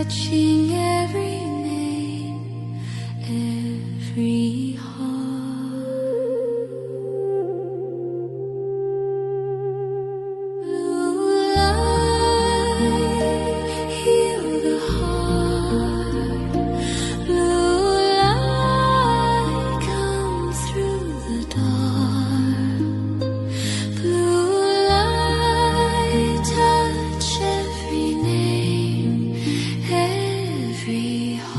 touching every name, every heart. Blue light, heal the heart. Blue light, come through the dark. Blue light, touch every name, every heart.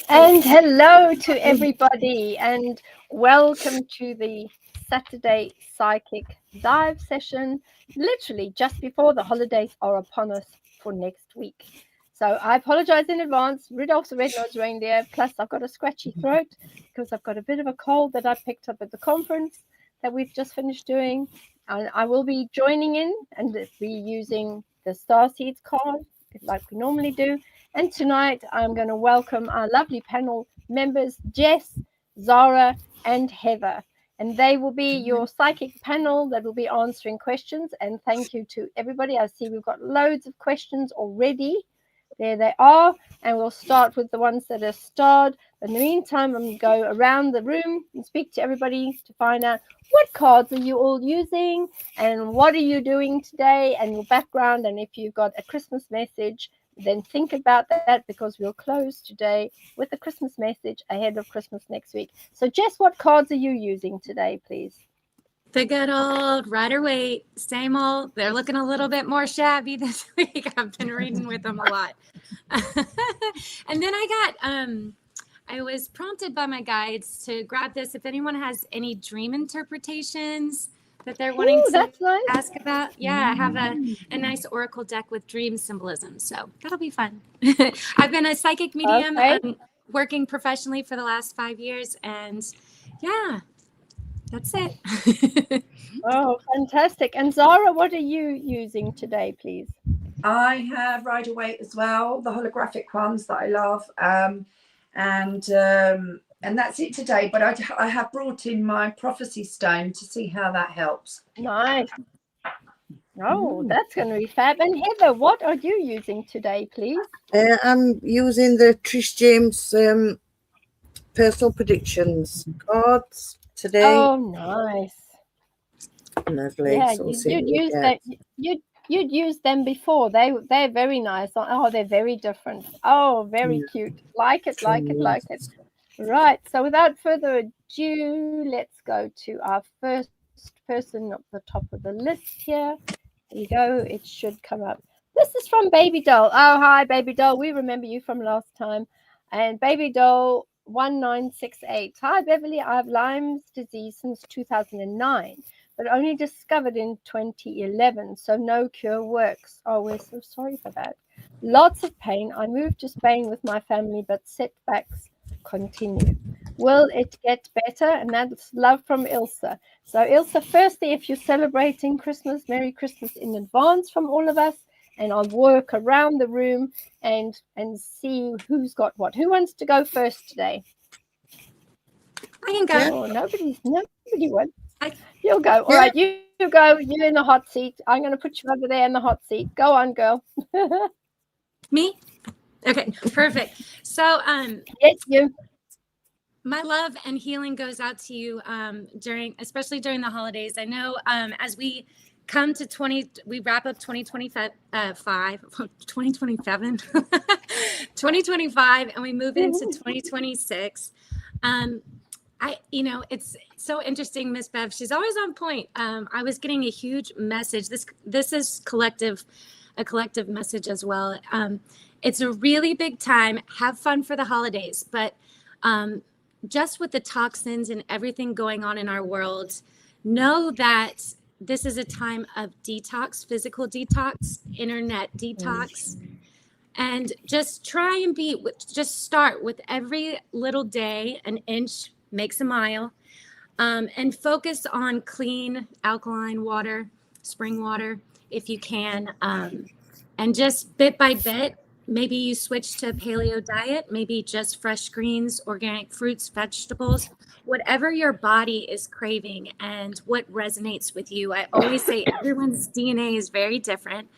And hello to everybody, and welcome to the Saturday Psychic Dive session, literally just before the holidays are upon us for next week. So I apologize in advance. Rudolph's the red-nosed reindeer, plus I've got a scratchy throat because I've got a bit of a cold that I picked up at the conference that we've just finished doing. And I will be joining in and be using the Starseeds card like we normally do. And tonight I'm going to welcome our lovely panel members, Jess, Zara, and Heather. And they will be your psychic panel that will be answering questions. And thank you to everybody. I see we've got loads of questions already. There they are. And we'll start with the ones that are starred. In the meantime, I'm going to go around the room and speak to everybody to find out what cards are you all using and what are you doing today and your background. And if you've got a Christmas message, then think about that, because we'll close today with a Christmas message ahead of Christmas next week. So Jess, what cards are you using today, please? The good old Rider-Waite, same old. They're looking a little bit more shabby this week. I've been reading with them a lot. And then I was prompted by my guides to grab this. If anyone has any dream interpretations that they're wanting to ask about. Yeah, I have a nice oracle deck with dream symbolism. So that'll be fun. I've been a psychic medium working professionally for the last 5 years. And yeah, that's it. Oh, fantastic. And Zara, what are you using today, please? I have Rider-Waite as well, the holographic ones that I love. And that's it today. But I have brought in my prophecy stone to see how that helps. Nice. Oh, that's going to be fab. And Heather, what are you using today, please? I'm using the Trish James personal predictions cards today. Oh, nice. Lovely. Yeah, So you'd use them before. They're very nice. Oh, they're very different. Oh, very cute. Like it. Right. So without further ado, let's go to our first person at the top of the list here. There you go. It should come up. This is from Baby Doll. Oh, hi, Baby Doll. We remember you from last time. And Baby Doll 1968. Hi, Beverly. I have Lyme's disease since 2009. But only discovered in 2011, so no cure works. Oh, we're so sorry for that. Lots of pain. I moved to Spain with my family, but setbacks continue. Will it get better? And that's love from Ilsa. So Ilsa, firstly, if you're celebrating Christmas, Merry Christmas in advance from all of us. And I'll work around the room and see who's got what. Who wants to go first today? I can go. Oh, nobody wants. You'll go. All right, you go. You're in the hot seat. I'm going to put you over there in the hot seat. Go on, girl. Me? Okay, perfect. So, yes, you. My love and healing goes out to you especially during the holidays. I know as we come to we wrap up 2025, 2027, 2025, and we move into 2026. It's so interesting, Miss Bev. She's always on point. I was getting a huge message. This is a collective message as well. It's a really big time. Have fun for the holidays, but just with the toxins and everything going on in our world, know that this is a time of detox, physical detox, internet detox. And just try and just start with every little day, an inch makes a mile. and focus on clean alkaline water, spring water, if you can. And just bit by bit, maybe you switch to a paleo diet, maybe just fresh greens, organic fruits, vegetables, whatever your body is craving and what resonates with you. I always say everyone's DNA is very different.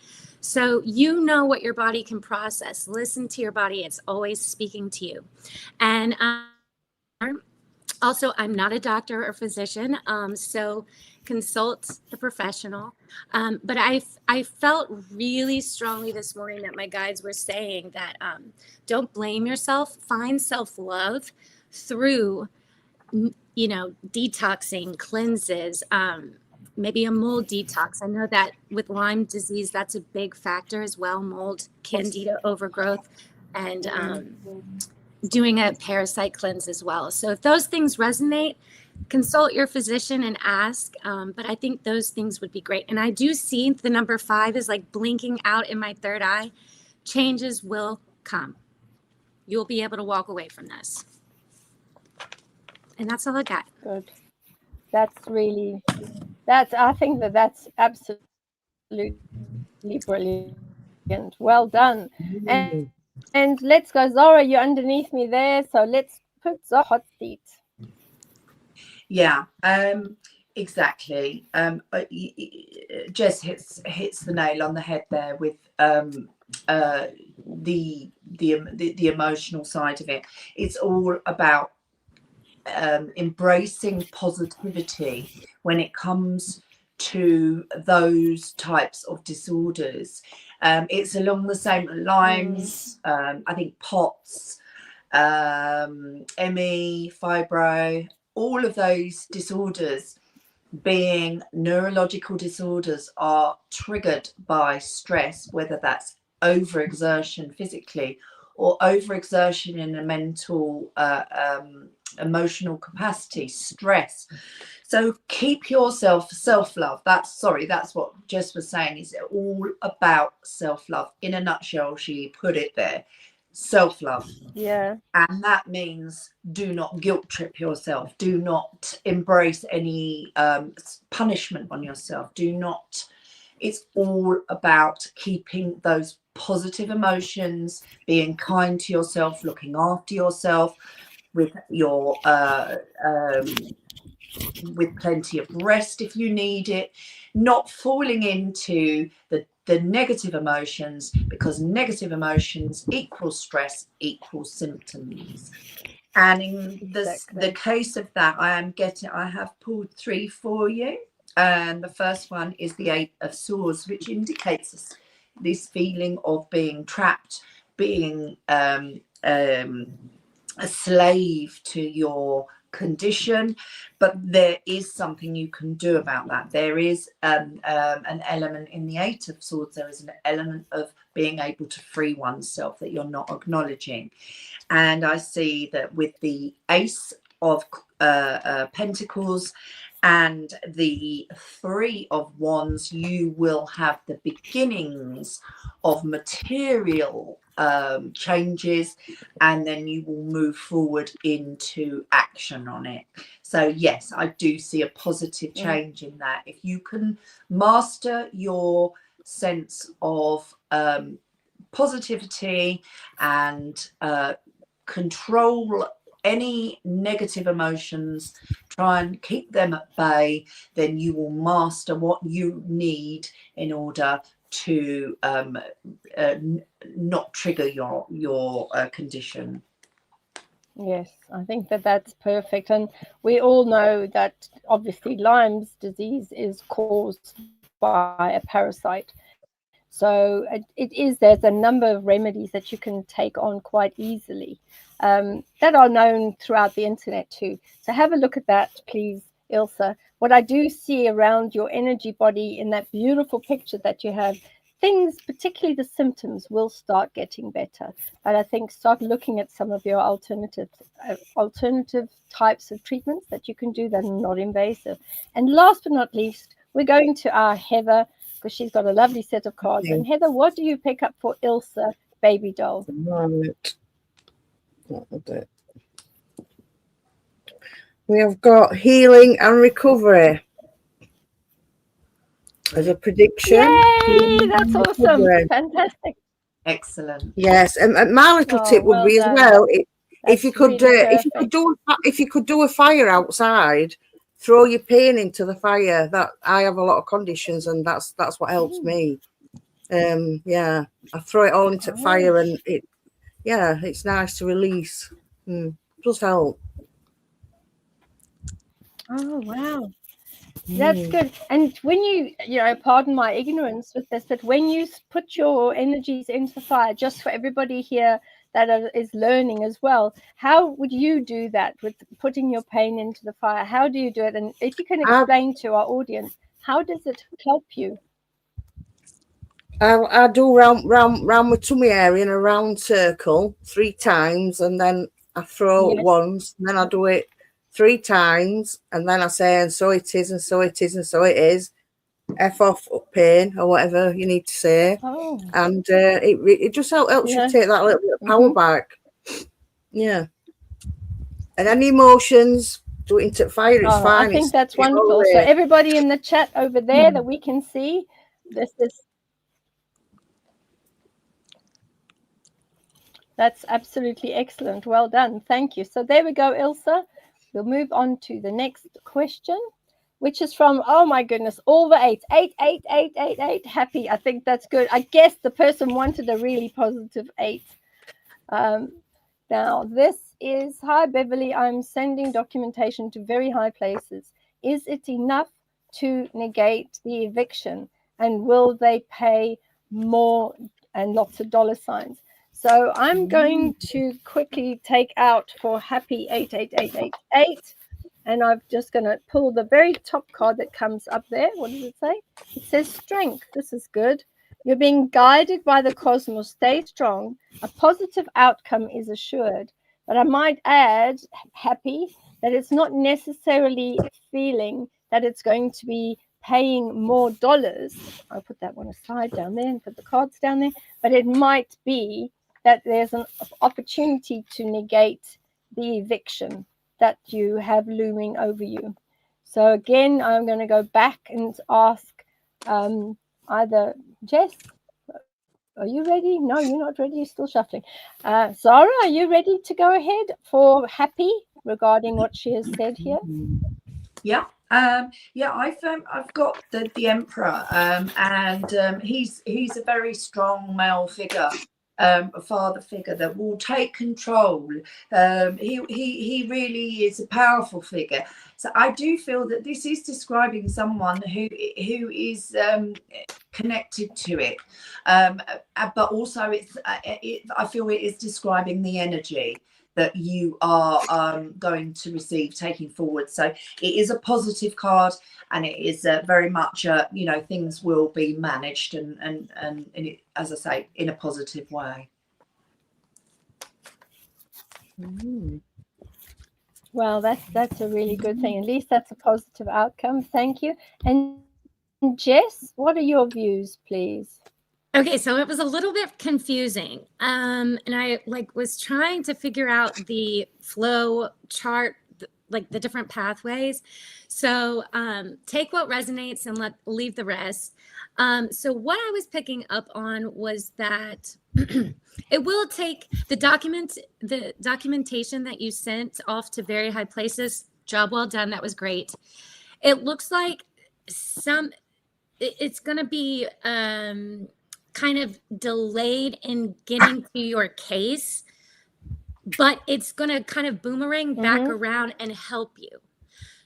So you know what your body can process. Listen to your body. It's always speaking to you. And also, I'm not a doctor or physician, so consult the professional. But I felt really strongly this morning that my guides were saying that don't blame yourself. Find self-love through, detoxing, cleanses, maybe a mold detox. I know that with Lyme disease, that's a big factor as well, mold, candida overgrowth, and doing a parasite cleanse as well. So if those things resonate, consult your physician and ask. But I think those things would be great. And I do see the number 5 is like blinking out in my third eye. Changes will come. You'll be able to walk away from this. And that's all I got. Good. I think that's absolutely brilliant. Well done. And let's go, Zora, you're underneath me there. So let's put the hot seat. Yeah, exactly. Jess hits the nail on the head there with the emotional side of it. It's all about embracing positivity when it comes to those types of disorders. It's along the same lines. I think POTS, ME, fibro, all of those disorders, being neurological disorders, are triggered by stress, whether that's overexertion physically or overexertion in a mental, emotional capacity, stress. So keep yourself, self-love. That's what Jess was saying. Is all about self-love. In a nutshell, she put it there. Self-love. Yeah. And that means do not guilt trip yourself. Do not embrace any punishment on yourself. It's all about keeping those positive emotions, being kind to yourself, looking after yourself with your with plenty of rest if you need it, not falling into the negative emotions, because negative emotions equals stress equals symptoms. And in the case of that, I have pulled 3 for you, and the first one is the 8 of Swords, which indicates this feeling of being trapped, being a slave to your condition. But there is something you can do about that. There is an element in the 8 of Swords. There is an element of being able to free oneself that you're not acknowledging. And I see that with the Ace of Pentacles and the 3 of Wands, you will have the beginnings of material changes, and then you will move forward into action on it. So yes, I do see a positive change in that. If you can master your sense of positivity and control any negative emotions, try and keep them at bay, then you will master what you need in order to not trigger your condition. Yes, I think that's perfect. And we all know that obviously Lyme's disease is caused by a parasite. So there's a number of remedies that you can take on quite easily that are known throughout the internet too. So have a look at that, please, Ilse. What I do see around your energy body in that beautiful picture that you have, things, particularly the symptoms, will start getting better. But I think start looking at some of your alternative types of treatments that you can do that are not invasive. And last but not least, we're going to our Heather, because she's got a lovely set of cards. And Heather, what do you pick up for Ilse, baby doll? Right. We have got healing and recovery as a prediction. Yay! Healing That's and awesome. recovery. Fantastic. Excellent. Yes, and my little Oh, tip would well be as done. well, if That's you could, really if you perfect. could do a fire outside, throw your pain into the fire. That I have a lot of conditions, and that's what helps me. Yeah, I throw it all into fire, and it's nice to release. Does help. Oh, wow. That's good. And when you pardon my ignorance with this, but when you put your energies into the fire, just for everybody here that is learning as well, how would you do that with putting your pain into the fire? How do you do it? And if you can explain to our audience, how does it help you? I do round my tummy area in a round circle 3 times, and then I throw it once, and then I do it 3 times, and then I say, and so it is, and so it is, and so it is. F off pain, or whatever you need to say. Oh. And it just helps you take that little bit of power back. Yeah. And any emotions, do it into fire, it's fine. I think that's wonderful. So everybody in the chat over there that we can see, that's absolutely excellent. Well done. Thank you. So there we go, Ilse. We'll move on to the next question, which is from, oh my goodness, all the 8. 8, 8, 8, 8, 8. Happy. I think that's good. I guess the person wanted a really positive 8. Now, this is, hi, Beverly. I'm sending documentation to very high places. Is it enough to negate the eviction? And will they pay more and lots of dollar signs? So I'm going to quickly take out for happy 88888, and I'm just going to pull the very top card that comes up there. What does it say? It says strength. This is good. You're being guided by the cosmos. Stay strong. A positive outcome is assured. But I might add, happy, that it's not necessarily feeling that it's going to be paying more dollars. I'll put that one aside down there and put the cards down there. But it might be that there's an opportunity to negate the eviction that you have looming over you. So again, I'm going to go back and ask either Jess, are you ready? No, you're not ready. You're still shuffling. Zara, are you ready to go ahead for happy regarding what she has said here? Yeah. I've got the Emperor, and he's a very strong male figure, a father figure that will take control. He really is a powerful figure. So I do feel that this is describing someone who is connected to it, but also I feel it is describing the energy that you are going to receive taking forward. So it is a positive card, and it is very much things will be managed and it, as I say, in a positive way. Well, that's a really good thing. At least that's a positive outcome. Thank you. And Jess, what are your views, please? Okay, so it was a little bit confusing. And I was trying to figure out the flow chart, like the different pathways. So take what resonates and leave the rest. So what I was picking up on was that it will take the documentation that you sent off to very high places. Job well done. That was great. It looks like it's going to be kind of delayed in getting to your case, but it's going to kind of boomerang back around and help you.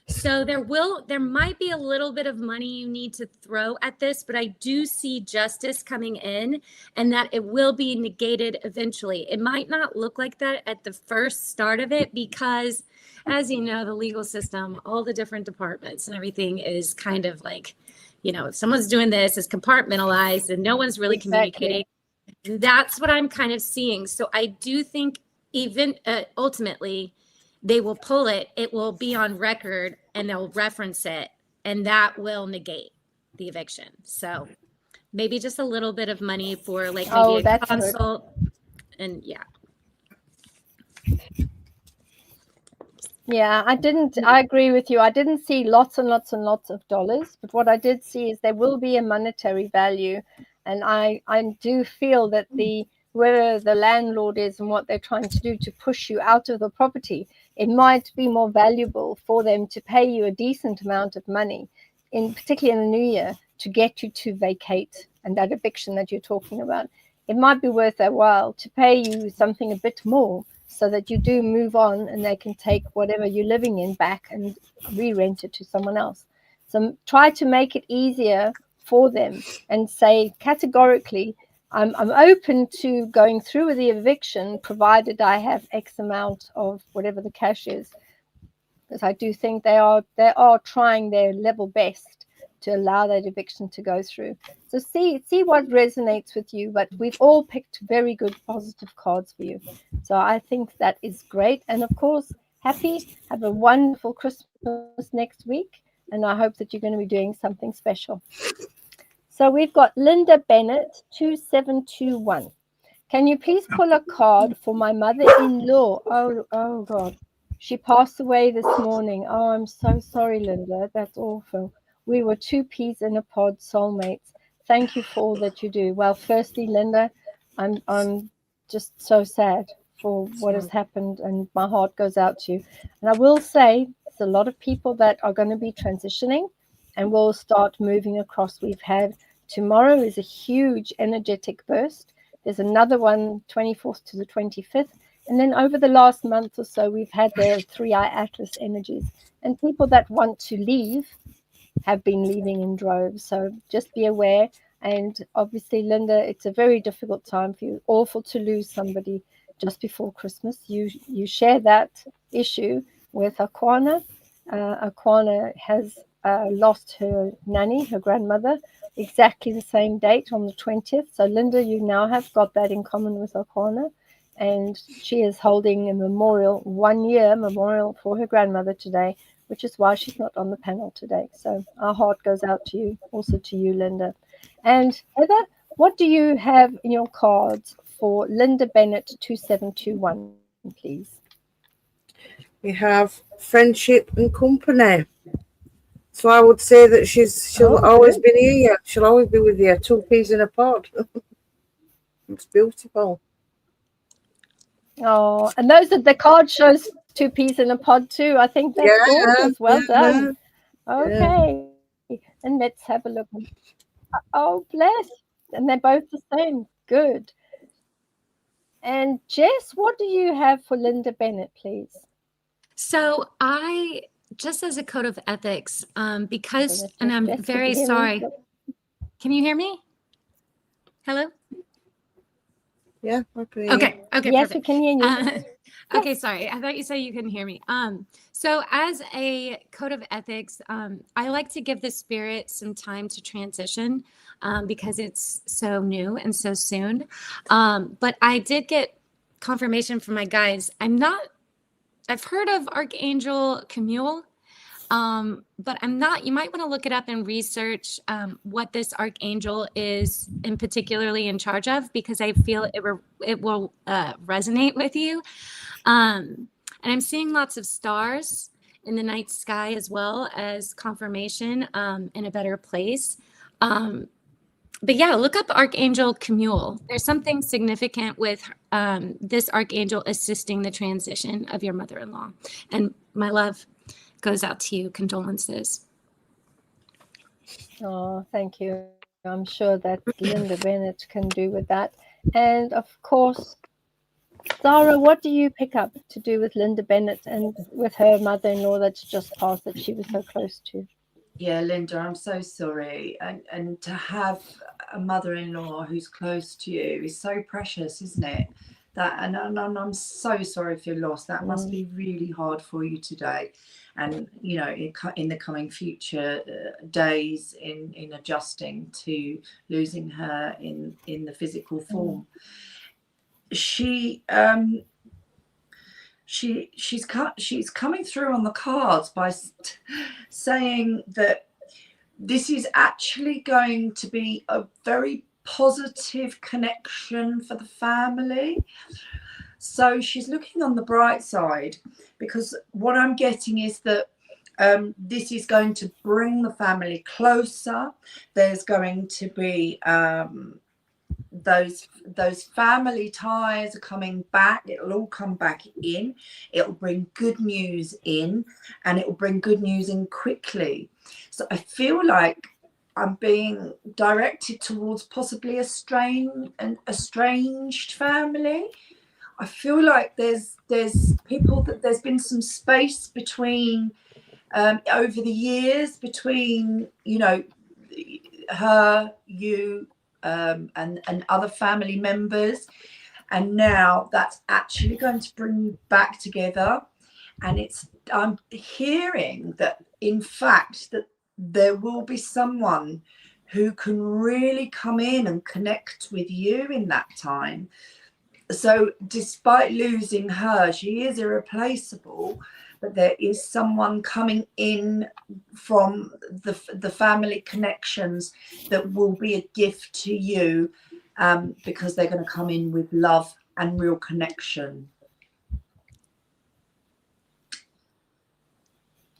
So there might be a little bit of money you need to throw at this, but I do see justice coming in, and that it will be negated eventually. It might not look like that at the first start of it, because as you know, the legal system, all the different departments and everything is kind of like, if someone's doing this, it's compartmentalized and no one's really communicating. And that's what I'm kind of seeing. So I do think even ultimately, they will pull it. It will be on record, and they'll reference it, and that will negate the eviction. So maybe just a little bit of money for maybe a consult. Good. And yeah. Yeah, I agree with you. I didn't see lots and lots and lots of dollars, but what I did see is there will be a monetary value. And I do feel that whoever the landlord is and what they're trying to do to push you out of the property, it might be more valuable for them to pay you a decent amount of money, particularly in the new year, to get you to vacate. And that eviction that you're talking about, it might be worth their while to pay you something a bit more, so that you do move on and they can take whatever you're living in back and re-rent it to someone else. So try to make it easier for them and say categorically, I'm open to going through with the eviction, provided I have X amount of whatever the cash is. Because I do think they are trying their level best to allow that eviction to go through. So see what resonates with you, but we've all picked very good positive cards for you. So I think that is great. And of course, have a wonderful Christmas next week. And I hope that you're going to be doing something special. So we've got Linda Bennett, 2721. Can you please pull a card for my mother-in-law? Oh God. She passed away this morning. Oh, I'm so sorry, Linda. That's awful. We were two peas in a pod, soulmates. Thank you for all that you do. Well, firstly, Linda, I'm just so sad for what has happened, and my heart goes out to you. And I will say, there's a lot of people that are going to be transitioning and will start moving across. Tomorrow is a huge energetic burst. There's another one, 24th to the 25th. And then over the last month or so, we've had the 3-eye Atlas energies. And people that want to leave have been leaving in droves. So just be aware. And obviously, Linda, it's a very difficult time for you. Awful to lose somebody just before Christmas. You share that issue with Aquana. Aquana has lost her nanny, her grandmother, exactly the same date on the 20th. So Linda, you now have got that in common with Aquana, and she is holding a 1-year memorial for her grandmother today, which is why she's not on the panel today. So our heart goes out to you, also to you, Linda. And Heather, what do you have in your cards for Linda Bennett 2721, please? We have friendship and company. So I would say that she'll always be near you. She'll always be with you. Two peas in a pod. It's beautiful. Oh, and the card shows two peas in a pod too. I think that's gorgeous. Well done. Okay. And let's have a look. Oh, bless. And they're both the same. Good. And Jess, what do you have for Linda Bennett, please? So just as a code of ethics, because, and I'm Jess, very sorry. Can you hear me? Hello? Yeah. Okay. Okay. Yes, perfect. we can hear you. Okay, sorry. I thought you said you couldn't hear me. So as a code of ethics, I like to give the spirit some time to transition because it's so new and so soon. But I did get confirmation from my guides. I've heard of Archangel Camille, but I'm not. You might want to look it up and research what this archangel is particularly in charge of, because I feel it will resonate with you. And I'm seeing lots of stars in the night sky as well as confirmation in a better place. But yeah, look up Archangel Camille. There's something significant with this archangel assisting the transition of your mother-in-law. And my love goes out to you. Condolences. Oh, thank you. I'm sure that Linda Bennett can do with that. And of course, Zara, what do you pick up to do with Linda Bennett and with her mother-in-law that's just passed that she was so close to? Yeah, Linda, I'm so sorry. And to have a mother-in-law who's close to you is so precious, isn't it? And I'm so sorry for your loss. That must be really hard for you today. And, you know, in the coming future days in adjusting to losing her in the physical form. She's coming through on the cards by saying that this is actually going to be a very positive connection for the family. So she's looking on the bright side, because what I'm getting is that this is going to bring the family closer. There's going to be those family ties are coming back. It'll all come back in. It'll bring good news in, and it will bring good news in quickly. So I feel like I'm being directed towards possibly an estranged family. I feel like there's people that there's been some space between over the years between, you know, her, you, and other family members, and now that's actually going to bring you back together. And I'm hearing that, in fact, that there will be someone who can really come in and connect with you in that time. So despite losing her, she is irreplaceable, but there is someone coming in from the family connections that will be a gift to you, because they're going to come in with love and real connection.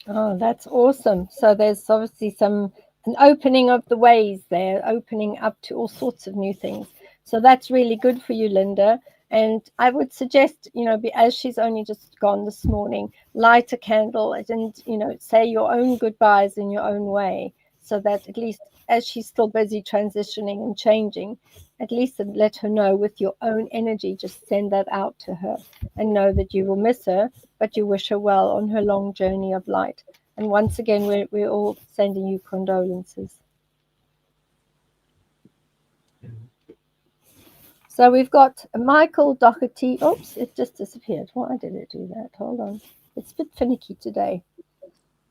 Oh, that's awesome. So there's obviously an opening of the ways there, opening up to all sorts of new things. So that's really good for you, Linda. And I would suggest, you know, as she's only just gone this morning, light a candle and, you know, say your own goodbyes in your own way, so that at least as she's still busy transitioning and changing, at least let her know with your own energy. Just send that out to her and know that you will miss her, but you wish her well on her long journey of light. And once again, we're all sending you condolences. So we've got Michael Doherty. Oops, it just disappeared. Why did it do that? Hold on. It's a bit finicky today.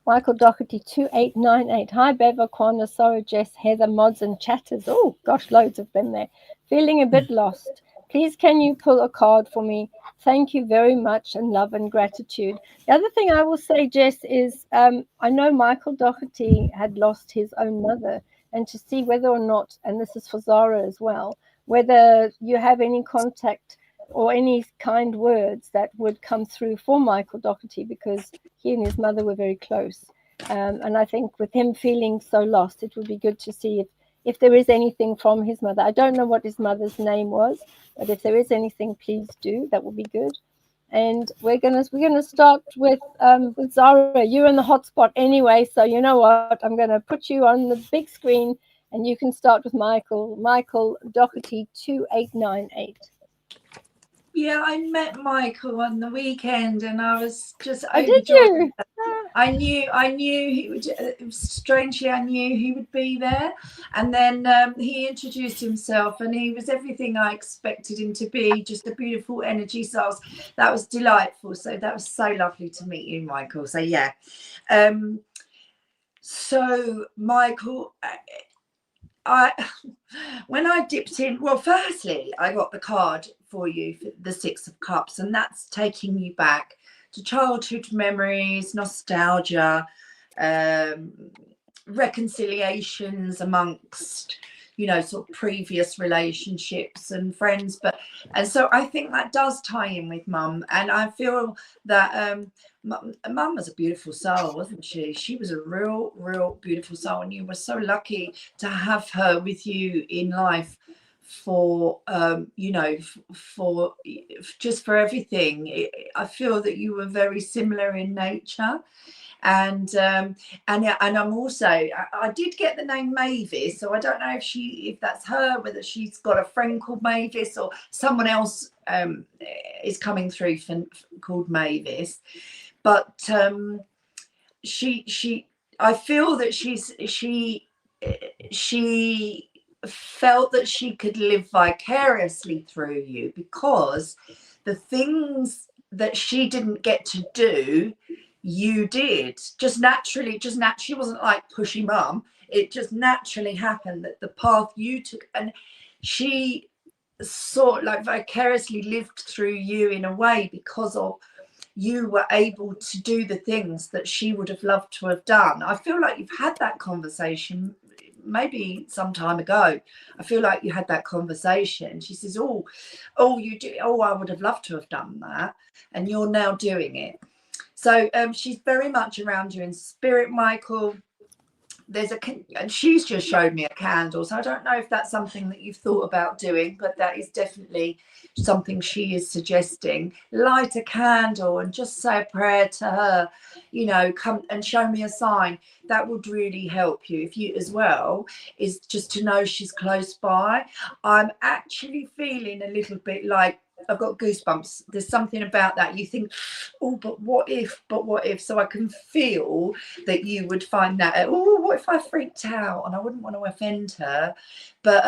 Michael Doherty 2898. Hi, Beva, Kwana, Sorrow, Jess, Heather, Mods, and Chatters. Oh, gosh, loads of them there. Feeling a bit lost. Please, can you pull a card for me? Thank you very much, and love and gratitude. The other thing I will say, Jess, is I know Michael Doherty had lost his own mother, and to see whether or not, and this is for Zara as well, whether you have any contact or any kind words that would come through for Michael Doherty, because he and his mother were very close. And I think with him feeling so lost, it would be good to see if there is anything from his mother. I don't know what his mother's name was, but if there is anything, please do. That would be good. And we're gonna start with Zara. You're in the hotspot anyway, so you know what? I'm gonna put you on the big screen, and you can start with Michael. Michael Doherty 2898. Yeah, I met Michael on the weekend, and I was just Oh, overjoyed. did you? I knew he would. Strangely, I knew he would be there, and then he introduced himself, and he was everything I expected him to be. Just a beautiful energy. So that was delightful. So that was so lovely to meet you, Michael. So yeah. So Michael, when I dipped in, well, firstly, I got the card for you for the Six of Cups, and that's taking you back to childhood memories, nostalgia, reconciliations amongst, you know, sort of previous relationships and friends. And so I think that does tie in with Mum, and I feel that Mum was a beautiful soul, wasn't she? She was a real beautiful soul, and you were so lucky to have her with you in life for you know, for everything. I feel that you were very similar in nature. And I'm also, I did get the name Mavis, so I don't know if that's her, whether she's got a friend called Mavis or someone else is coming through called Mavis. But I feel that she felt that she could live vicariously through you, because the things that she didn't get to do, you did just naturally. It wasn't like pushing Mum. It just naturally happened that the path you took, and she sort of like vicariously lived through you in a way, because of you were able to do the things that she would have loved to have done. I feel like you've had that conversation maybe some time ago. I feel like you had that conversation. She says, oh, you do. Oh, I would have loved to have done that. And you're now doing it. So she's very much around you in spirit, Michael. And she's just showed me a candle, so I don't know if that's something that you've thought about doing, but that is definitely something she is suggesting. Light a candle and just say a prayer to her, you know, come and show me a sign. That would really help you. If you as well is just to know she's close by. I'm actually feeling a little bit like I've got goosebumps. There's something about that. You think, oh, but what if? So I can feel that you would find that, oh, what if I freaked out? And I wouldn't want to offend her. But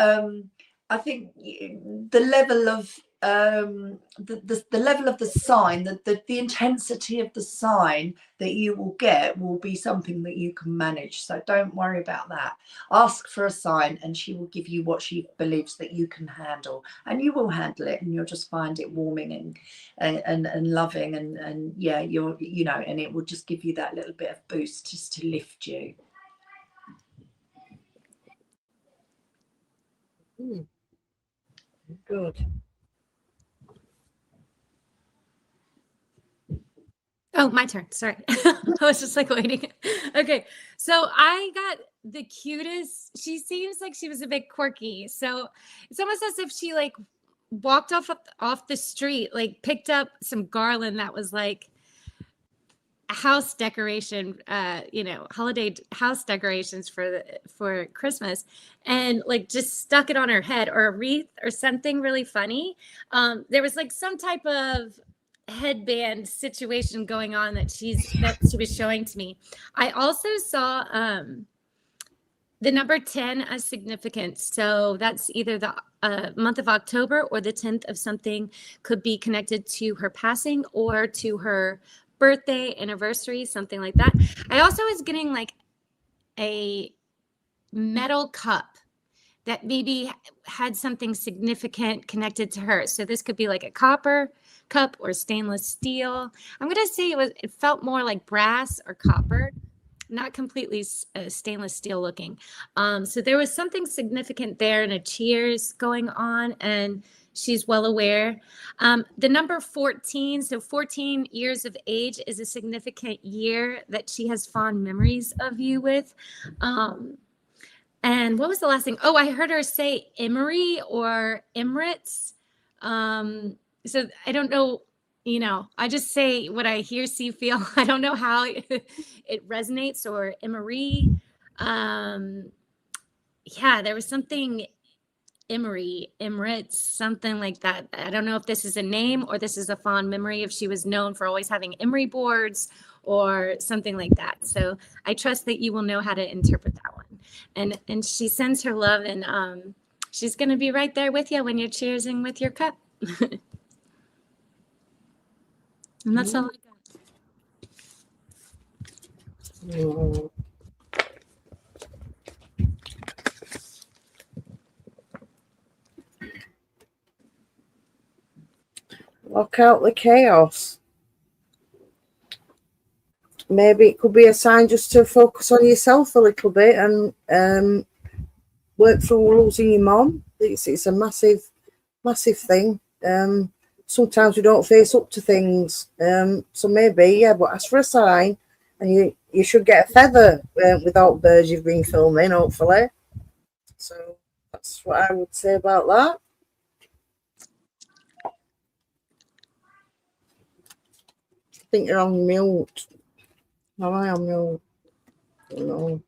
I think the level of the level of the sign, the intensity of the sign that you will get will be something that you can manage. So don't worry about that. Ask for a sign and she will give you what she believes that you can handle, and you will handle it, and you'll just find it warming and loving, and yeah, you know, and it will just give you that little bit of boost just to lift you. Good. Oh, my turn. Sorry. I was just like waiting. Okay. So I got the cutest. She seems like she was a bit quirky. So it's almost as if she like walked off the street, like picked up some garland that was like a house decoration, you know, holiday house decorations for Christmas, and like just stuck it on her head, or a wreath or something really funny. There was like some type of headband situation going on that she was showing to me. I also saw the number 10 as significant. So that's either the month of October or the 10th of something, could be connected to her passing or to her birthday, anniversary, something like that. I also was getting like a metal cup that maybe had something significant connected to her. So this could be like a copper cup or stainless steel. I'm going to say it felt more like brass or copper, not completely stainless steel looking. So there was something significant there, and a cheers going on, and she's well aware. The number 14, so 14 years of age, is a significant year that she has fond memories of you with. And what was the last thing? Oh, I heard her say Emery or Emirates. So I don't know, you know, I just say what I hear, see, feel. I don't know how it resonates, or Emery. Yeah, there was something Emery, Emirates, something like that. I don't know if this is a name or this is a fond memory, if she was known for always having Emery boards or something like that. So I trust that you will know how to interpret that one. And she sends her love, and she's going to be right there with you when you're cheersing with your cup. And that's all I got. Lock out the chaos. Maybe it could be a sign just to focus on yourself a little bit and work through losing your mom. It's a massive thing. Sometimes we don't face up to things. So maybe, yeah, but ask for a sign, and you should get a feather without birds you've been filming, hopefully. So that's what I would say about that. I think you're on mute. Am I on mute? No.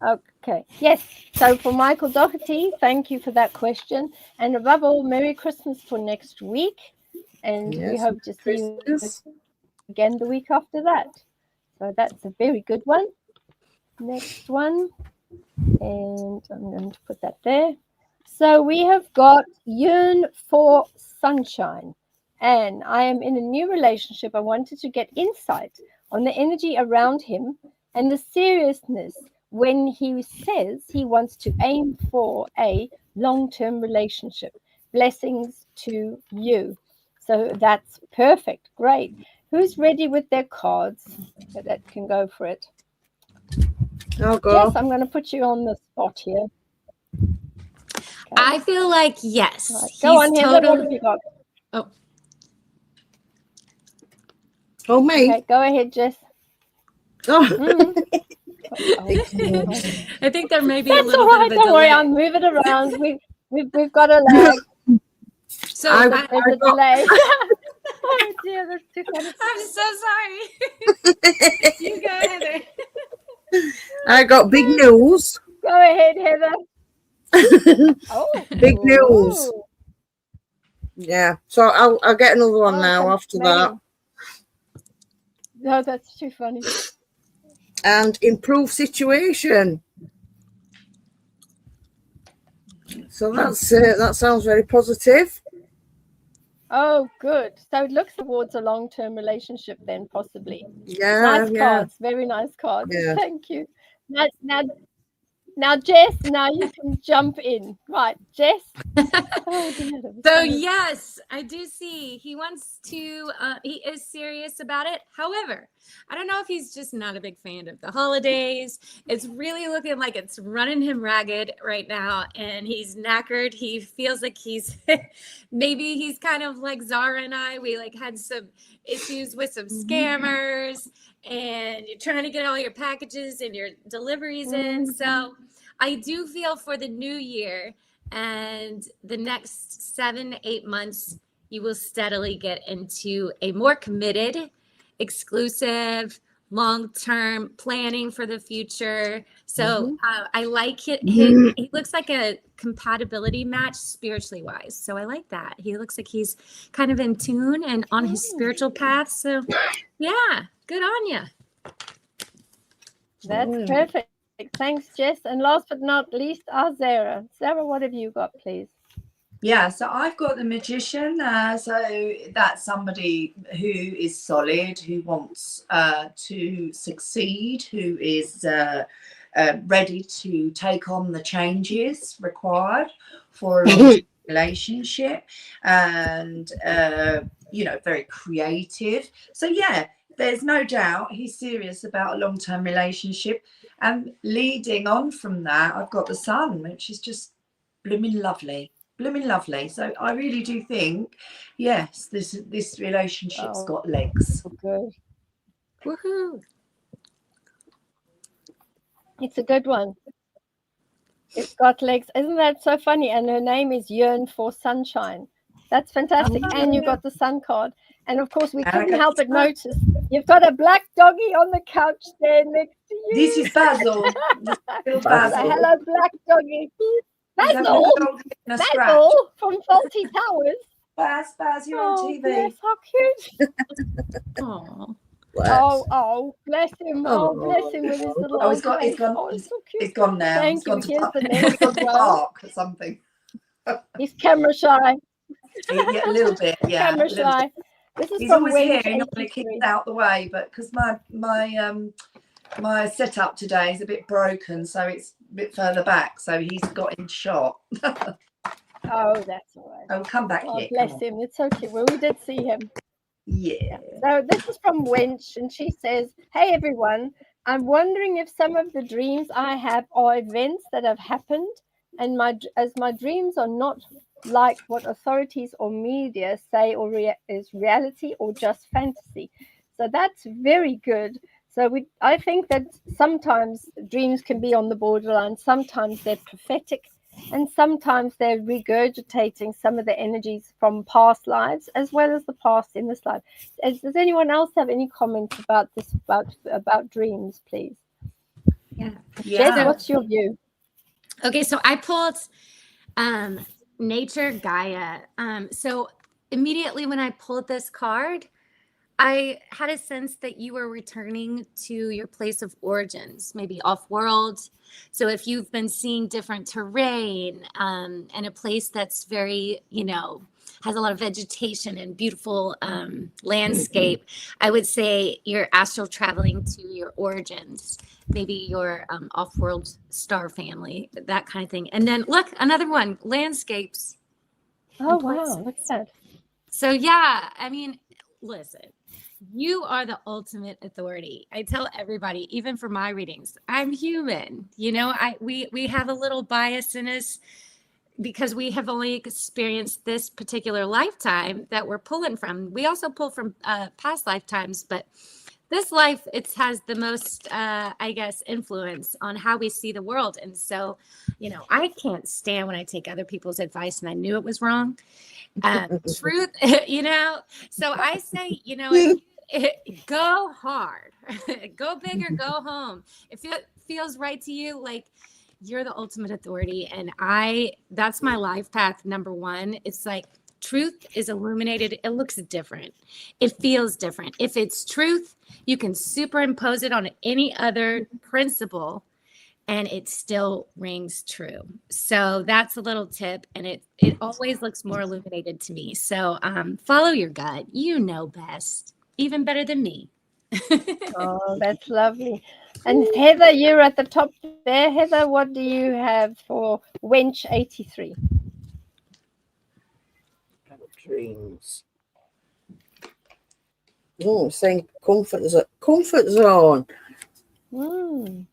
Okay, yes. So for Michael Doherty, thank you for that question. And above all, Merry Christmas for next week. And Yes, we hope to see you again the week after that. So that's a very good one. Next one. And I'm going to put that there. So we have got Yearn for Sunshine. And I am in a new relationship. I wanted to get insight on the energy around him and the seriousness when he says he wants to aim for a long-term relationship. Blessings to you. So that's perfect. Great. Who's ready with their cards that can go for it? I'll go. Yes, I'm going to put you on the spot here. I feel like yes. Right. Go on, Heather. What Totally. have you got? Oh, Oh, me. Okay, go ahead, Jess. Oh. Mm. I think there may be a That's little all right. bit of a Don't worry. delay. I'll move it around. We've got a lag. So I've- There's a delay. Oh dear, that's too funny. I'm so sorry. You go, Heather. I got big news. Go ahead, Heather. Oh, Big news. Ooh. Yeah. So I'll get another one now after that. No, that's too funny. And improve situation. So that sounds very positive. Oh, good. So it looks towards a long-term relationship then, possibly. Yeah. Nice yeah. cards. Very nice cards. Yeah. Thank you. Now, Jess, now you can jump in. Right, Jess. Oh, dear, that was So funny. yes, I do see he wants to, he is serious about it. However, I don't know if he's just not a big fan of the holidays. It's really looking like it's running him ragged right now, and he's knackered. He feels like he's, maybe he's kind of like Zara and I. We like had some issues with some scammers, and you're trying to get all your packages and your deliveries in. So I do feel for the new year and the next 7-8 months, you will steadily get into a more committed, exclusive, long-term planning for the future. So I like it. He looks like a compatibility match spiritually wise. So I like that. He looks like he's kind of in tune and on his spiritual path. So yeah, good on you. That's perfect. Thanks, Jess. And last but not least, our Sarah. Sarah, what have you got, please? Yeah, so I've got the magician. So that's somebody who is solid, who wants to succeed, who is ready to take on the changes required for a long relationship, and very creative. So yeah, there's no doubt he's serious about a long-term relationship. And leading on from that, I've got the sun, which is just blooming lovely. So I really do think, yes, this relationship's got legs. Good. Woohoo! It's a good one. It's got legs. Isn't that so funny? And her name is Yearn for Sunshine. That's fantastic. And you got the sun card. And of course, we couldn't help but notice you've got a black doggy on the couch there next to you. This is Basil. Little Basil. Hello, black doggy. Basil from Faulty Towers. Baz, you're on TV. Bless, how cute. Aww. Oh, bless him. Oh, bless him with his little Oh, he's gone. Oh, it's so cute. He's gone now. Thank you. He's gone Here's the he's next gone to one. park or something. He's camera shy. Yeah, a little bit. Yeah, Camera a little shy. bit. This is He's from always here. He Wench normally keeps 83. out the way, but because my setup today is a bit broken, so it's a bit further back. So he's got in shot. Oh, that's all right. Oh, come back Oh, here. bless him. It's okay. Well, we did see him. Yeah. So this is from Wench, and she says, "Hey everyone, I'm wondering if some of the dreams I have are events that have happened, and as my dreams are not like what authorities or media say or is reality or just fantasy." So that's very good. So I think that sometimes dreams can be on the borderline. Sometimes they're prophetic, and sometimes they're regurgitating some of the energies from past lives as well as the past in this life. Does anyone else have any comments about this, about dreams, please? Yeah. Jess, what's your view? Okay, so I pulled Nature Gaia. So immediately when I pulled this card, I had a sense that you were returning to your place of origins, maybe off-world. So if you've been seeing different terrain and a place that's very, has a lot of vegetation and beautiful landscape, I would say you're astral traveling to your origins, maybe your off-world star family, that kind of thing. And then look, another one, landscapes. Oh, wow, look at that. So yeah, I mean, listen, You are the ultimate authority. I tell everybody, even for my readings, I'm human. You know, we have a little bias in us because we have only experienced this particular lifetime that we're pulling from. We also pull from past lifetimes, but this life, it has the most, I guess, influence on how we see the world. And so, you know, I can't stand when I take other people's advice and I knew it was wrong. Truth, you know, so I say, you know, go hard, go big or go home. If it feels right to you, like, you're the ultimate authority. And that's my life path. Number one, it's like truth is illuminated. It looks different. It feels different. If it's truth, you can superimpose it on any other principle and it still rings true. So that's a little tip. And it always looks more illuminated to me. So follow your gut. You know best, even better than me. Oh, that's lovely. And Heather, you're at the top there. Heather, what do you have for Wench 83? Dreams. Oh, saying comfort zone. Mm.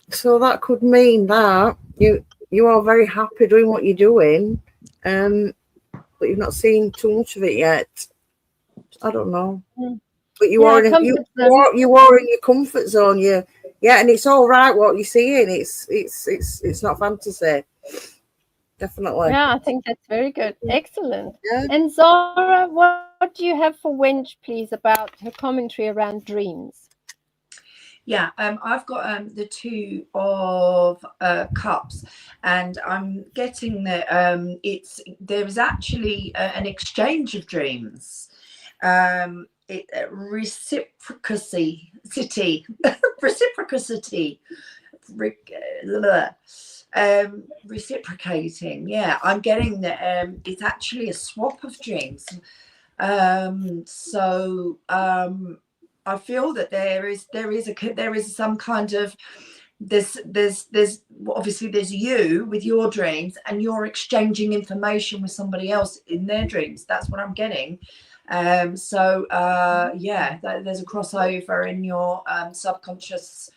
So that could mean that you are very happy doing what you're doing, but you've not seen too much of it yet. I don't know. Mm. But you are in your comfort zone. Yeah, and it's all right what you're seeing. It's not fantasy. Definitely. Yeah, I think that's very good. Excellent. Yeah. And Zara, what do you have for Wench, please, about her commentary around dreams? Yeah, I've got the Two of Cups, and I'm getting that there's actually an exchange of dreams. Reciprocity, reciprocating. Yeah, I'm getting that it's actually a swap of dreams. I feel that there is some kind of there's obviously there's you with your dreams and you're exchanging information with somebody else in their dreams. That's what I'm getting. Yeah, there's a crossover in your subconscious,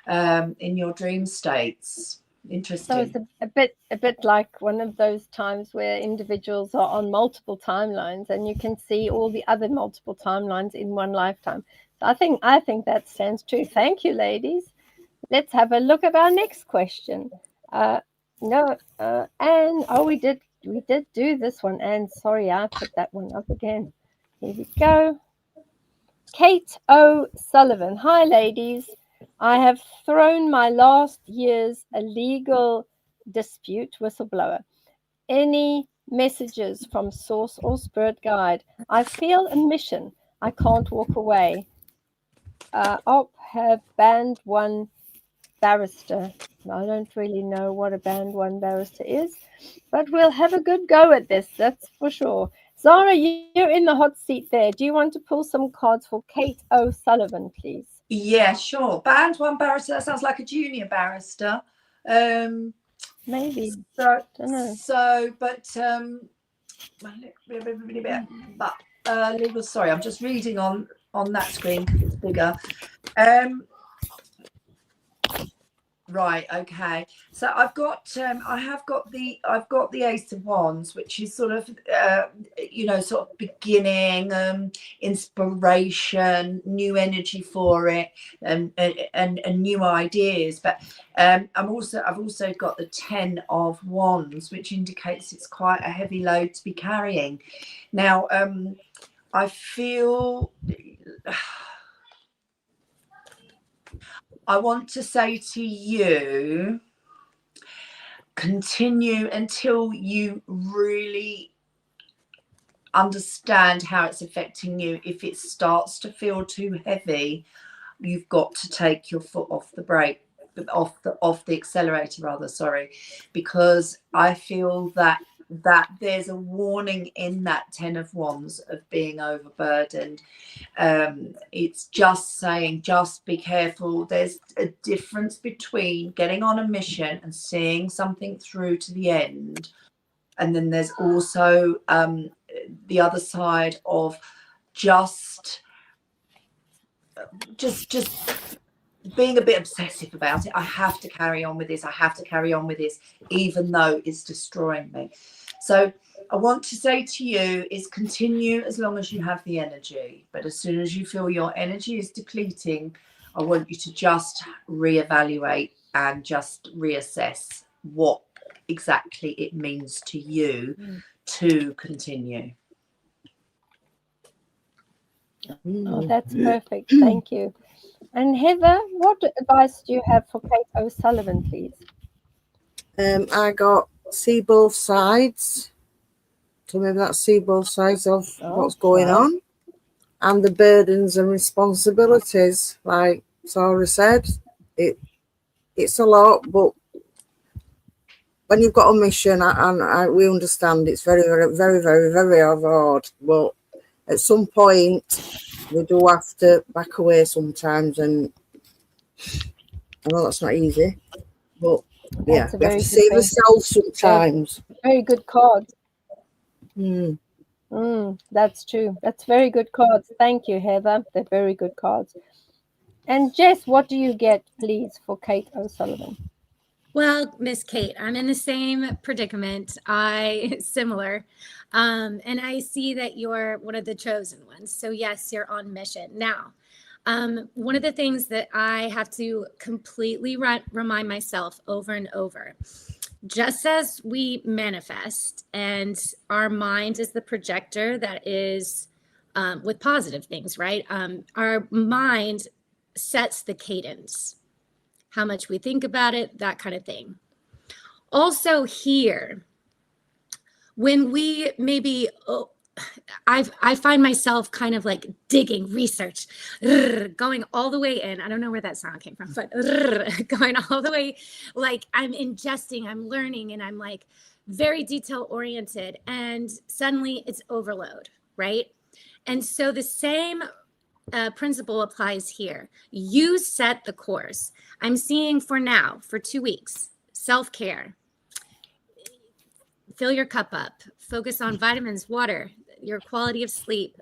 in your dream states. Interesting. So it's a bit like one of those times where individuals are on multiple timelines and you can see all the other multiple timelines in one lifetime. So I think that stands true. Thank you, ladies. Let's have a look at our next question. Anne, we did do this one, Anne. Sorry, I put that one up again. Here we go. Kate O'Sullivan. Hi, ladies. I have thrown my last year's illegal dispute whistleblower. Any messages from source or spirit guide? I feel a mission. I can't walk away. Have band one barrister. I don't really know what a band one barrister is, but we'll have a good go at this. That's for sure. Zara, you're in the hot seat there. Do you want to pull some cards for Kate O'Sullivan, please? Yeah, sure. Band one barrister. That sounds like a junior barrister. Maybe. But legal. Sorry, I'm just reading on that screen because it's bigger. Right. Okay. So I've got the Ace of Wands, which is sort of sort of beginning, inspiration, new energy for it, and new ideas. But I've also got the 10 of Wands, which indicates it's quite a heavy load to be carrying. Now, I feel. I want to say to you, continue until you really understand how it's affecting you. If it starts to feel too heavy, you've got to take your foot off the brake, off the accelerator rather, sorry, because I feel that there's a warning in that 10 of Wands of being overburdened. It's just saying, just be careful. There's a difference between getting on a mission and seeing something through to the end, and then there's also the other side of just just being a bit obsessive about it. I have to carry on with this. I have to carry on with this, even though it's destroying me. So I want to say to you is continue as long as you have the energy. But as soon as you feel your energy is depleting, I want you to just reevaluate and just reassess what exactly it means to you to continue. Oh, that's perfect. Thank you. And Heather, what advice do you have for Kate O'Sullivan, please? I got see both sides. So maybe that's see both sides of what's going on, and the burdens and responsibilities. Like Sarah said, it's a lot, but when you've got a mission, and we understand it's very, very, very, very, very hard. But at some point, we do have to back away sometimes, and I know that's not easy, but yeah, we have to save ourselves sometimes. Very good cards. Mm. That's true. That's very good cards. Thank you, Heather. They're very good cards. And Jess, what do you get, please, for Kate O'Sullivan? Well, Miss Kate, I'm in the same predicament. Similar. And I see that you're one of the chosen ones. So yes, you're on mission. Now, one of the things that I have to completely remind myself over and over, just as we manifest and our mind is the projector that is with positive things, right? Our mind sets the cadence, how much we think about it, that kind of thing. Also here, when we maybe, I find myself kind of like digging research, going all the way in. I don't know where that sound came from, but going all the way, like I'm ingesting, I'm learning, and I'm like very detail oriented, and suddenly it's overload, right? And so the same principle applies here. You set the course. I'm seeing for now, for 2 weeks, self-care. Fill your cup up. Focus on vitamins, water, your quality of sleep,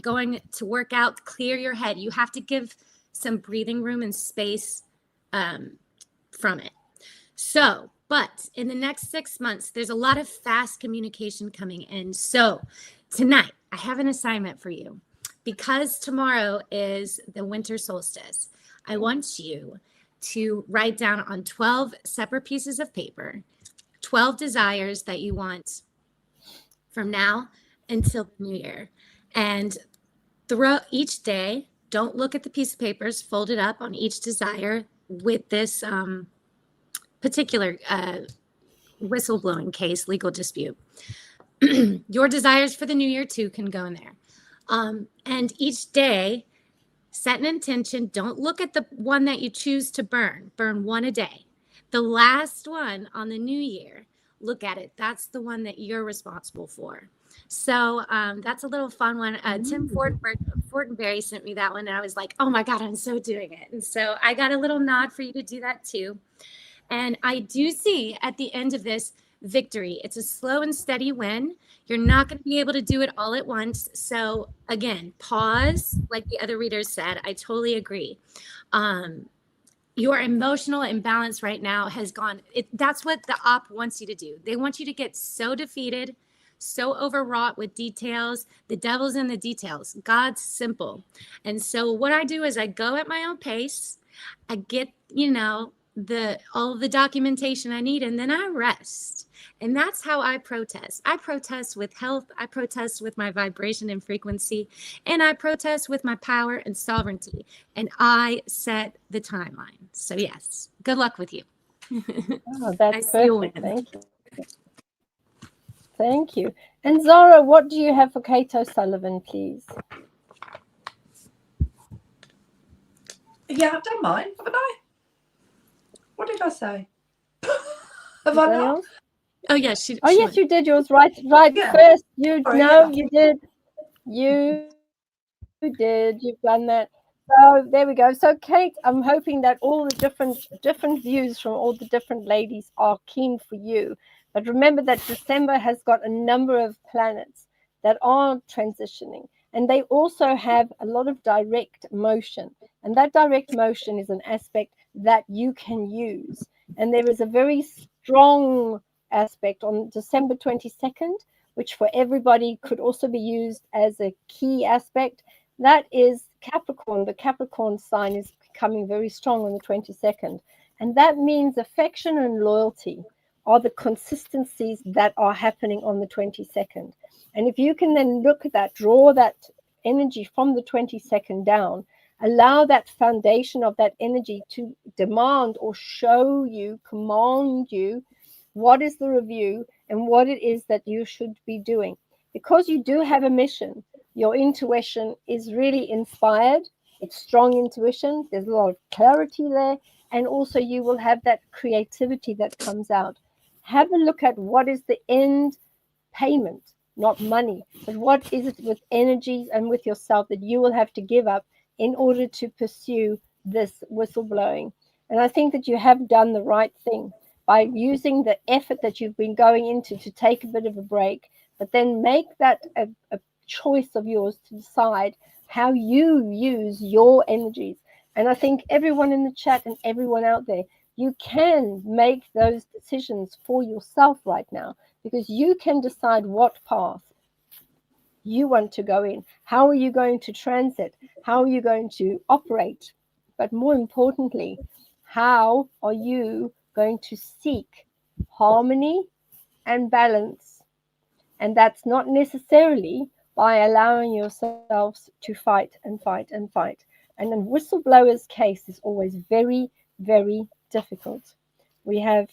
going to work out, clear your head. You have to give some breathing room and space from it. So, but in the next 6 months, there's a lot of fast communication coming in. So tonight, I have an assignment for you. Because tomorrow is the winter solstice, I want you to write down on 12 separate pieces of paper, 12 desires that you want from now until the new year. And throughout each day, don't look at the piece of papers, fold it up on each desire with this particular whistleblowing case, legal dispute. Your desires for the new year too can go in there. And each day, set an intention. Don't look at the one that you choose to burn. Burn one a day. The last one on the new year, look at it. That's the one that you're responsible for. So that's a little fun one. Tim Fortenberry sent me that one, and I was like, oh my God, I'm so doing it. And so I got a little nod for you to do that too. And I do see at the end of this victory. It's a slow and steady win. You're not going to be able to do it all at once. So again, pause, like the other readers said. I totally agree. Your emotional imbalance right now has gone. That's what the op wants you to do. They want you to get so defeated, so overwrought with details. The devil's in the details. God's simple. And so what I do is I go at my own pace. I get, all of the documentation I need, and then I rest. And that's how I protest. I protest with health. I protest with my vibration and frequency. And I protest with my power and sovereignty. And I set the timeline. So yes, good luck with you. Oh, that's perfect. Thank you. Thank you. And Zara, what do you have for Kate O'Sullivan, please? Yeah, I've done mine, haven't I? What did I say? Have I not? Oh yes, she. Oh yes, you did yours right Yeah. first. You yeah. You did. You did. You've done that. So there we go. So Kate, I'm hoping that all the different views from all the different ladies are keen for you. But remember that December has got a number of planets that are transitioning. And they also have a lot of direct motion. And that direct motion is an aspect that you can use. And there is a very strong aspect on December 22nd, which for everybody could also be used as a key aspect. That is Capricorn. The Capricorn sign is becoming very strong on the 22nd. And that means affection and loyalty are the consistencies that are happening on the 22nd. And if you can then look at that, draw that energy from the 22nd down, allow that foundation of that energy to demand or show you, command you, what is the review and what it is that you should be doing. Because you do have a mission, your intuition is really inspired. It's strong intuition. There's a lot of clarity there. And also you will have that creativity that comes out. Have a look at what is the end payment, not money, but what is it with energy and with yourself that you will have to give up in order to pursue this whistleblowing. And I think that you have done the right thing by using the effort that you've been going into to take a bit of a break, but then make that a choice of yours to decide how you use your energies. And I think everyone in the chat and everyone out there, you can make those decisions for yourself right now, because you can decide what path you want to go in. How are you going to transit? How are you going to operate? But more importantly, how are you going to seek harmony and balance? And that's not necessarily by allowing yourselves to fight and fight and fight. And in whistleblower's case is always very, very difficult. We have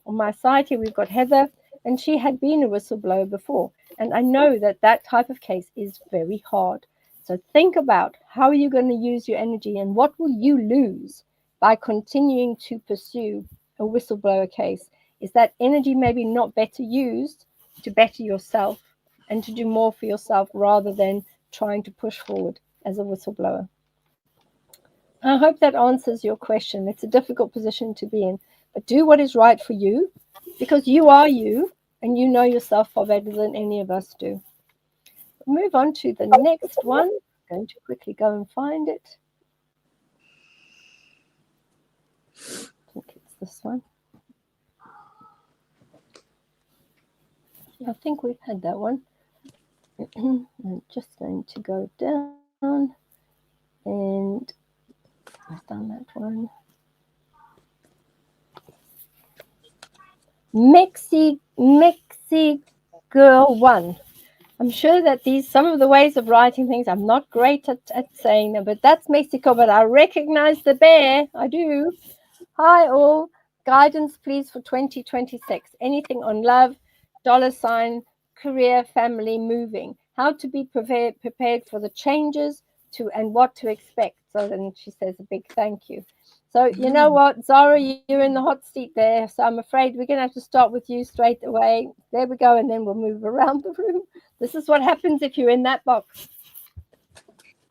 on my side here, we've got Heather, and she had been a whistleblower before. And I know that that type of case is very hard. So think about how are you going to use your energy and what will you lose by continuing to pursue a whistleblower case? Is that energy maybe not better used to better yourself and to do more for yourself rather than trying to push forward as a whistleblower? I hope that answers your question. It's a difficult position to be in, but do what is right for you, because you are you and you know yourself far better than any of us do. Move on to the next one. I'm going to quickly go and find it. I think it's this one. I think we've had that one. I'm just going to go down, and I've done that one. Mexi Girl 1. I'm sure that some of the ways of writing things, I'm not great at saying them, but that's Mexico, but I recognize the bear. I do. Hi all. Guidance please for 2026. Anything on love, $, career, family, moving. How to be prepared for the changes and what to expect. So then she says a big thank you. So you know what, Zara, you're in the hot seat there. So I'm afraid we're going to have to start with you straight away. There we go. And then we'll move around the room. This is what happens if you're in that box.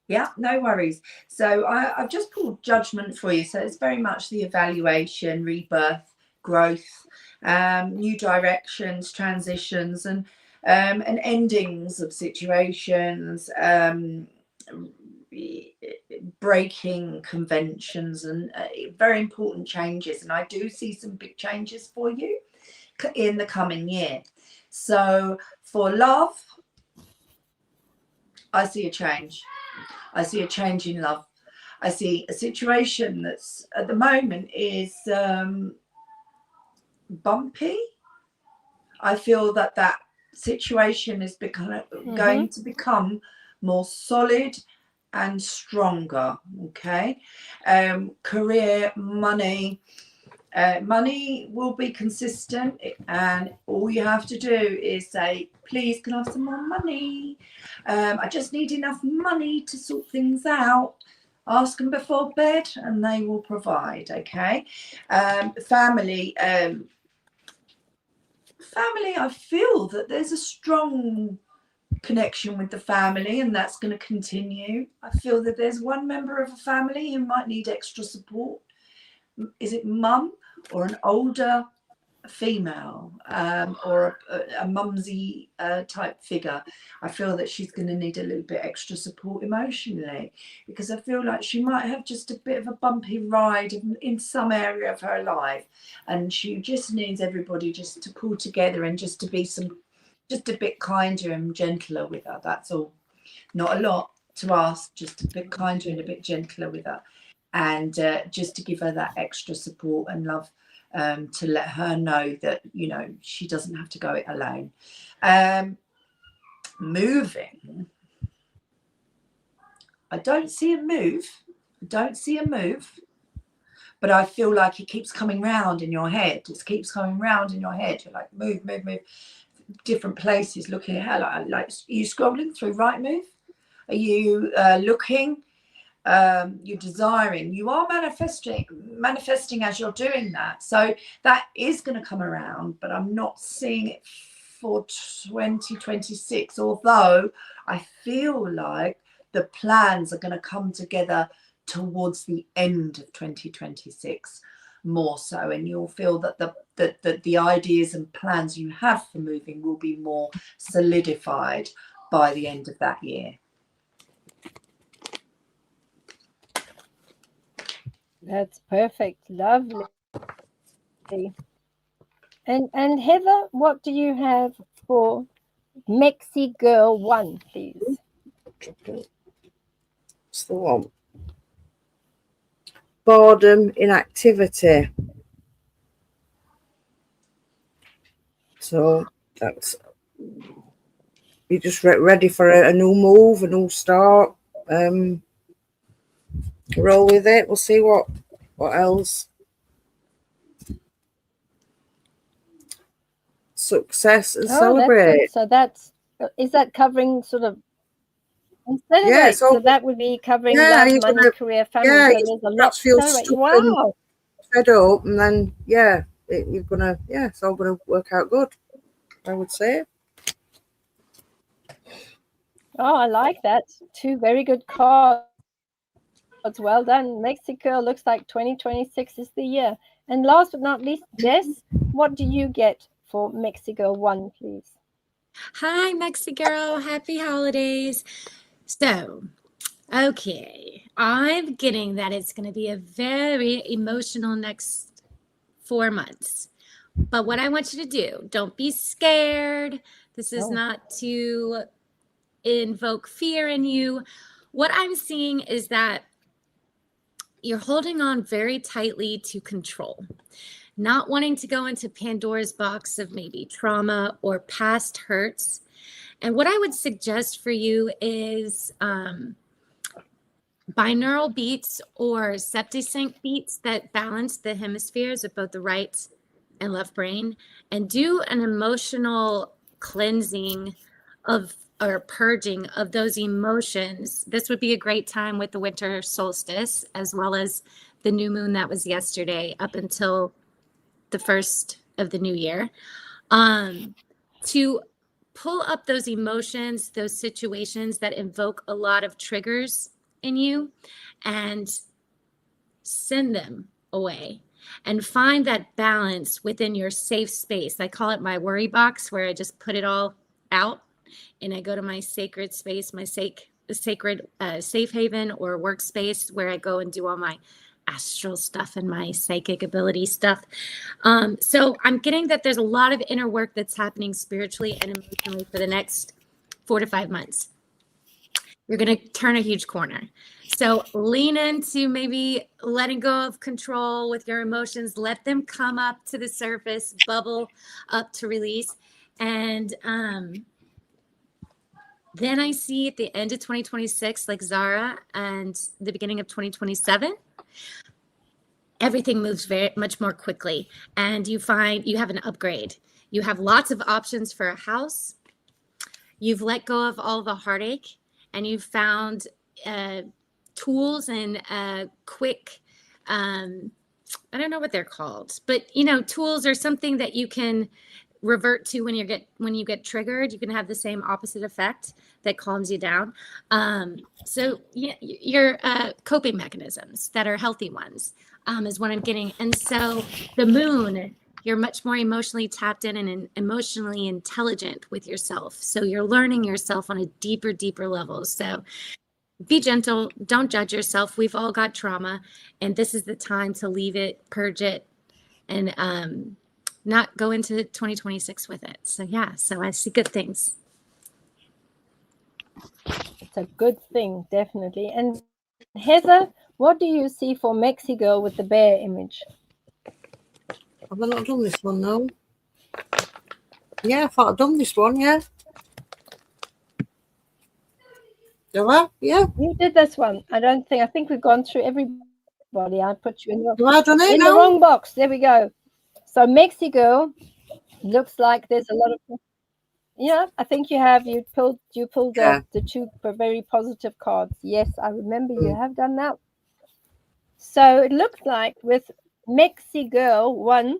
Yeah, no worries. So I've just pulled judgment for you. So it's very much the evaluation, rebirth, growth, new directions, transitions, and endings of situations, breaking conventions, and very important changes. And I do see some big changes for you in the coming year. So for love, I see a change. I see a change in love. I see a situation that's at the moment is bumpy. I feel that situation is going to become more solid and stronger. Okay. Career, money. Money will be consistent, and all you have to do is say, please, can I have some more money? I just need enough money to sort things out. Ask them before bed and they will provide. Okay. Family, I feel that there's a strong connection with the family, and that's going to continue. I feel that there's one member of a family who might need extra support. Is it mum or an older female or a mumsy type figure, I feel that she's going to need a little bit extra support emotionally, because I feel like she might have just a bit of a bumpy ride in some area of her life, and she just needs everybody just to pull together and just to be just a bit kinder and gentler with her. That's all. Not a lot to ask, just a bit kinder and a bit gentler with her, and just to give her that extra support and love, to let her know that, you know, she doesn't have to go it alone. Moving, I don't see a move. But I feel like it keeps coming round in your head. It keeps coming round in your head. You're like, move. Different places, looking at her. Like, are you scrolling through Rightmove? Are you looking? You're desiring. You are manifesting as you're doing that. So that is going to come around, but I'm not seeing it for 2026. Although I feel like the plans are going to come together towards the end of 2026 more so, and you'll feel that the ideas and plans you have for moving will be more solidified by the end of that year. That's perfect. Lovely. And Heather, what do you have for Mexi Girl 1, please? It's the one. Boredom, inactivity. So that's, you're just ready for a new move, a new start. Roll with it. We'll see what else. Success and celebrate. So is that covering sort of celebrate? Yeah, so that would be covering love, money, career, family. Yeah, so there's a lot to feel celebrate. stuck Wow. and fed up, and then you're gonna it's all gonna work out good, I would say. Oh, I like that. 2 very good cards. Well done. Mexico. Looks like 2026 is the year. And last but not least, Jess, what do you get for Mexico 1, please? Hi, Mexi Girl. Happy holidays. So, okay, I'm getting that it's going to be a very emotional next 4 months. But what I want you to do, don't be scared. This is not to invoke fear in you. What I'm seeing is that you're holding on very tightly to control, not wanting to go into Pandora's box of maybe trauma or past hurts. And what I would suggest for you is binaural beats or septisync beats that balance the hemispheres of both the right and left brain, and do an emotional cleansing or purging of those emotions. This would be a great time with the winter solstice, as well as the new moon that was yesterday up until the first of the new year, to pull up those emotions, those situations that invoke a lot of triggers in you, and send them away and find that balance within your safe space. I call it my worry box, where I just put it all out and I go to my sacred space, my sacred safe haven or workspace, where I go and do all my astral stuff and my psychic ability stuff. So I'm getting that there's a lot of inner work that's happening spiritually and emotionally for the next 4 to 5 months. You're going to turn a huge corner. So lean into maybe letting go of control with your emotions. Let them come up to the surface, bubble up to release. And then I see at the end of 2026, like Zara, and the beginning of 2027, everything moves very much more quickly. And you find you have an upgrade. You have lots of options for a house. You've let go of all the heartache, and you've found tools and quick, I don't know what they're called, but tools are something that you can revert to when you get triggered. You can have the same opposite effect that calms you down. So your coping mechanisms that are healthy ones is what I'm getting. And so the moon, you're much more emotionally tapped in and emotionally intelligent with yourself. So you're learning yourself on a deeper level. So be gentle. Don't judge yourself. We've all got trauma, and this is the time to leave it, purge it, and not go into 2026 with it. So yeah, so I see good things. It's a good thing, definitely. And Heather, what do you see for Mexico with the bear image? Have I not done this one now? Yeah, I thought I'd done this one, yeah. Have I? Yeah. You did this one. I think we've gone through everybody. I put you in Have I done it the now? wrong box. There we go. So Mexico looks like there's a lot of, yeah, I think you have. You pulled Yeah. the two very positive cards. Yes, I remember you have done that. So it looks like with Mexico, one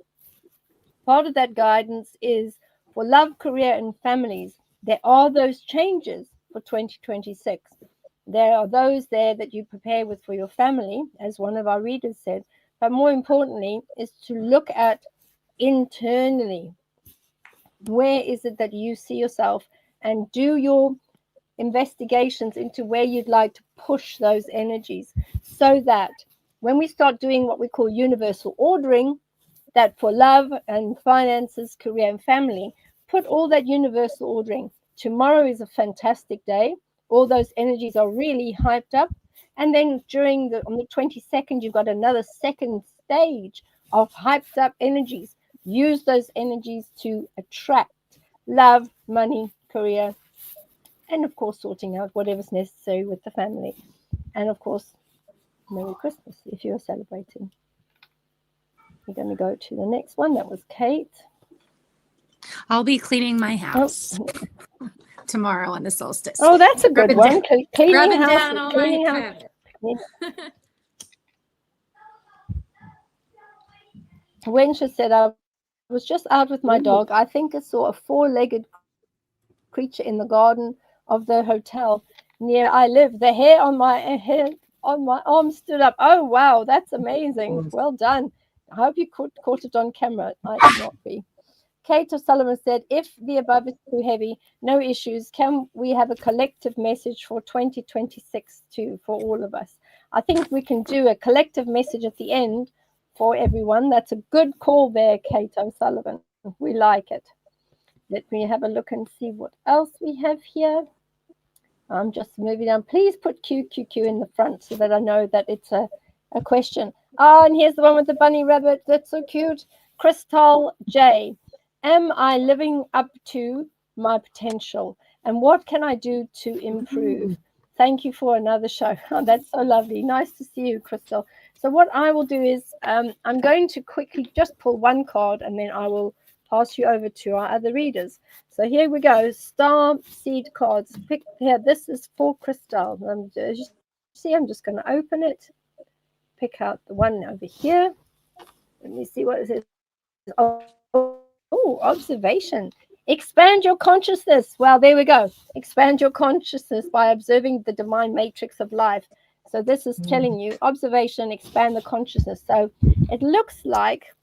part of that guidance is for love, career, and families. There are those changes for 2026. There are those there that you prepare with for your family, as one of our readers said. But more importantly, is to look at internally. Where is it that you see yourself, and do your investigations into where you'd like to push those energies, so that when we start doing what we call universal ordering, that for love and finances, career and family, put all that universal ordering. Tomorrow is a fantastic day. All those energies are really hyped up. And then on the 22nd, you've got another second stage of hyped up energies. Use those energies to attract love, money, career, and of course, sorting out whatever's necessary with the family. And of course, Merry Christmas if you're celebrating. We're going to go to the next one. That was Kate. I'll be cleaning my house tomorrow on the solstice. Oh, that's a good one. Cleaning house. Down all Cleaning my house. Wensha said, I was just out with my dog. I think I saw a four-legged creature in the garden of the hotel near I live. The hair on my arm stood up. Oh, wow. That's amazing. Well done. I hope you caught it on camera. It might not be. Kate O'Sullivan said, if the above is too heavy, no issues. Can we have a collective message for 2026 too, for all of us? I think we can do a collective message at the end for everyone. That's a good call there, Kate O'Sullivan. We like it. Let me have a look and see what else we have here. I'm just moving down. Please put QQQ in the front so that I know that it's a question. Oh, and here's the one with the bunny rabbit. That's so cute. Crystal J. Am I living up to my potential? And what can I do to improve? Thank you for another show. Oh, that's so lovely. Nice to see you, Crystal. So what I will do is I'm going to quickly just pull one card, and then I will pass you over to our other readers. So here we go. Star seed cards. Pick here. This is for Crystal. As you see, I'm just going to open it. Pick out the one over here. Let me see what it says. Oh, observation. Expand your consciousness. Well, there we go. Expand your consciousness by observing the divine matrix of life. So this is telling you, observation, expand the consciousness. So it looks like,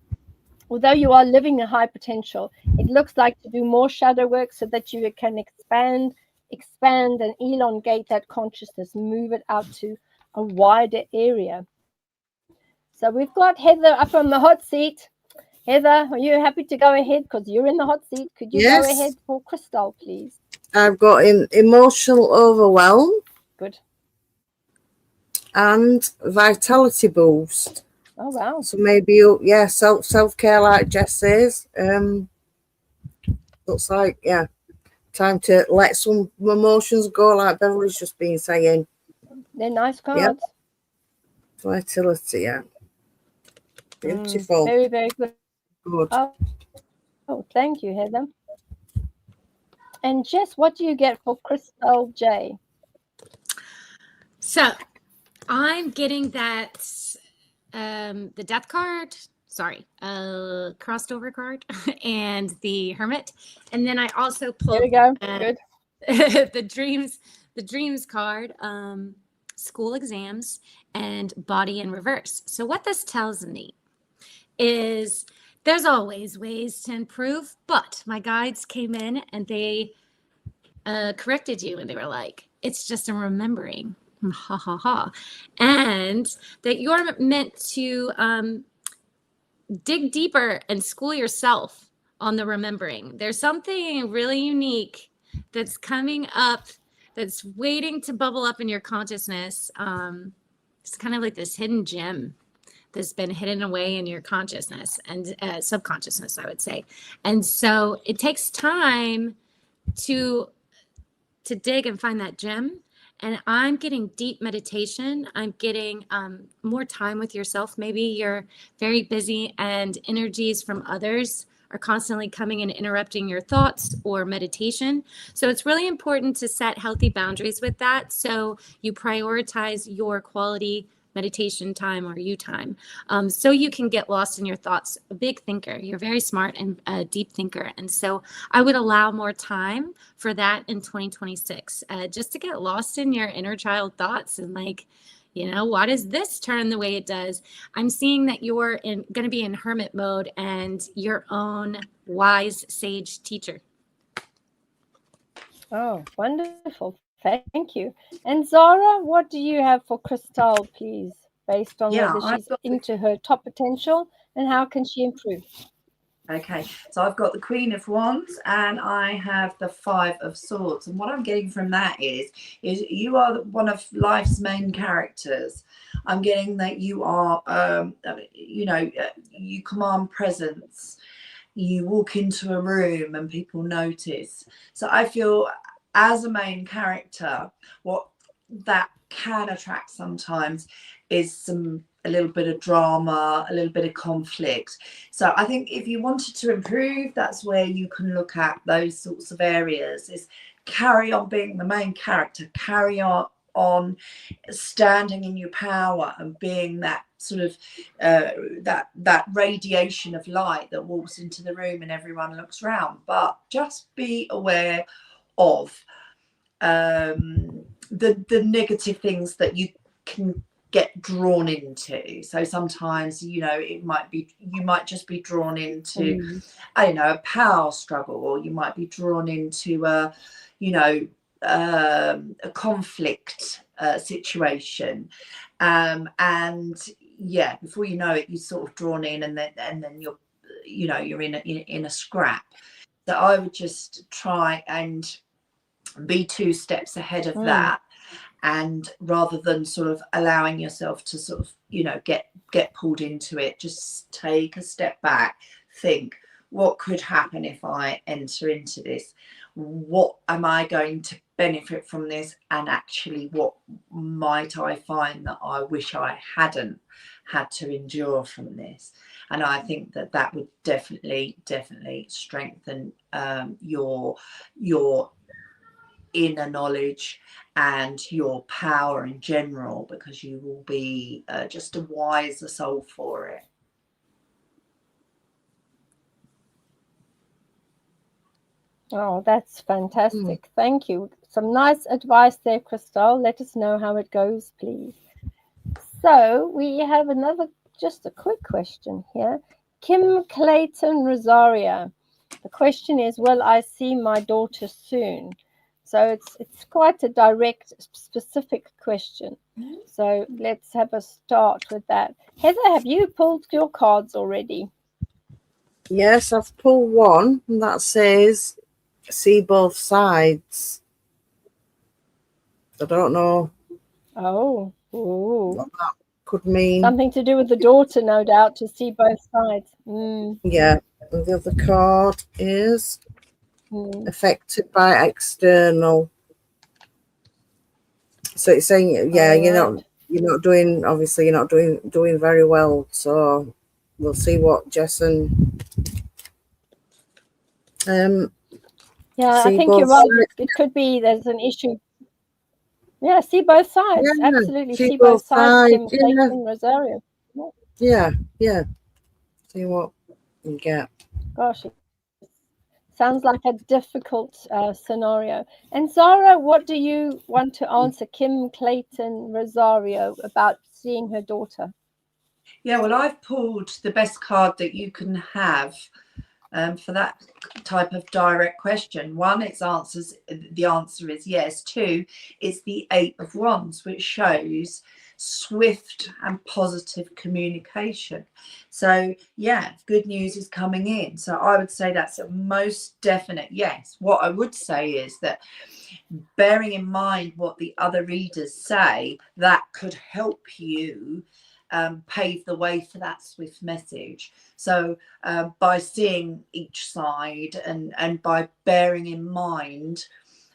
although you are living a high potential, it looks like to do more shadow work so that you can expand and elongate that consciousness, move it out to a wider area. So we've got Heather up on the hot seat. Heather, are you happy to go ahead? Because you're in the hot seat. Could you go ahead for Crystal, please? I've got emotional overwhelm. Good. And vitality boost. Oh, wow. So maybe, self-care, like Jess says. Looks like, time to let some emotions go, like Beverly's just been saying. They're nice cards. Yep. Vitality, beautiful. Very, very good. Good. Oh, thank you, Heather. And Jess, what do you get for Crystal J? So I'm getting that the death card, crossed over card, and the hermit. And then I also pulled there we go. Good. the dreams card, school exams, and body in reverse. So what this tells me is there's always ways to improve, but my guides came in and they corrected you, and they were like, it's just a remembering, ha ha ha, and that you're meant to dig deeper and school yourself on the remembering. There's something really unique that's coming up, that's waiting to bubble up in your consciousness. It's kind of like this hidden gem that's been hidden away in your consciousness and subconsciousness, I would say. And so it takes time to dig and find that gem. And I'm getting deep meditation. I'm getting more time with yourself. Maybe you're very busy and energies from others are constantly coming and interrupting your thoughts or meditation. So it's really important to set healthy boundaries with that. So you prioritize your quality meditation time or you time, so you can get lost in your thoughts. A big thinker, you're very smart and a deep thinker. And so I would allow more time for that in 2026, just to get lost in your inner child thoughts and like, you know, why does this turn the way it does? I'm seeing that you're going to be in hermit mode and your own wise sage teacher. Oh, wonderful. Thank you. And Zara, what do you have for Crystal, please, based on Yeah, whether I've she's got into her top potential and how can she improve? Okay, so I've got the Queen of Wands and I have the Five of Swords. And what I'm getting from that is you are one of life's main characters. I'm getting that you are, you know, you command presence. You walk into a room and people notice. So I feel as a main character, what that can attract sometimes is a little bit of drama, a little bit of conflict. So I think if you wanted to improve, that's where you can look at those sorts of areas, is carry on being the main character, carry on standing in your power and being that sort of that radiation of light that walks into the room and everyone looks around. But just be aware of the negative things that you can get drawn into. So sometimes, you know, you might just be drawn into I don't know, a power struggle, or you might be drawn into a conflict situation, and yeah, before you know it, you're sort of drawn in, and then you're in a scrap. So I would just try and be 2 steps ahead of that, and rather than sort of allowing yourself to sort of, you know, get pulled into it, just take a step back, think, what could happen if I enter into this? What am I going to benefit from this? And actually, what might I find that I wish I hadn't had to endure from this? And I think that would definitely strengthen your inner knowledge and your power in general, because you will be just a wiser soul for it. Oh, that's fantastic. Thank you. Some nice advice there, Crystal. Let us know how it goes, please. So we have just a quick question here. Kim Clayton Rosario. The question is, will I see my daughter soon? So it's quite a direct, specific question. So let's have a start with that. Heather, have you pulled your cards already? Yes, I've pulled one, and that says see both sides. I don't know. Oh, what that could mean. Something to do with the daughter, no doubt, to see both sides. Yeah, and the other card is affected by external. So it's saying, yeah, you're not doing, obviously you're not doing very well. So we'll see what Jess and yeah, I think you're right. It could be there's an issue. Yeah, see both sides. Yeah, absolutely. See both sides. Kim Clayton Rosario. Yeah. See what you get. Gosh, it sounds like a difficult scenario. And Zara, what do you want to answer Kim Clayton Rosario about seeing her daughter? Yeah, well, I've pulled the best card that you can have for that type of direct question. One, the answer is yes. Two, it's the 8 of Wands, which shows swift and positive communication. So yeah, good news is coming in. So I would say that's a most definite yes. What I would say is that, bearing in mind what the other readers say, that could help you pave the way for that swift message. So by seeing each side and by bearing in mind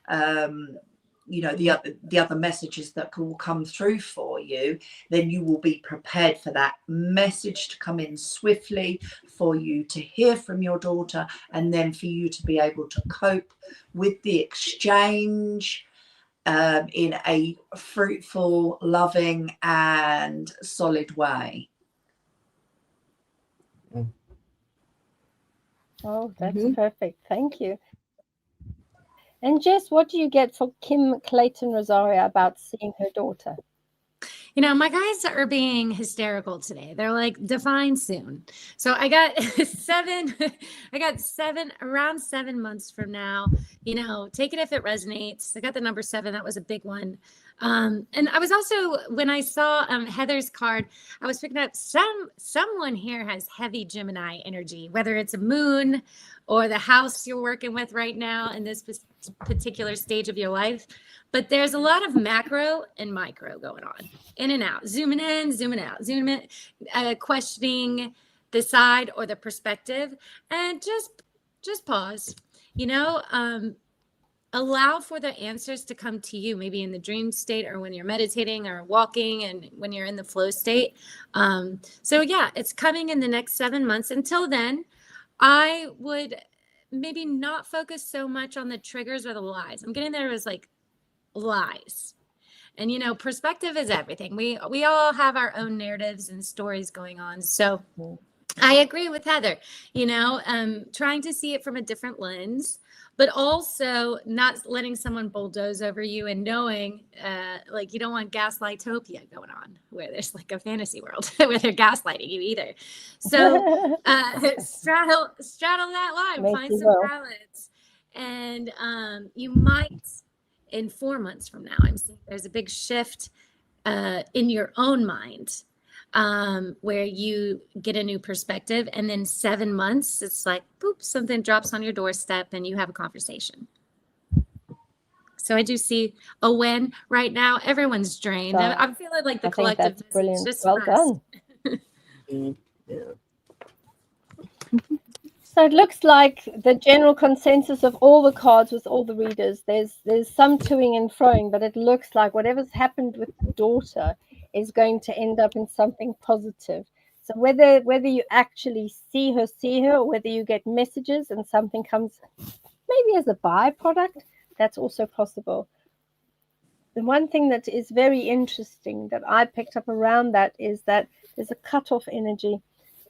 the other messages that will come through for you, then you will be prepared for that message to come in swiftly, for you to hear from your daughter, and then for you to be able to cope with the exchange in a fruitful, loving and solid way. Oh, that's perfect. Thank you. And Jess, what do you get for Kim Clayton Rosario about seeing her daughter? You know, my guys are being hysterical today. They're like, define soon. So I got around 7 months from now. You know, take it if it resonates. I got the number 7. That was a big one. And I was also, when I saw Heather's card, I was picking up someone here has heavy Gemini energy, whether it's a moon or the house you're working with right now in this particular stage of your life. But there's a lot of macro and micro going on, in and out, zooming in, zooming out, zooming in, questioning the side or the perspective, and just pause, you know, allow for the answers to come to you, maybe in the dream state or when you're meditating or walking and when you're in the flow state. So yeah, it's coming in the next 7 months. Until then, I would maybe not focus so much on the triggers or the lies. I'm getting there as like lies. And, you know, perspective is everything. We all have our own narratives and stories going on. So I agree with Heather, you know, trying to see it from a different lens, but also not letting someone bulldoze over you and knowing like you don't want gaslightopia going on where there's like a fantasy world where they're gaslighting you either. So straddle that line, find some balance. And you might, in 4 months from now, I'm seeing there's a big shift in your own mind where you get a new perspective. And then 7 months, it's like, boop, something drops on your doorstep and you have a conversation. So I do see a win right now. Everyone's drained. I'm feeling like the collective. That's brilliant. Just well rest. Done. So it looks like the general consensus of all the cards with all the readers, there's some toing and froing, but it looks like whatever's happened with the daughter is going to end up in something positive. So whether you actually see her, or whether you get messages and something comes maybe as a byproduct, that's also possible. The one thing that is very interesting that I picked up around that is that there's a cutoff energy,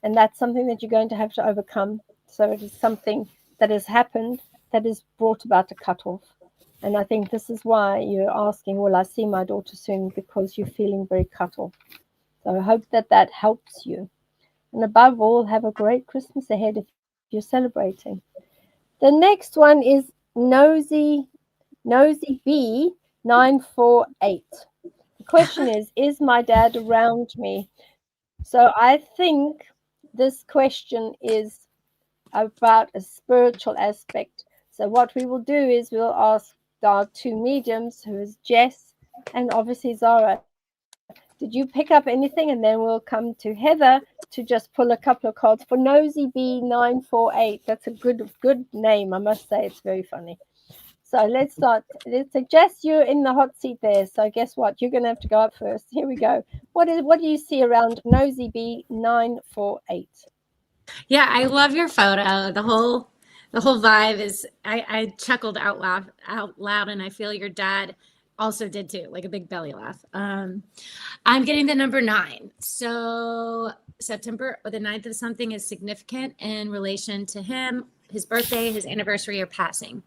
and that's something that you're going to have to overcome. So it is something that has happened that has brought about a cutoff. And I think this is why you're asking, will I see my daughter soon? Because you're feeling very cut off. So I hope that helps you. And above all, have a great Christmas ahead if you're celebrating. The next one is Nosy B 948. The question is my dad around me? So I think this question is about a spiritual aspect. So what we will do is we'll ask our 2 mediums, who is Jess and obviously Zara. Did you pick up anything? And then we'll come to Heather to just pull a couple of cards for Nosy B 948. That's a good name, I must say. It's very funny. So let's start. Let's suggest you're in the hot seat there. So guess what? You're going to have to go up first. Here we go. What do you see around Nosy B 948? Yeah, I love your photo. The whole vibe is. I chuckled out loud, and I feel your dad also did too, like a big belly laugh. I'm getting the number 9. So September or the 9th of something is significant in relation to him, his birthday, his anniversary, or passing.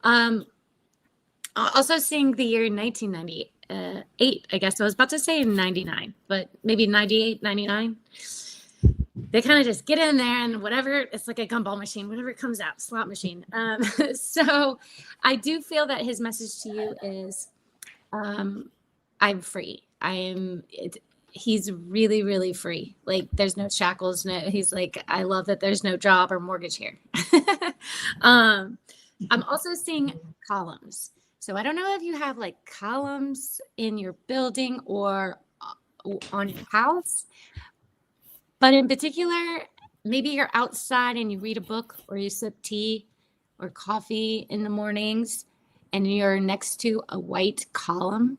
Also seeing the year 1990 8, I guess. I was about to say 99, but maybe 98, 99. They kind of just get in there and whatever, it's like a gumball machine, whatever comes out, slot machine. So I do feel that his message to you is, I'm free. He's really, really free. Like there's no shackles. No, he's like, I love that there's no job or mortgage here. I'm also seeing columns. So I don't know if you have like columns in your building or on your house, but in particular, maybe you're outside and you read a book or you sip tea or coffee in the mornings and you're next to a white column.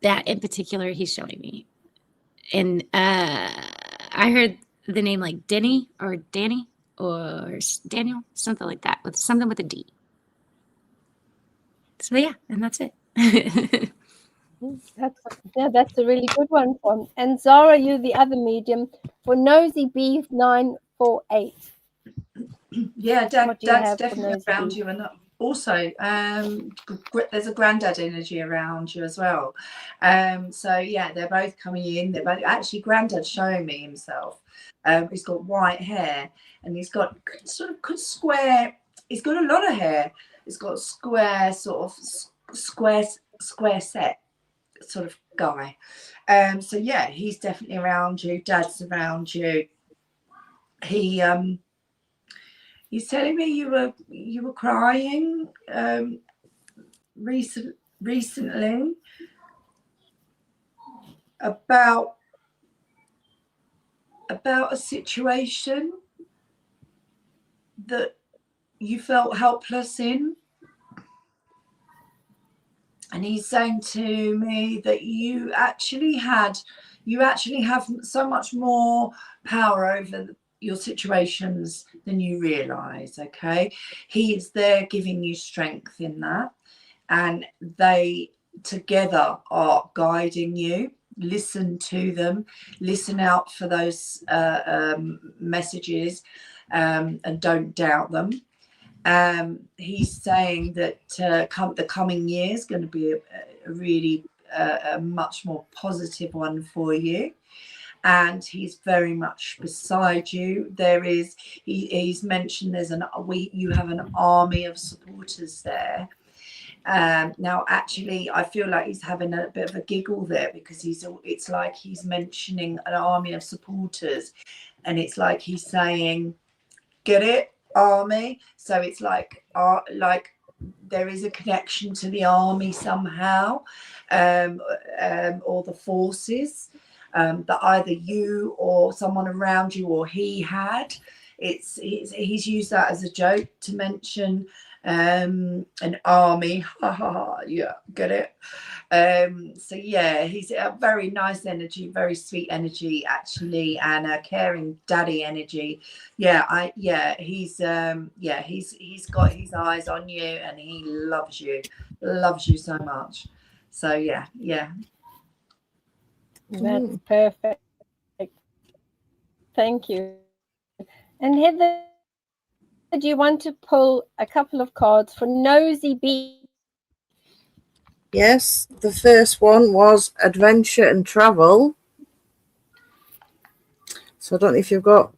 That in particular, he's showing me. And I heard the name like Denny or Danny or Daniel, something like that, with something with a D. So yeah, and that's it. That's a really good one. And Zara, you the other medium for Nosy B948. Yeah, What do you Dad's have for definitely Nosy around B? you, and also there's a granddad energy around you as well. So yeah, they're both coming in. They're both actually Granddad's showing me himself. He's got white hair and he's got sort of square. He's got a lot of hair. He's got square sort of square set sort of guy. So yeah, he's definitely around you. Dad's around you. He's telling me you were crying recently about a situation that you felt helpless in. And he's saying to me that you actually have so much more power over your situations than you realize. Okay, he is there giving you strength in that, and they together are guiding you. Listen to them, listen out for those messages, and don't doubt them. He's saying that the coming year is going to be a really a much more positive one for you, and he's very much beside you. He's mentioned you have an army of supporters there. Now actually I feel like he's having a bit of a giggle there, because it's like he's mentioning an army of supporters, and it's like he's saying, get it, army. So it's like there is a connection to the army somehow, or the forces that either you or someone around you or he had. He's used that as a joke to mention an army. Yeah, get it. So yeah, he's a very nice energy, very sweet energy actually, and a caring daddy energy. He's got his eyes on you, and he loves you so much. So yeah. That's perfect. Thank you. And Heather, do you want to pull a couple of cards for Nosy B? Yes, the first one was adventure and travel. So I don't know if you've got,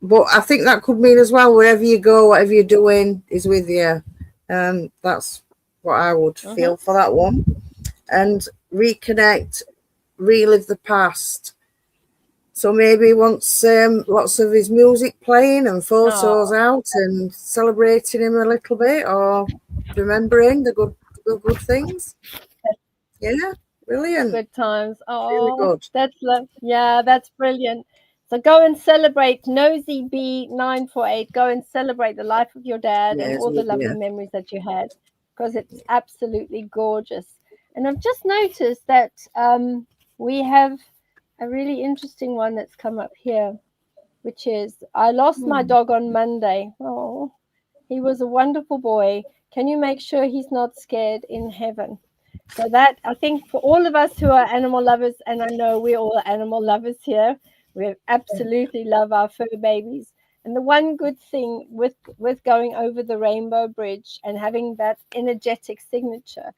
but I think that could mean as well, wherever you go, whatever you're doing is with you. That's what I would feel for that one. And reconnect, relive the past. So maybe he wants lots of his music playing and photos out and celebrating him a little bit, or remembering the good things. Yeah, brilliant. Good times. Oh, really good. That's brilliant. So go and celebrate Nosy B948. Go and celebrate the life of your dad and all the lovely memories that you had, because it's absolutely gorgeous. And I've just noticed that we have a really interesting one that's come up here, which is, I lost my dog on Monday. Oh, he was a wonderful boy. Can you make sure he's not scared in heaven? So that, I think, for all of us who are animal lovers, and I know we're all animal lovers here, we absolutely love our fur babies. And the one good thing with going over the Rainbow Bridge and having that energetic signature,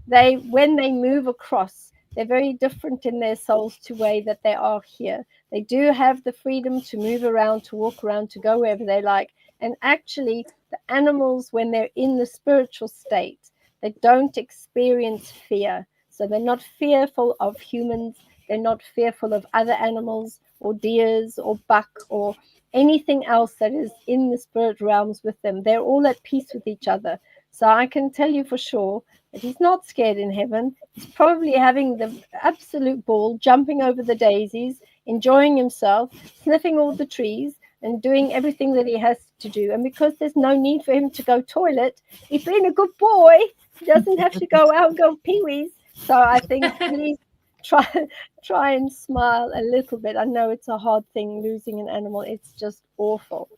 when they move across, they're very different in their souls to way that they are here. They do have the freedom to move around, to walk around, to go wherever they like. And actually, the animals, when they're in the spiritual state, they don't experience fear. So they're not fearful of humans. They're not fearful of other animals or deers or buck or anything else that is in the spirit realms with them. They're all at peace with each other. So I can tell you for sure that he's not scared in heaven. He's probably having the absolute ball, jumping over the daisies, enjoying himself, sniffing all the trees, and doing everything that he has to do. And because there's no need for him to go toilet, he's been a good boy. He doesn't have to go out and go pee-wees. So I think please try and smile a little bit. I know it's a hard thing, losing an animal. It's just awful.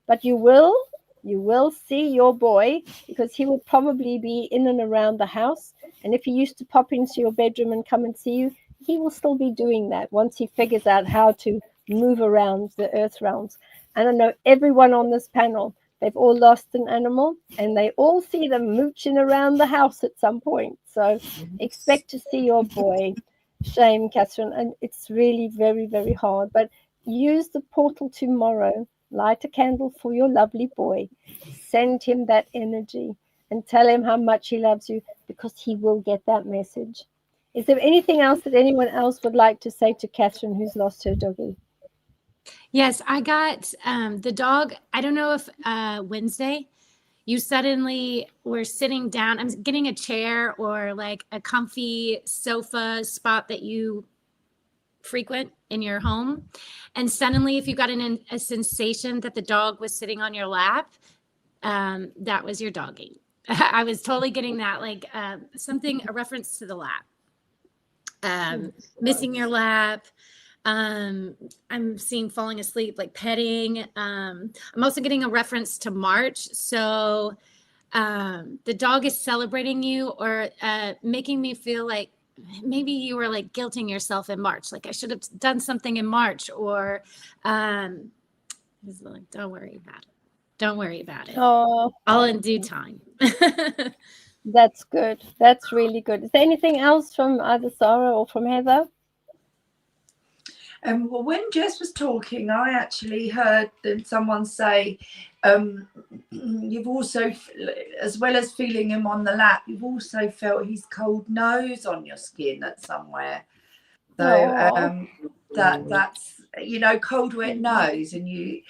But you will see your boy, because he will probably be in and around the house. And if he used to pop into your bedroom and come and see you, he will still be doing that once he figures out how to move around the earth realms. And I know everyone on this panel, they've all lost an animal, and they all see them mooching around the house at some point. So expect to see your boy. Shame, Catherine. And it's really very, very hard. But use the portal tomorrow. Light a candle for your lovely boy. Send him that energy and tell him how much he loves you, because he will get that message. Is there anything else that anyone else would like to say to Catherine, who's lost her doggy? Yes, I got the dog. I don't know if Wednesday you suddenly were sitting down. I'm getting a chair or like a comfy sofa spot that you frequent in your home. And suddenly, if you got a sensation that the dog was sitting on your lap, that was your doggy. I was totally getting that, like a reference to the lap. Missing your lap. I'm seeing falling asleep, like petting. I'm also getting a reference to March. So the dog is celebrating you, or making me feel like maybe you were like guilting yourself in March. Like I should have done something in March, or like, don't worry about it. Don't worry about it. Oh, all in due time. That's good. That's really good. Is there anything else from either Sarah or from Heather? Well, when Jess was talking, I actually heard someone say, you've also, as well as feeling him on the lap, you've also felt his cold nose on your skin at somewhere. So that's, cold wet nose, and you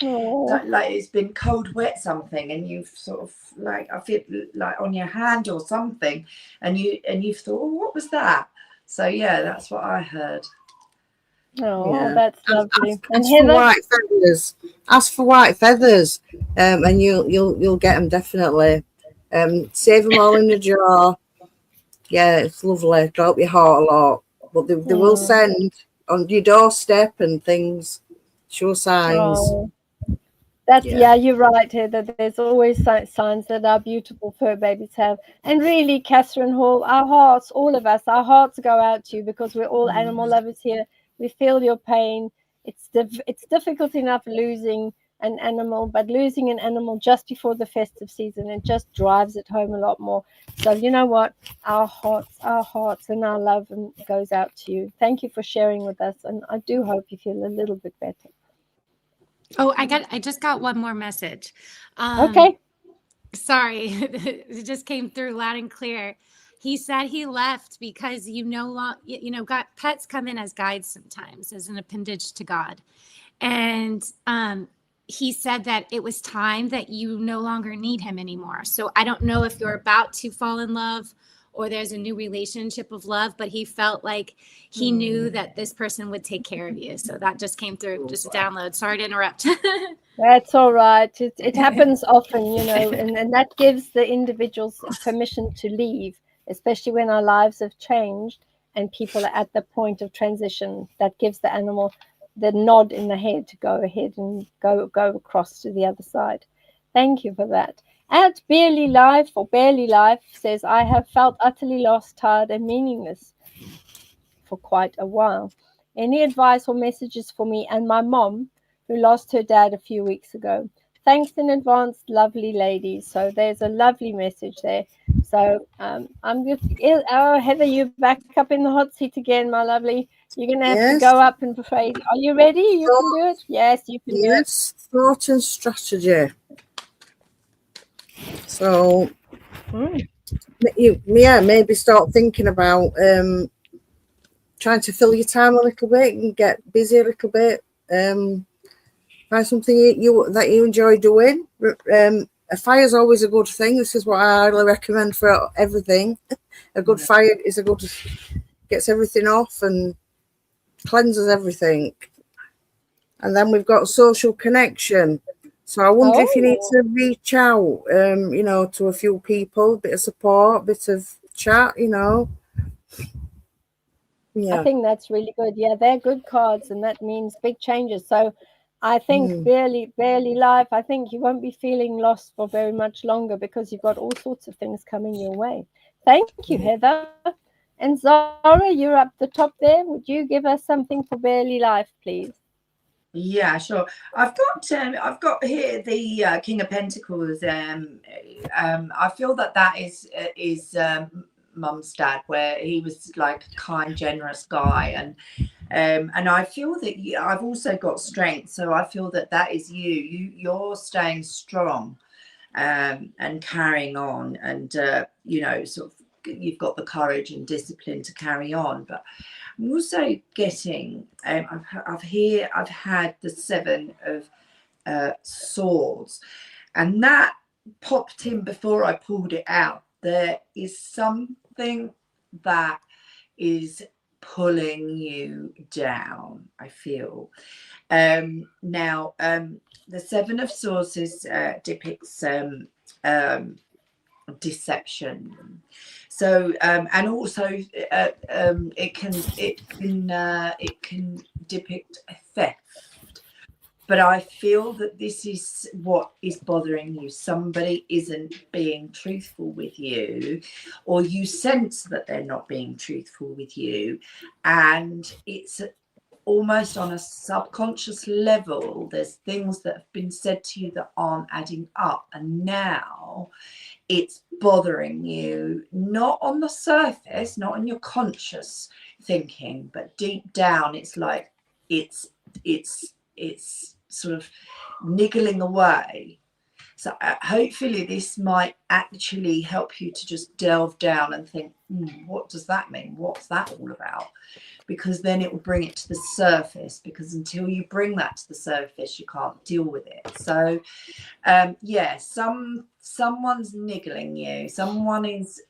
like it's been cold wet something, and you've sort of like, I feel like on your hand or something, and you've thought, oh, what was that? So yeah, that's what I heard. That's lovely. Ask for white feathers. Ask for white feathers, and you'll get them definitely. Save them all in a jar. Yeah, it's lovely. It'll help your heart a lot. But they will send on your doorstep and things. Sure signs. Yeah, you're right, Heather. There's always signs that our beautiful fur babies have. And really, Catherine Hall, our hearts, all of us, our hearts go out to you, because we're all animal lovers here. We feel your pain. It's difficult enough losing an animal, but losing an animal just before the festive season, it just drives it home a lot more. So you know what? Our hearts and our love goes out to you. Thank you for sharing with us, and I do hope you feel a little bit better. Oh, I just got one more message. Okay. Sorry, it just came through loud and clear. He said he left because God, pets come in as guides sometimes, as an appendage to God. And he said that it was time that you no longer need him anymore. So I don't know if you're about to fall in love or there's a new relationship of love, but he felt like he knew that this person would take care of you. So that just came through, just a download. Sorry to interrupt. That's all right. It happens often, and that gives the individuals permission to leave, especially when our lives have changed and people are at the point of transition. That gives the animal the nod in the head to go ahead and go across to the other side. Thank you for that. At Barely Life says, I have felt utterly lost, tired, and meaningless for quite a while. Any advice or messages for me and my mom, who lost her dad a few weeks ago? thanks in advance, lovely ladies. So there's a lovely message there. So I'm just, oh, Heather, you're back up in the hot seat again, my lovely. You're going to have to Yes. go up and pray. Are you ready? You can do it? Yes, you can do it. Yes, thought and strategy. So, maybe start thinking about trying to fill your time a little bit and get busy a little bit. Find something that you enjoy doing. A fire is always a good thing. This is what I highly recommend for everything. A good fire is gets everything off and cleanses everything. And then we've got social connection. So I wonder if you need to reach out, to a few people, bit of support, bit of chat, Yeah. I think that's really good. Yeah, they're good cards, and that means big changes. So I think barely life, I think you won't be feeling lost for very much longer because you've got all sorts of things coming your way. Thank you, Heather. And Zara, you're up the top there. Would you give us something for barely life, please? Yeah, sure. I've got here the King of Pentacles. I feel that is Mum's dad, where he was like a kind, generous guy, and I feel that I've also got strength. So I feel that is you're staying strong, and carrying on, and sort of you've got the courage and discipline to carry on, but I'm also getting I've had the 7 of Swords, and that popped in before I pulled it out. There is something that is pulling you down, I feel. Now the 7 of Swords depicts deception. So and also it can depict a theft. But I feel that this is what is bothering you. Somebody isn't being truthful with you, or you sense that they're not being truthful with you, and it's almost on a subconscious level. There's things that have been said to you that aren't adding up, and now it's bothering you, not on the surface, not in your conscious thinking, but deep down it's like it's sort of niggling away. So hopefully this might actually help you to just delve down and think, what does that mean? What's that all about? Because then it will bring it to the surface, because until you bring that to the surface, you can't deal with it. So yeah, someone's niggling you, someone is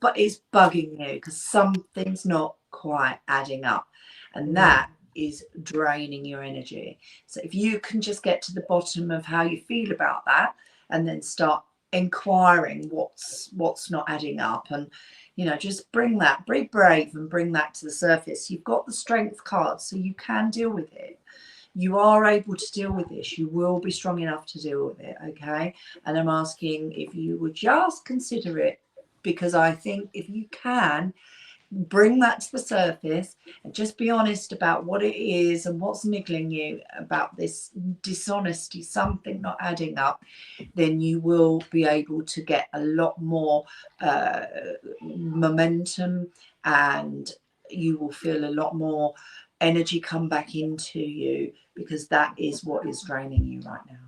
bugging you because something's not quite adding up, and that is draining your energy. So if you can just get to the bottom of how you feel about that, and then start inquiring what's not adding up, and just be brave and bring that to the surface. You've got the Strength card, so you can deal with it. You are able to deal with this. You will be strong enough to deal with it, okay? And I'm asking if you would just consider it, because I think if you can bring that to the surface and just be honest about what it is and what's niggling you about this dishonesty, something not adding up, then you will be able to get a lot more momentum, and you will feel a lot more energy come back into you, because that is what is draining you right now.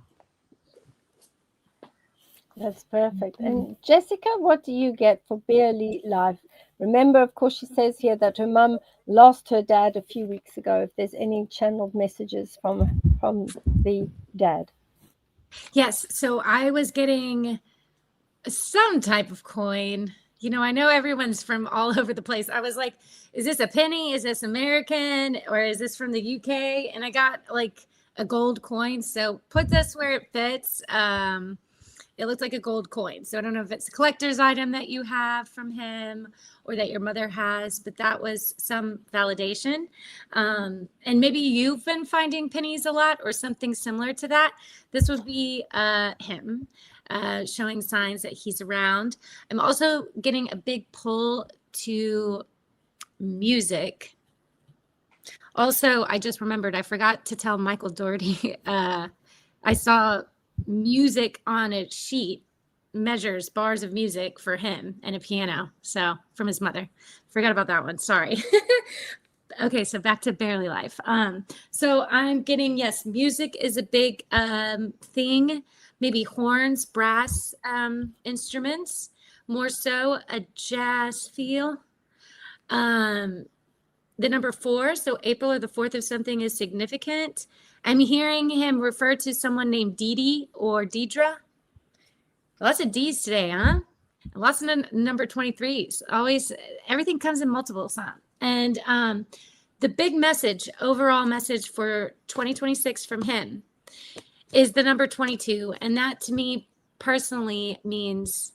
That's perfect. And Jessica, what do you get for barely life? Remember, of course, she says here that her mum lost her dad a few weeks ago. If there's any channeled messages from the dad. Yes. So I was getting some type of coin. I know everyone's from all over the place. I was like, is this a penny? Is this American? Or is this from the UK? And I got like a gold coin. So put this where it fits. It looked like a gold coin. So I don't know if it's a collector's item that you have from him or that your mother has, but that was some validation. And maybe you've been finding pennies a lot or something similar to that. This would be him showing signs that he's around. I'm also getting a big pull to music. Also, I just remembered, I forgot to tell Michael Doherty, I saw music on a sheet measures bars of music for him and a piano. So from his mother. Forgot about that one. Sorry. Okay, so back to Barely Life. So I'm getting, yes, music is a big thing. Maybe horns, brass instruments, more so a jazz feel. The number 4, so April or the 4th of something is significant. I'm hearing him refer to someone named Dee Dee or Deidre. Lots of D's today, huh? Lots of number 23s. Always, everything comes in multiples, huh? And the big message, overall message for 2026 from him is the number 22. And that to me personally means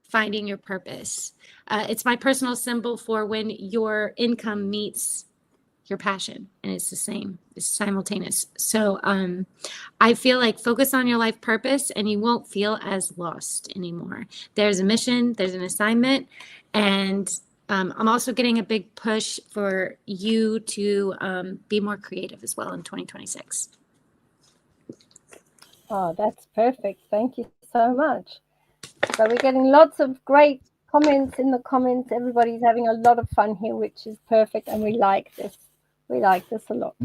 finding your purpose. It's my personal symbol for when your income meets your passion, and it's the same, it's simultaneous. So I feel like focus on your life purpose and you won't feel as lost anymore. There's a mission, there's an assignment, and I'm also getting a big push for you to be more creative as well in 2026. Oh, that's perfect. Thank you so much. So we're getting lots of great comments in the comments. Everybody's having a lot of fun here, which is perfect. And we like this. We like this a lot.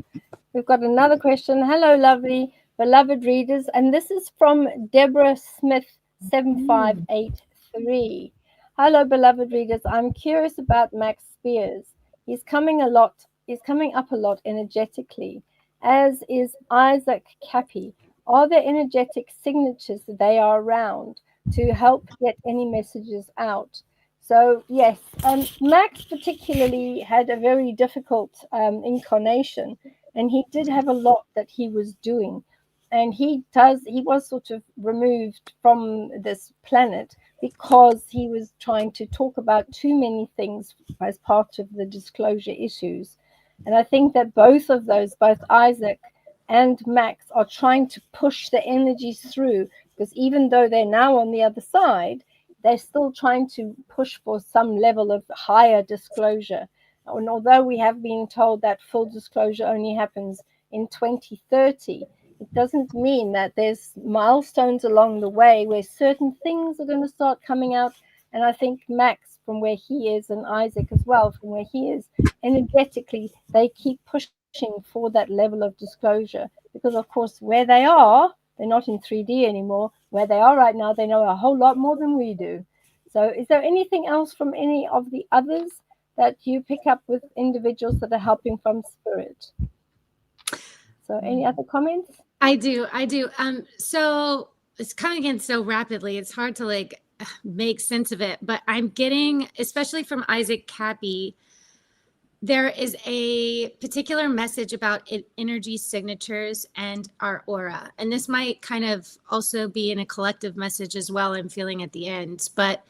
We've got another question. Hello, lovely, beloved readers. And this is from Deborah Smith 7583. Hello, beloved readers. I'm curious about Max Spears. He's coming up a lot energetically, as is Isaac Cappy. Are there energetic signatures that they are around to help get any messages out? So yes, Max particularly had a very difficult incarnation, and he did have a lot that he was doing, and he was sort of removed from this planet because he was trying to talk about too many things as part of the disclosure issues. And I think that both Isaac and Max, are trying to push the energies through, because even though they're now on the other side, they're still trying to push for some level of higher disclosure. And although we have been told that full disclosure only happens in 2030, it doesn't mean that there's milestones along the way where certain things are going to start coming out. And I think Max, from where he is, and Isaac as well, from where he is, energetically, they keep pushing for that level of disclosure, because of course where they are, they're not in 3D anymore. Where they are right now, they know a whole lot more than we do. So is there anything else from any of the others that you pick up with individuals that are helping from spirit? So any other comments? I do. So it's coming in so rapidly, it's hard to make sense of it, but I'm getting, especially from Isaac Cappy, there is a particular message about energy signatures and our aura. And this might kind of also be in a collective message as well, I'm feeling at the end. But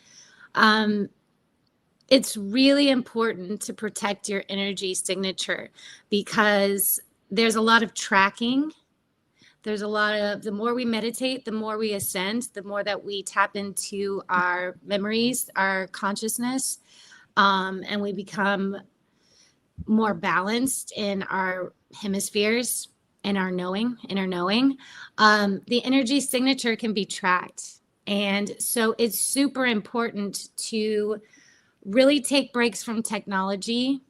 it's really important to protect your energy signature, because there's a lot of tracking. There's a lot of, the more we meditate, the more we ascend, the more that we tap into our memories, our consciousness, and we become more balanced in our hemispheres and our knowing, inner knowing. The energy signature can be tracked. And so it's super important to really take breaks from technology.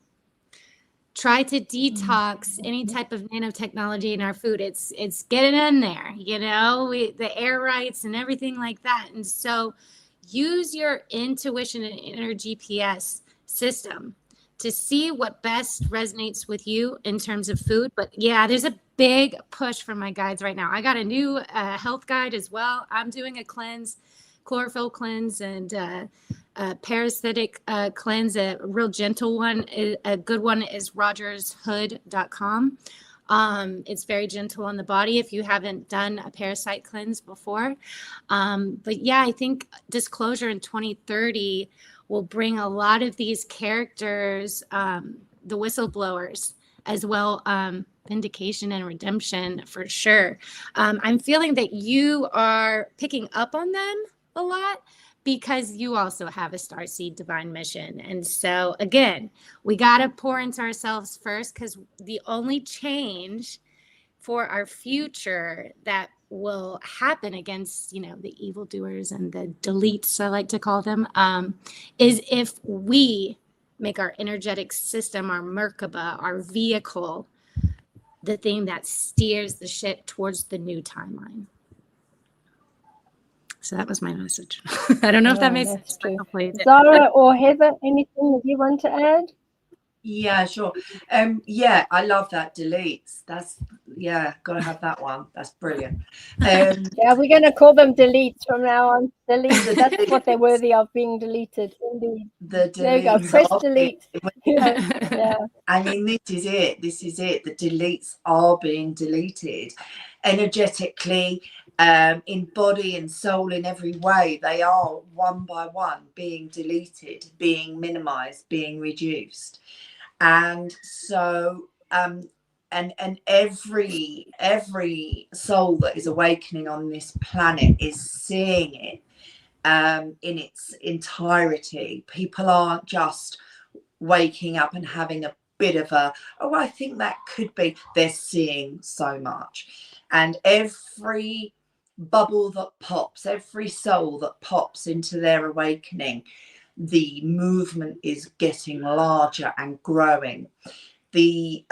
Try to detox any type of nanotechnology in our food. It's getting in there, the air rights and everything like that. And so use your intuition and inner GPS system to see what best resonates with you in terms of food. But yeah, there's a big push from my guides right now. I got a new health guide as well. I'm doing a cleanse, chlorophyll cleanse, and parasitic cleanse. A real gentle one, a good one is rogershood.com. It's very gentle on the body if you haven't done a parasite cleanse before. But yeah, I think disclosure in 2030 will bring a lot of these characters, the whistleblowers, as well, vindication and redemption for sure. I'm feeling that you are picking up on them a lot, because you also have a starseed divine mission. And so again, we got to pour into ourselves first, because the only change for our future that will happen against, the evildoers and the deletes, I like to call them, is if we make our energetic system, our Merkaba, our vehicle, the thing that steers the ship towards the new timeline. So that was my message. I don't know if that makes sense. True. Zara or Heather, anything that you want to add? Yeah, sure. Yeah, I love that deletes. Gotta have that one. That's brilliant. Yeah, we're going to call them deletes from now on. Deletes. That's what they're worthy of, being deleted. Indeed. The There you go. Press delete. Yeah. I mean, this is it. The deletes are being deleted energetically, in body and soul, in every way. They are one by one being deleted, being minimized, being reduced. And so and every soul that is awakening on this planet is seeing it in its entirety. People aren't just waking up and having a bit of a, oh, I think that could be. They're seeing so much. And every bubble that pops, every soul that pops into their awakening, the movement is getting larger and growing. The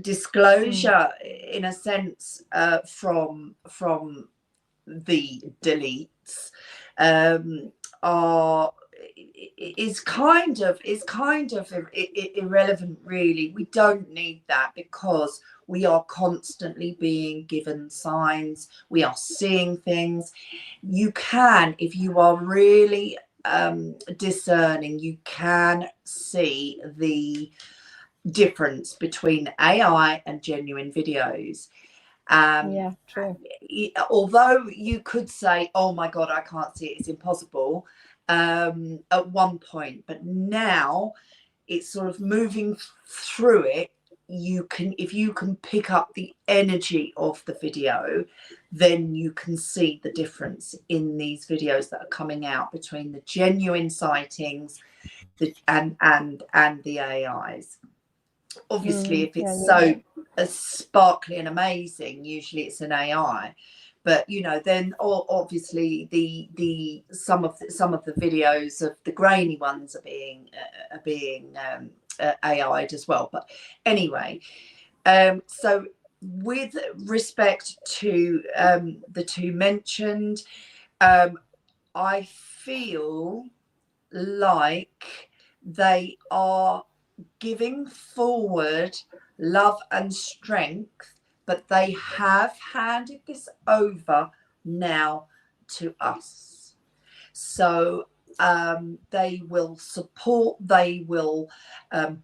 disclosure, in a sense, from the deletes is kind of irrelevant, really. We don't need that, because we are constantly being given signs. We are seeing things. You can, if you are really discerning, you can see the difference between AI and genuine videos. Yeah, true. Although you could say, oh my God, I can't see it, it's impossible, at one point, but now it's sort of moving through it. You can, if you can pick up the energy of the video, then you can see the difference in these videos that are coming out between the genuine sightings and the AIs. Obviously, if it's so sparkly and amazing, usually it's an AI. But then obviously the some of the videos of the grainy ones are being AI'd as well. But anyway, so with respect to the two mentioned, I feel like they are giving forward love and strength, but they have handed this over now to us. So they will support, they will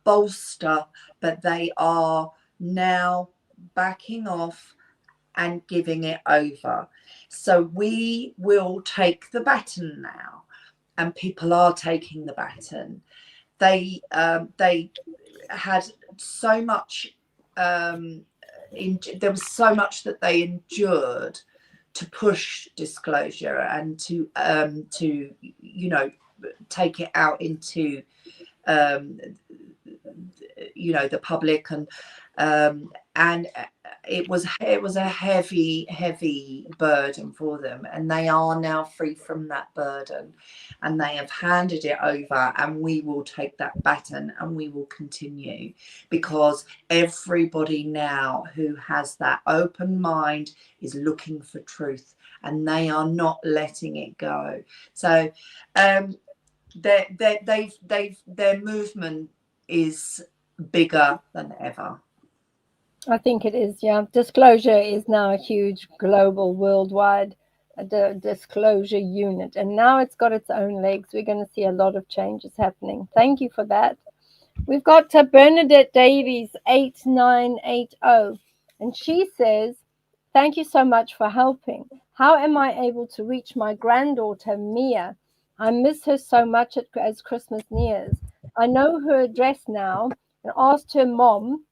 bolster, but they are now backing off and giving it over. So we will take the baton now, and people are taking the baton. They had so much, there was so much that they endured to push disclosure and to take it out into the public, and it was a heavy burden for them, and they are now free from that burden, and they have handed it over, and we will take that baton and we will continue, because everybody now who has that open mind is looking for truth, and they are not letting it go. So their movement is bigger than ever. I think it is, yeah. Disclosure is now a huge global, worldwide disclosure unit, and now it's got its own legs. We're going to see a lot of changes happening. Thank you for that. We've got Bernadette Davies 8980, and she says, thank you so much for helping. How am I able to reach my granddaughter Mia? I miss her so much as Christmas nears. I know her address now and asked her mom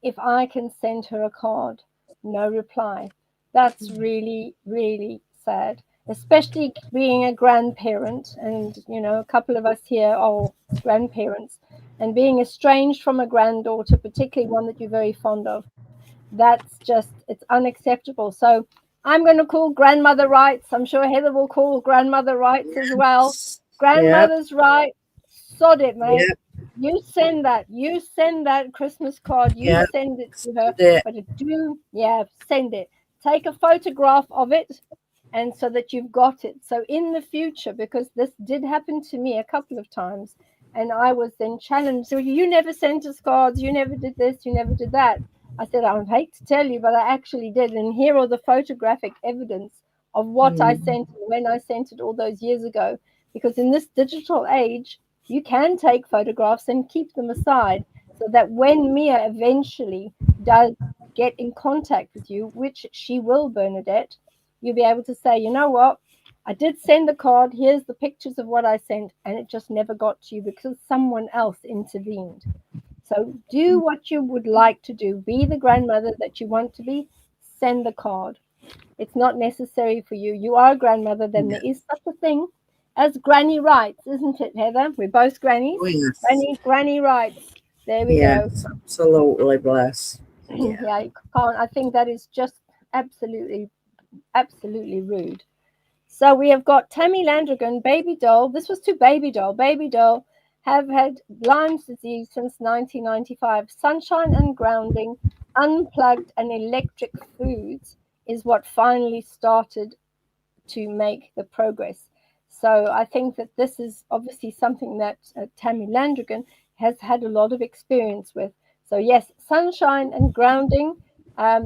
if I can send her a card. No reply. That's really, really sad, especially being a grandparent. And, a couple of us here are grandparents, and being estranged from a granddaughter, particularly one that you're very fond of. That's just, it's unacceptable. So I'm going to call grandmother rights. I'm sure Heather will call grandmother rights as well. Grandmother's right. Sod it, mate. Yep. You send that. You send that Christmas card. You Yep. send it to her. Did it. But send it. Take a photograph of it, and so that you've got it. So in the future, because this did happen to me a couple of times, and I was then challenged. So you never sent us cards. You never did this. You never did that. I said, I would hate to tell you, but I actually did. And here are the photographic evidence of what I sent and when I sent it all those years ago. Because in this digital age, you can take photographs and keep them aside so that when Mia eventually does get in contact with you, which she will, Bernadette, you'll be able to say, you know what? I did send the card. Here's the pictures of what I sent, and it just never got to you because someone else intervened. So do what you would like to do. Be the grandmother that you want to be. Send the card. It's not necessary for you. You are a grandmother. Then there is such a thing as granny rights, isn't it, Heather? We're both grannies. Oh, yes. Granny rights. There we go. Absolutely, bless. Yeah, you can't. I think that is just absolutely rude. So we have got Tammy Landrigan, baby doll. This was to baby doll. Baby doll have had Lyme's disease since 1995. Sunshine and grounding, unplugged and electric foods is what finally started to make the progress. So I think that this is obviously something that Tammy Landrigan has had a lot of experience with. So yes, sunshine and grounding.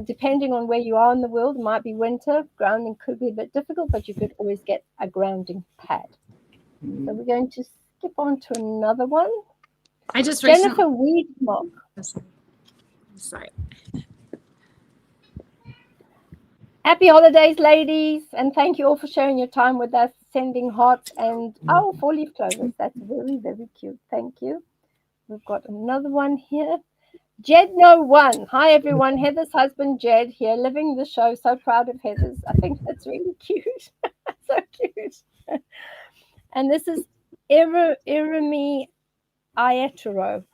Depending on where you are in the world, it might be winter. Grounding could be a bit difficult, but you could always get a grounding pad. So we're going to skip on to another one. I just Jennifer Weedmock. Sorry. Happy holidays, ladies, and thank you all for sharing your time with us, sending hearts and 4-leaf clovers. That's very, very cute. Thank you. We've got another one here. Jed01. Hi, everyone. Heather's husband, Jed, here, living the show. So proud of Heather's. I think that's really cute. So cute. And this is Irimi Ayetaro.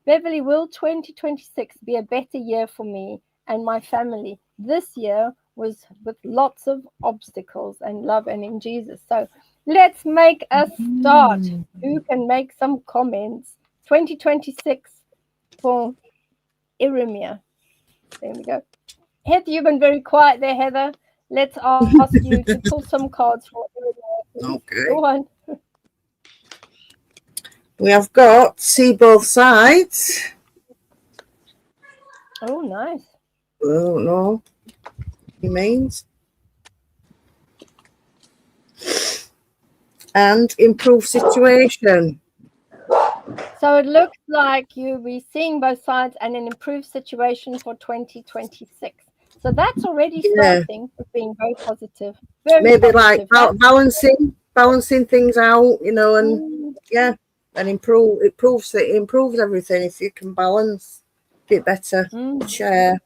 Beverly, will 2026 be a better year for me and my family? This year was with lots of obstacles and love and in Jesus. So let's make a start. Who can make some comments? 2026 for Irimia. There we go. Heather, you've been very quiet there, Heather. Let's ask you to pull some cards for Irimia. Okay. Go on. We have got see both sides. Oh, nice. Oh no, he means. And improve situation. So it looks like you'll be seeing both sides and an improved situation for 2026. So that's already starting with being very positive. Maybe positive. Like balancing things out, you know, and and it improves everything if you can balance it better. Share.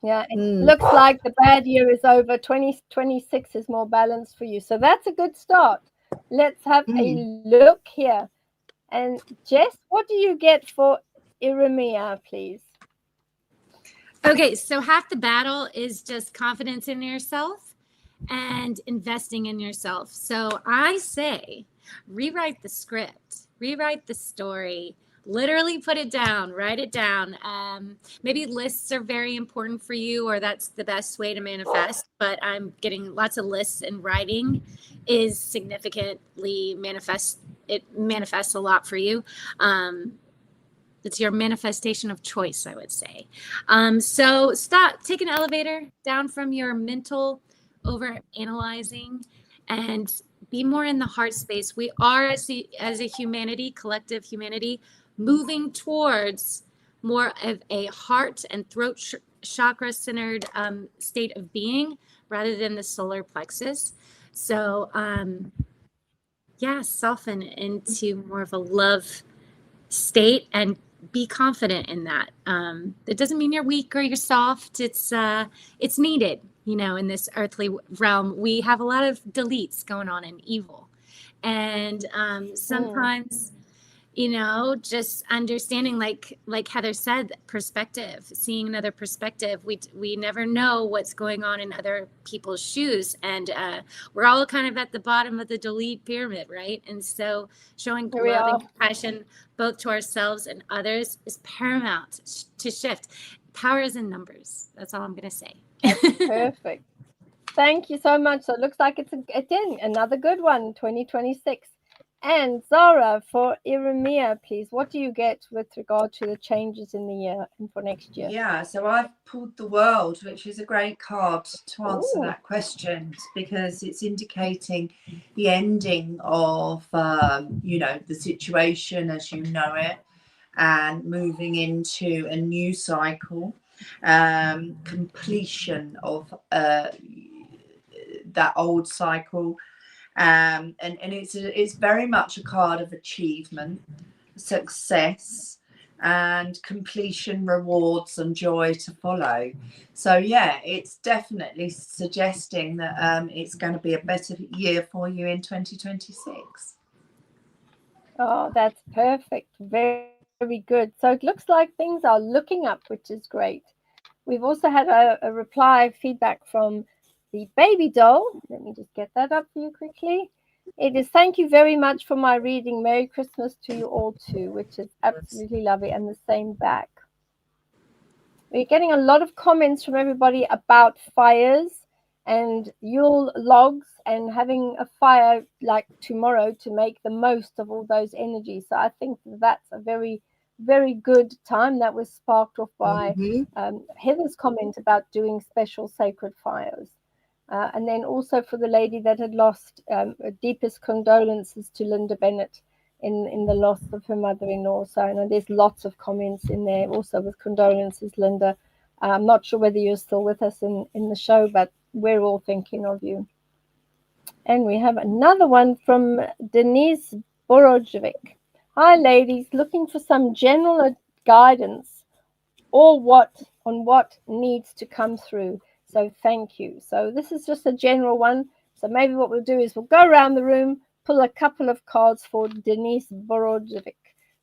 Yeah, it looks like the bad year is over. 2026 is more balanced for you. So that's a good start. Let's have a look here. And Jess, what do you get for Irimia, please? Okay, so half the battle is just confidence in yourself and investing in yourself. So I say rewrite the script, rewrite the story, literally put it down, write it down. Maybe lists are very important for you, or that's the best way to manifest, but I'm getting lots of lists, and writing is significantly it manifests a lot for you. It's your manifestation of choice, I would say. So take an elevator down from your mental over analyzing and be more in the heart space. We are, as a humanity, collective humanity, moving towards more of a heart and throat chakra centered state of being rather than the solar plexus. So soften into more of a love state and be confident in that. That doesn't mean you're weak or you're soft. It's needed, in this earthly realm. We have a lot of deletes going on in evil. And sometimes you know, just understanding, like Heather said, perspective, seeing another perspective. We never know what's going on in other people's shoes, and we're all kind of at the bottom of the delete pyramid, right? And so showing Here we love are. and compassion both to ourselves and others is paramount to shift. Power is in numbers. That's all I'm going to say. Perfect. Thank you so much. So it looks like it's again another good one, 2026. And Zara, for Iremia, please, what do you get with regard to the changes in the year and for next year? Yeah, so I've pulled the World, which is a great card to answer Ooh. that question, because it's indicating the ending of, you know, the situation as you know it, and moving into a new cycle, completion of that old cycle. And it's very much a card of achievement, success, and completion, rewards, and joy to follow. So yeah, it's definitely suggesting that it's going to be a better year for you in 2026. Oh, that's perfect. Very, very good. So it looks like things are looking up, which is great. We've also had a reply feedback from the baby doll. Let me just get that up for you quickly. It is, thank you very much for my reading. Merry Christmas to you all too, which is absolutely lovely. And the same back. We're getting a lot of comments from everybody about fires and Yule logs and having a fire like tomorrow to make the most of all those energies. So I think that's a very, very good time that was sparked off by Heather's comment about doing special sacred fires. And then also for the lady that had lost, deepest condolences to Linda Bennett in the loss of her mother-in-law. So I know there's lots of comments in there also with condolences, Linda. I'm not sure whether you're still with us in the show, but we're all thinking of you. And we have another one from Denise Borojevic. Hi, ladies, looking for some general guidance or on what needs to come through. So thank you. So this is just a general one. So maybe what we'll do is we'll go around the room, pull a couple of cards for Denise Borojevic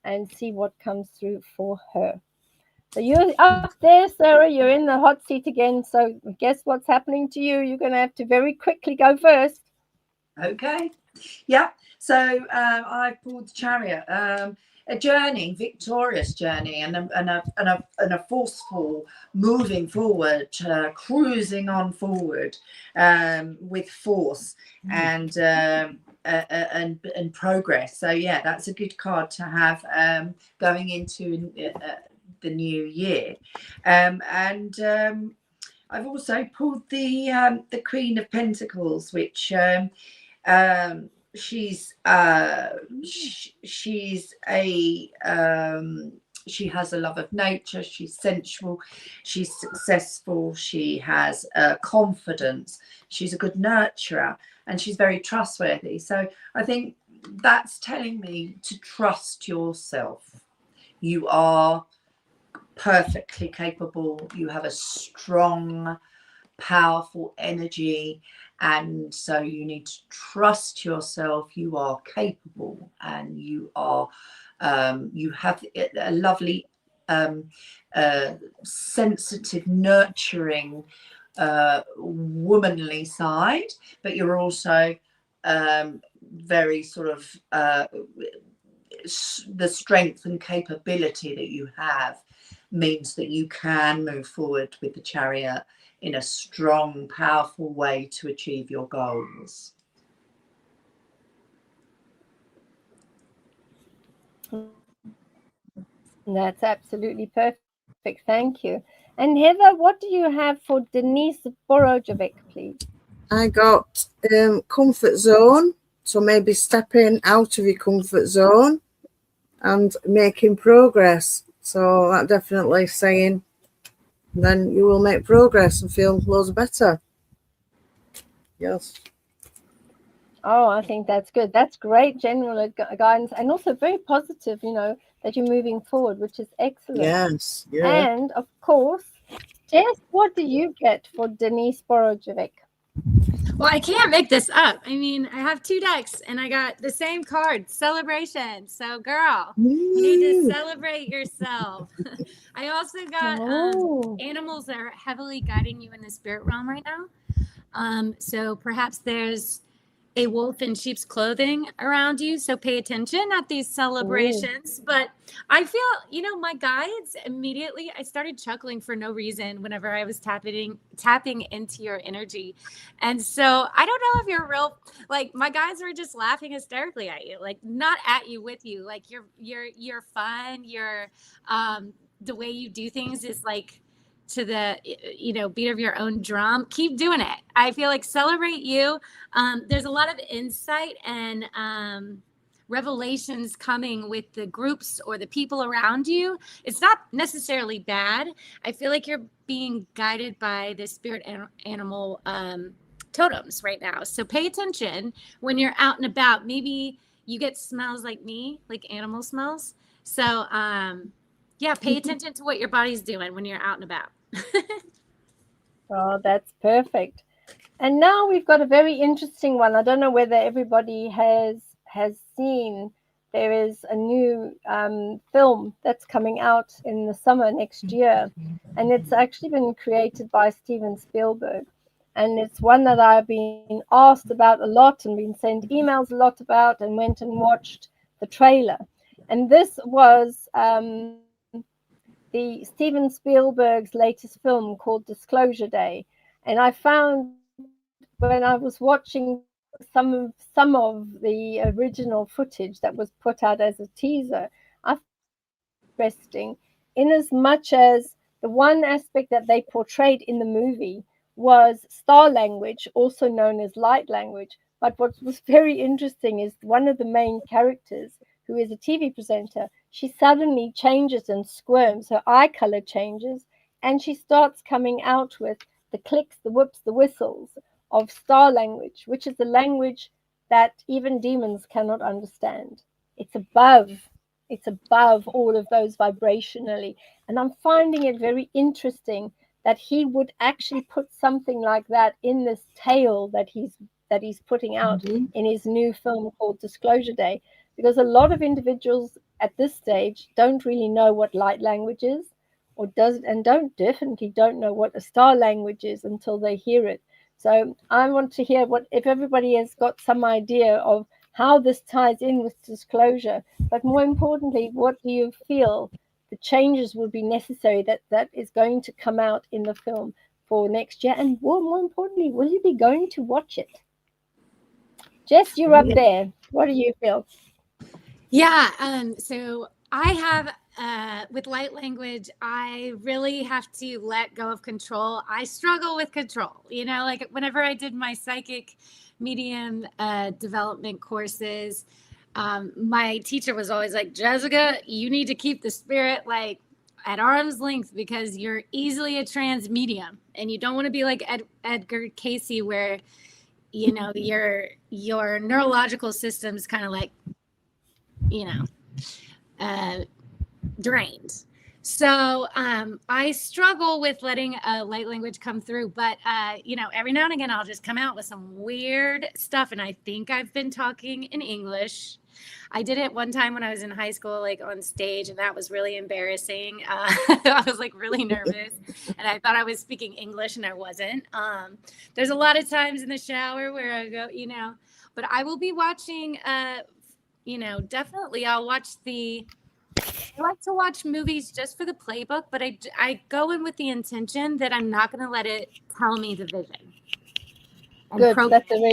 and see what comes through for her. So you're up there, Sarah. You're in the hot seat again. So guess what's happening to you? You're going to have to very quickly go first. Okay. Yeah. So I pulled the Chariot. A journey, victorious journey, and a forceful moving forward, cruising on forward with force and progress. So yeah, that's a good card to have going into the new year. I've also pulled the Queen of Pentacles, which she has a love of nature, she's sensual, she's successful, she has confidence, she's a good nurturer, and she's very trustworthy. So I think that's telling me to trust yourself. You are perfectly capable, you have a strong, powerful energy, and so you need to trust yourself. You are capable, and you are you have a lovely sensitive, nurturing, womanly side, but you're also very sort of the strength and capability that you have means that you can move forward with the Chariot in a strong, powerful way to achieve your goals. That's absolutely perfect. Thank you. And Heather, what do you have for Denise Borojevic, please? I got comfort zone. So maybe stepping out of your comfort zone and making progress. So that definitely saying then you will make progress and feel loads better. Yes. Oh, I think that's good. That's great general guidance, and also very positive, you know, that you're moving forward, which is excellent. Yes. Yeah. And of course, Jess, what do you get for Denise Borojevic? Well, I can't make this up. I mean, I have 2 decks and I got the same card, celebration. So, girl, you need to celebrate yourself. I also got animals that are heavily guiding you in the spirit realm right now. So perhaps there's a wolf in sheep's clothing around you. So pay attention at these celebrations. But I feel, my guides immediately, I started chuckling for no reason whenever I was tapping into your energy. And so I don't know if you're real, like my guides were just laughing hysterically at you, like not at you, with you. Like you're fun. The way you do things is like to the beat of your own drum. Keep doing it. I feel like celebrate you. There's a lot of insight and revelations coming with the groups or the people around you. It's not necessarily bad. I feel like you're being guided by the spirit animal totems right now. So pay attention when you're out and about. Maybe you get smells like me, like animal smells. So pay attention to what your body's doing when you're out and about. Oh, that's perfect. And now we've got a very interesting one. I don't know whether everybody has seen. There is a new film that's coming out in the summer next year, and it's actually been created by Steven Spielberg. And it's one that I've been asked about a lot and been sent emails a lot about, and went and watched the trailer. And this was the Steven Spielberg's latest film called Disclosure Day. And I found when I was watching some of the original footage that was put out as a teaser, I found it interesting, in as much as the one aspect that they portrayed in the movie was star language, also known as light language. But what was very interesting is one of the main characters, who is a TV presenter, she suddenly changes and squirms. Her eye color changes, and she starts coming out with the clicks, the whoops, the whistles of star language, which is a language that even demons cannot understand. It's above all of those vibrationally. And I'm finding it very interesting that he would actually put something like that in this tale that he's putting out in his new film called Disclosure Day, because a lot of individuals at this stage don't really know what light language is, definitely don't know what a star language is until they hear it. So I want to hear if everybody has got some idea of how this ties in with disclosure, but more importantly, what do you feel the changes would be necessary that is going to come out in the film for next year? And more importantly, will you be going to watch it? Jess, you're up there. What do you feel? Yeah. So I have, with light language, I really have to let go of control. I struggle with control, like whenever I did my psychic medium development courses, my teacher was always like, Jessica, you need to keep the spirit like at arm's length, because you're easily a trans medium, and you don't want to be like Edgar Casey, where, your neurological system's kind of like, drained. So I struggle with letting light language come through, but every now and again I'll just come out with some weird stuff, and I think I've been talking in English. I did it one time when I was in high school, like on stage, and that was really embarrassing. I was like really nervous, and I thought I was speaking English, and I wasn't. There's a lot of times in the shower where I go, but I will be watching. Definitely I'll watch I like to watch movies just for the playbook, but I go in with the intention that I'm not going to let it tell me the vision. Good.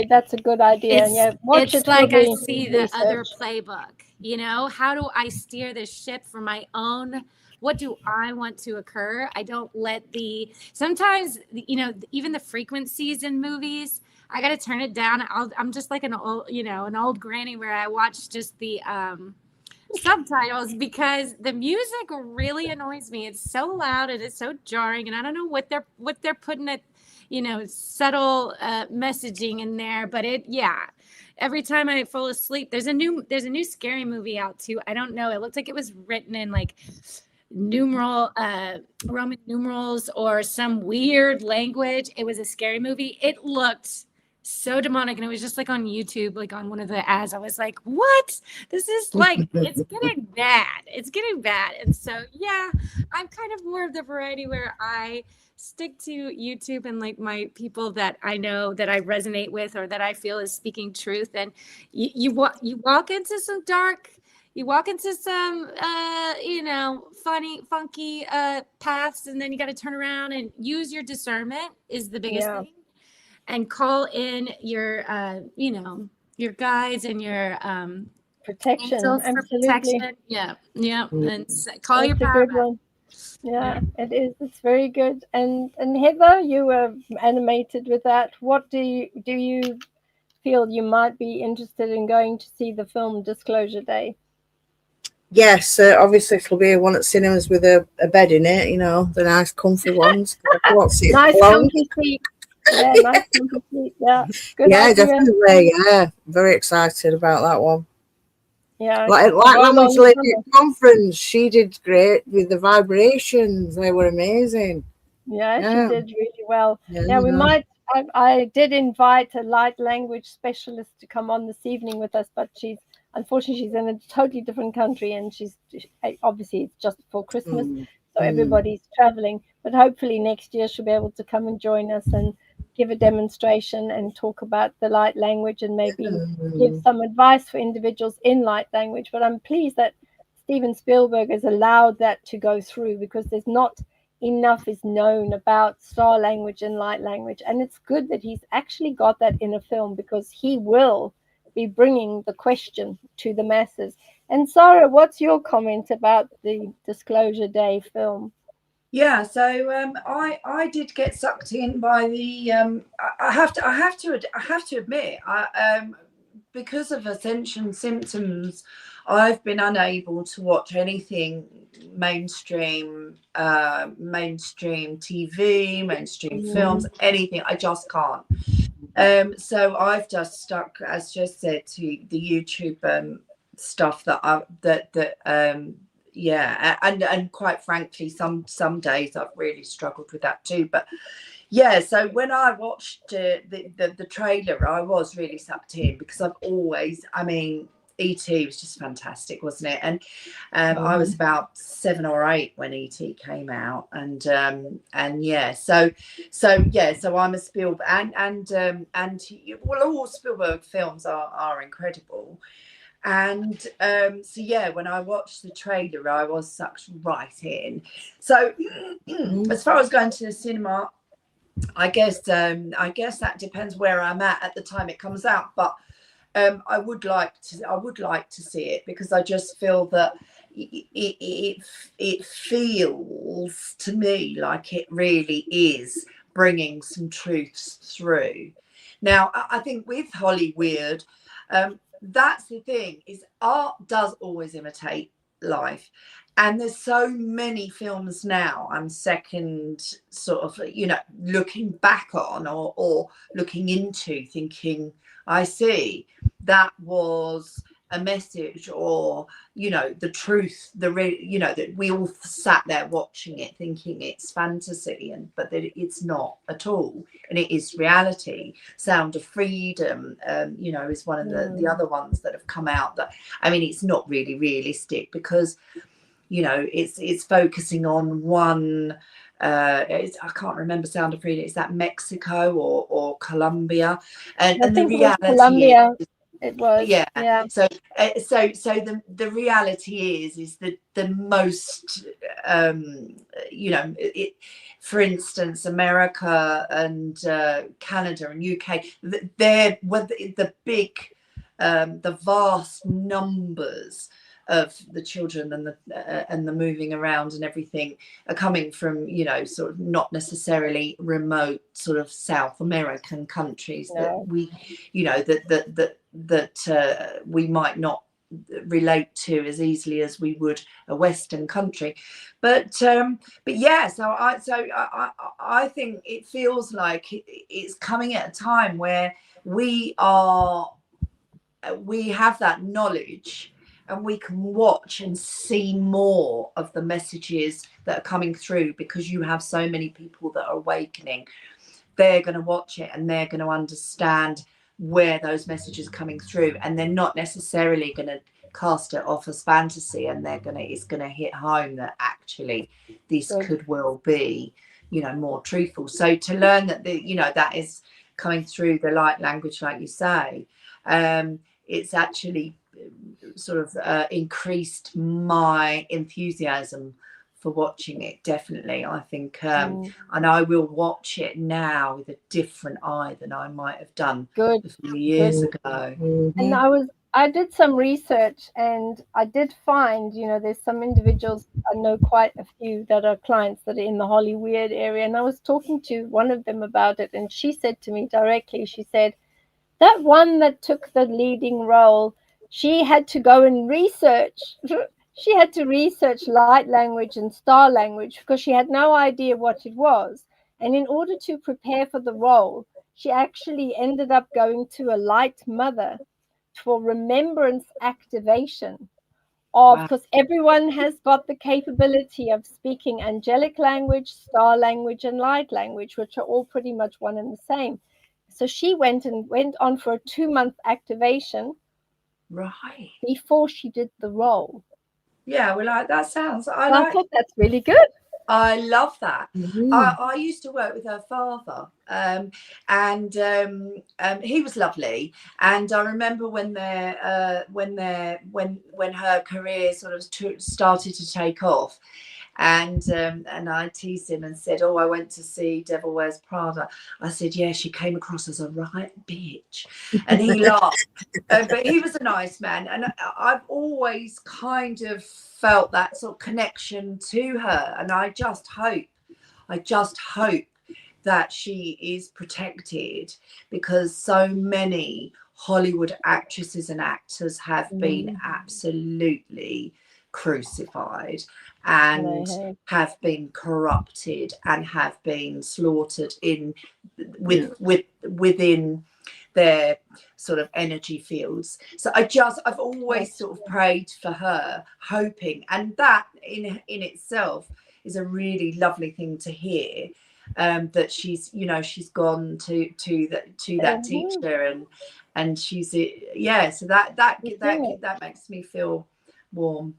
That's a good idea. It's like I see the other playbook. How do I steer this ship for my own? What do I want to occur? I don't let sometimes, even the frequencies in movies, I got to turn it down. I'm just like an old granny where I watch just the subtitles, because the music really annoys me. It's so loud and it's so jarring, and I don't know what they're putting it, subtle messaging in there. But every time I fall asleep, there's a new scary movie out too. I don't know. It looked like it was written in like Roman numerals or some weird language. It was a scary movie. It looked so demonic. And it was just like on YouTube, like on one of the ads, I was like, what? This is like, it's getting bad. It's getting bad. And so, yeah, I'm kind of more of the variety where I stick to YouTube and like my people that I know that I resonate with or that I feel is speaking truth. And you walk into some dark, you walk into some, funny, funky paths, and then you got to turn around and use your discernment is the biggest thing. And call in your, your guides and your protection. Absolutely. Protection. Yeah. And call your power back. Yeah, it is. It's very good. And Heather, you were animated with that. What do you feel you might be interested in going to see the film Disclosure Day? Yes, obviously it'll be one at cinemas with a bed in it, the nice comfy ones. Nice comfy seat. Yeah, nice comfy seat. Yeah, good idea. Definitely. Yeah, very excited about that one. Yeah, like Language Lady Conference, she did great with the vibrations. They were amazing. Yeah, she did really well. Yeah, we might. I did invite a light language specialist to come on this evening with us, but unfortunately she's in a totally different country, and obviously it's just before Christmas, so everybody's traveling. But hopefully next year she'll be able to come and join us and give a demonstration and talk about the light language and maybe give some advice for individuals in light language. But I'm pleased that Steven Spielberg has allowed that to go through, because there's not enough is known about star language and light language, and it's good that he's actually got that in a film, because he will be bringing the question to the masses. And Sarah, what's your comment about the Disclosure Day film? Yeah, so I did get sucked in by the I have to admit, because of Ascension symptoms, I've been unable to watch anything mainstream TV, mainstream films, anything. I just can't. So I've just stuck, as just said, to the YouTube stuff and quite frankly, some days I've really struggled with that too. But yeah, so when I watched the trailer, I was really sucked in, because E.T. was just fantastic, wasn't it? And I was about 7 or 8 when E.T. came out, and so I'm a Spielberg, and all Spielberg films are incredible. And when I watched the trailer, I was sucked right in. So as far as going to the cinema, I guess that depends where I'm at the time it comes out, but I would like to see it, because I just feel that it feels to me like it really is bringing some truths through. Now, I think with Hollywood, that's the thing, is art does always imitate life, and there's so many films now I'm second sort of looking back on or looking into, thinking, I see, that was a message, or the truth, that we all sat there watching it thinking it's fantasy, but that it's not at all, and it is reality. Sound of Freedom is one of the other ones that have come out, that it's not really realistic, because it's focusing on one I can't remember Sound of Freedom, is that Mexico or Colombia, and the reality is, it was, yeah. So the reality is that the most for instance, America and Canada and UK, they're the big the vast numbers of the children and the moving around and everything are coming from sort of not necessarily remote sort of South American countries that we that we might not relate to as easily as we would a Western country, but yeah, so I think it feels like it's coming at a time where we have that knowledge, and we can watch and see more of the messages that are coming through, because you have so many people that are awakening. they're going to watch it and they're going to understand where those messages are coming through, and they're not necessarily going to cast it off as fantasy, and it's going to hit home that actually this could well be, you know, more truthful. So to learn that that is coming through the light language, like you say, it's actually sort of increased my enthusiasm for watching it. Definitely, I think, and I will watch it now with a different eye than I might have done a few years ago. And I did some research, and I did find, you know, there's some individuals, I know quite a few that are clients that are in the Hollywood area, and I was talking to one of them about it, and she said to me directly, she said, that one that took the leading role, she had to go and research. She had to research light language and star language because she had no idea what it was. And in order to prepare for the role, she actually ended up going to a light mother for remembrance activation of, because everyone has got the capability of speaking angelic language, star language, and light language, which are all pretty much one and the same. So she went on for a 2-month activation before she did the role. Yeah, well, that sounds. I thought that's really good. I love that. I used to work with her father, and he was lovely. And I remember when her career sort of started to take off, and I teased him and said, "Oh, I went to see Devil Wears Prada." I said, "Yeah, she came across as a right bitch," and he laughed. But he was a nice man, and I've always kind of felt that sort of connection to her, and I just hope that she is protected, because so many Hollywood actresses and actors have been absolutely crucified and have been corrupted and have been slaughtered within their sort of energy fields. So I've always sort of prayed for her, hoping, and that in itself is a really lovely thing to hear, that she's gone to that teacher, and she's so that makes me feel warm.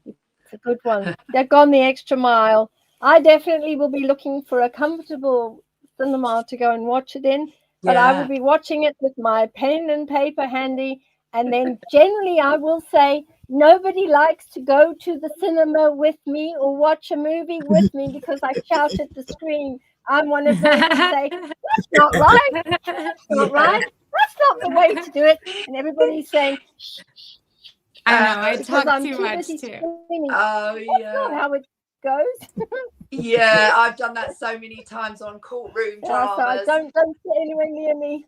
It's a good one. They've gone the extra mile. I definitely will be looking for a comfortable cinema to go and watch it in. But I will be watching it with my pen and paper handy. And then generally I will say, nobody likes to go to the cinema with me or watch a movie with me because I shout at the screen. I'm one of those who say, that's not right. That's not right. That's not the way to do it. And everybody's saying, shh. I know, I talk too much too. Screaming. Oh, yeah. That's not how it goes. Yeah, I've done that so many times on courtroom dramas. So don't sit anywhere near me.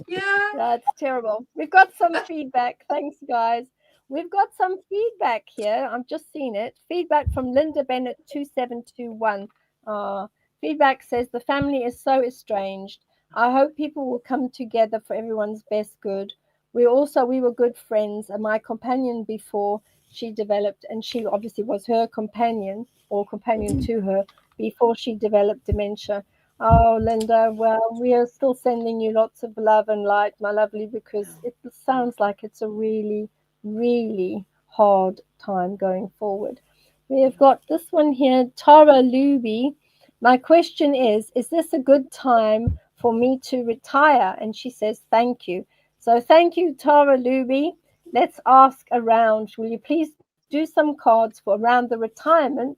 Yeah. That's terrible. We've got some feedback. Thanks, guys. We've got some feedback here. I've just seen it. Feedback from Linda Bennett 2721. Feedback says the family is so estranged. I hope people will come together for everyone's best good. We were good friends, and my companion before she developed, and she obviously was her companion or companion to her before she developed dementia. Oh, Linda, well, we are still sending you lots of love and light, my lovely, because it sounds like it's a really, really hard time going forward. We have got this one here, Tara Luby. My question is this a good time for me to retire? And she says, thank you. So thank you, Tara Luby. Let's ask around. Will you please do some cards for around the retirement,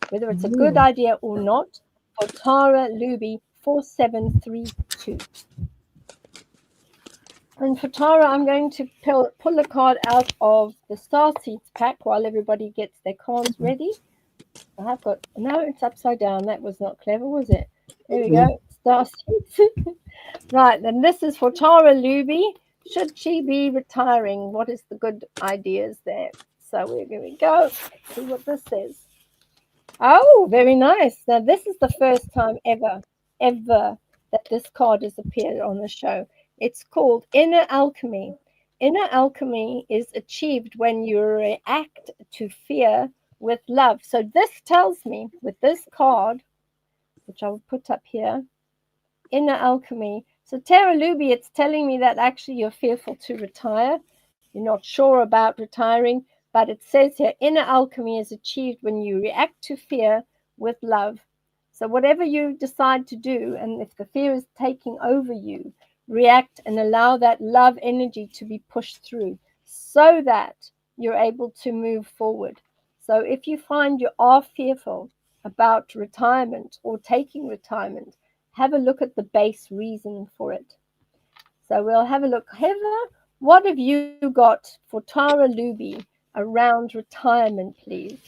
whether it's a good idea or not, for Tara Luby 4732. And for Tara, I'm going to pull a card out of the Star Seeds pack while everybody gets their cards ready. No, it's upside down. That was not clever, was it? There we go. Star Seeds. Right, then this is for Tara Luby. Should she be retiring? What is the good ideas there? So here we go. See what this says. Oh, very nice. Now, this is the first time ever that this card has appeared on the show. It's called Inner Alchemy. Inner alchemy is achieved when you react to fear with love. So this tells me, with this card, which I'll put up here. Inner alchemy. So Tara Luby, it's telling me that actually you're fearful to retire. You're not sure about retiring, but it says here, inner alchemy is achieved when you react to fear with love. So whatever you decide to do, and if the fear is taking over you, react and allow that love energy to be pushed through so that you're able to move forward. So if you find you are fearful about retirement or taking retirement, have a look at the base reason for it. So we'll have a look. Heather, what have you got for Tara Luby around retirement, please?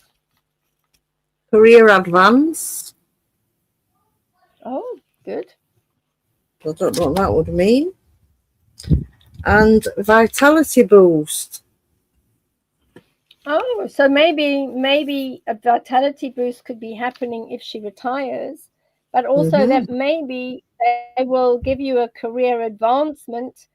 Career advance. Oh, good. I don't know what that would mean. And vitality boost. Oh, so maybe a vitality boost could be happening if she retires, but also that maybe they will give you a career advancement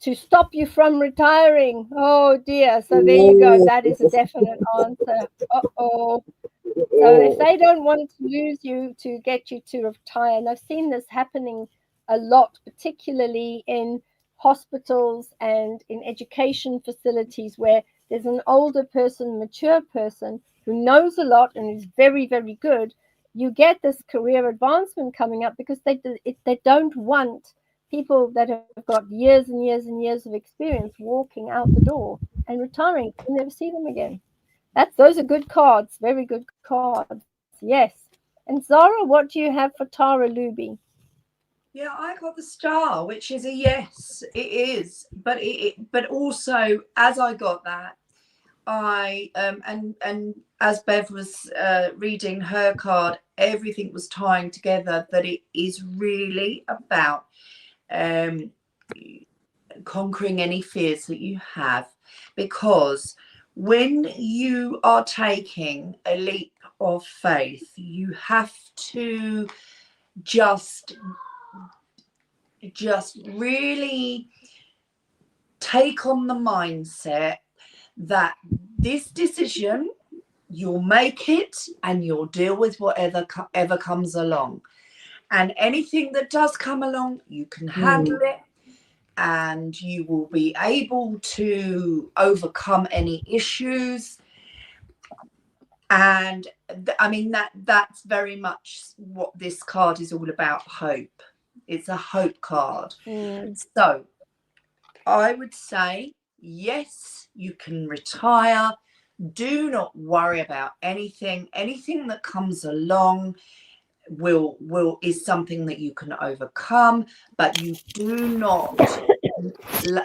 to stop you from retiring. Oh dear. So there you go. That is a definite answer. Uh-oh. So if they don't want to lose you to get you to retire, and I've seen this happening a lot, particularly in hospitals and in education facilities where there's an older person, mature person who knows a lot and is very, very good, you get this career advancement coming up because they don't want people that have got years and years and years of experience walking out the door and retiring and never see them again. Those are good cards, very good cards. Yes. And Zara, what do you have for Tara Luby? Yeah, I got the star, which is a yes. It is, but but also as I got that, I and as Bev was reading her card, everything was tying together that it is really about conquering any fears that you have, because when you are taking a leap of faith, you have to just really take on the mindset that this decision, you'll make it and you'll deal with whatever ever comes along, and anything that does come along, you can handle it and you will be able to overcome any issues. And I mean, that's very much what this card is all about. Hope. It's a hope card. So I would say, yes, you can retire. Do not worry about anything. Anything that comes along is something that you can overcome, but you do not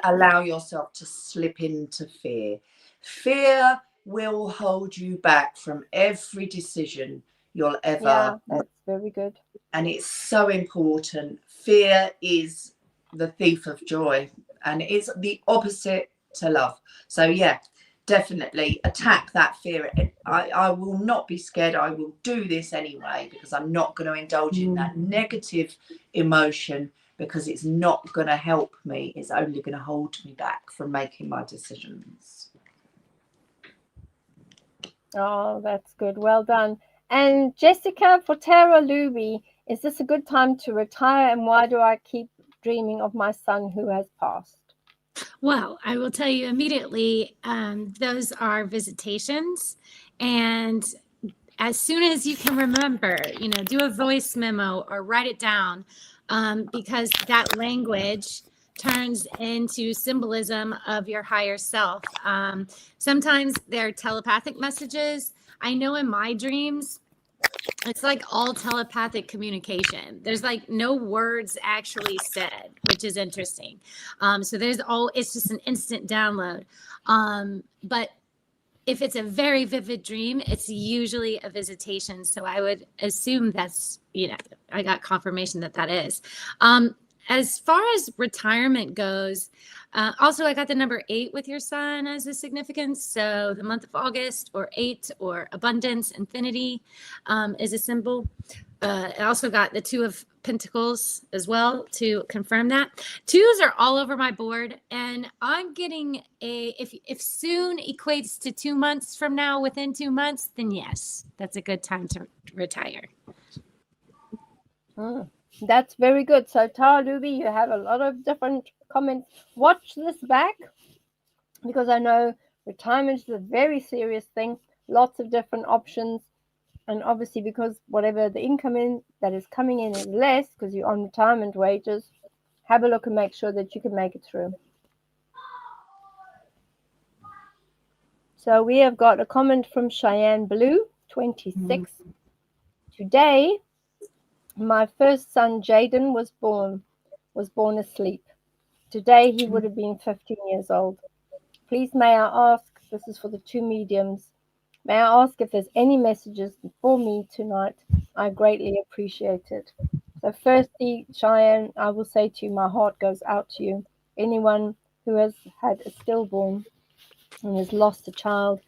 allow yourself to slip into fear. Fear will hold you back from every decision you'll ever. Yeah, that's very good. And it's so important. Fear is the thief of joy, and it's the opposite to love. So yeah, definitely attack that fear. I will not be scared. I will do this anyway, because I'm not going to indulge in that negative emotion, because it's not going to help me. It's only going to hold me back from making my decisions. Oh, that's good. Well done. And Jessica, for Tara Luby, is this a good time to retire? And why do I keep dreaming of my son who has passed? Well, I will tell you immediately, those are visitations. And as soon as you can remember, do a voice memo or write it down, because that language turns into symbolism of your higher self. Sometimes they're telepathic messages. I know in my dreams, it's like all telepathic communication. There's like no words actually said, which is interesting. So it's just an instant download. But if it's a very vivid dream, it's usually a visitation. So I would assume that's, I got confirmation that is. As far as retirement goes, also I got the number 8 with your son as a significance. So the month of August, or 8, or abundance, infinity is a symbol. I also got the 2 of Pentacles as well to confirm that. 2s are all over my board, and I'm getting if soon equates to 2 months from now, within 2 months, then yes, that's a good time to retire. That's very good. So Talubi, you have a lot of different comments. Watch this back, because I know retirement is a very serious thing. Lots of different options, and obviously because whatever the income in that is coming in is less because you're on retirement wages, have a look and make sure that you can make it through. So we have got a comment from Cheyenne Blue, 26. Today, my first son Jaden was born asleep. Today he would have been 15 years old. Please may I ask, this is for the two mediums, may I ask if there's any messages for me tonight? I greatly appreciate it. So firstly, Cheyenne, I will say to you, my heart goes out to you. Anyone who has had a stillborn and has lost a child,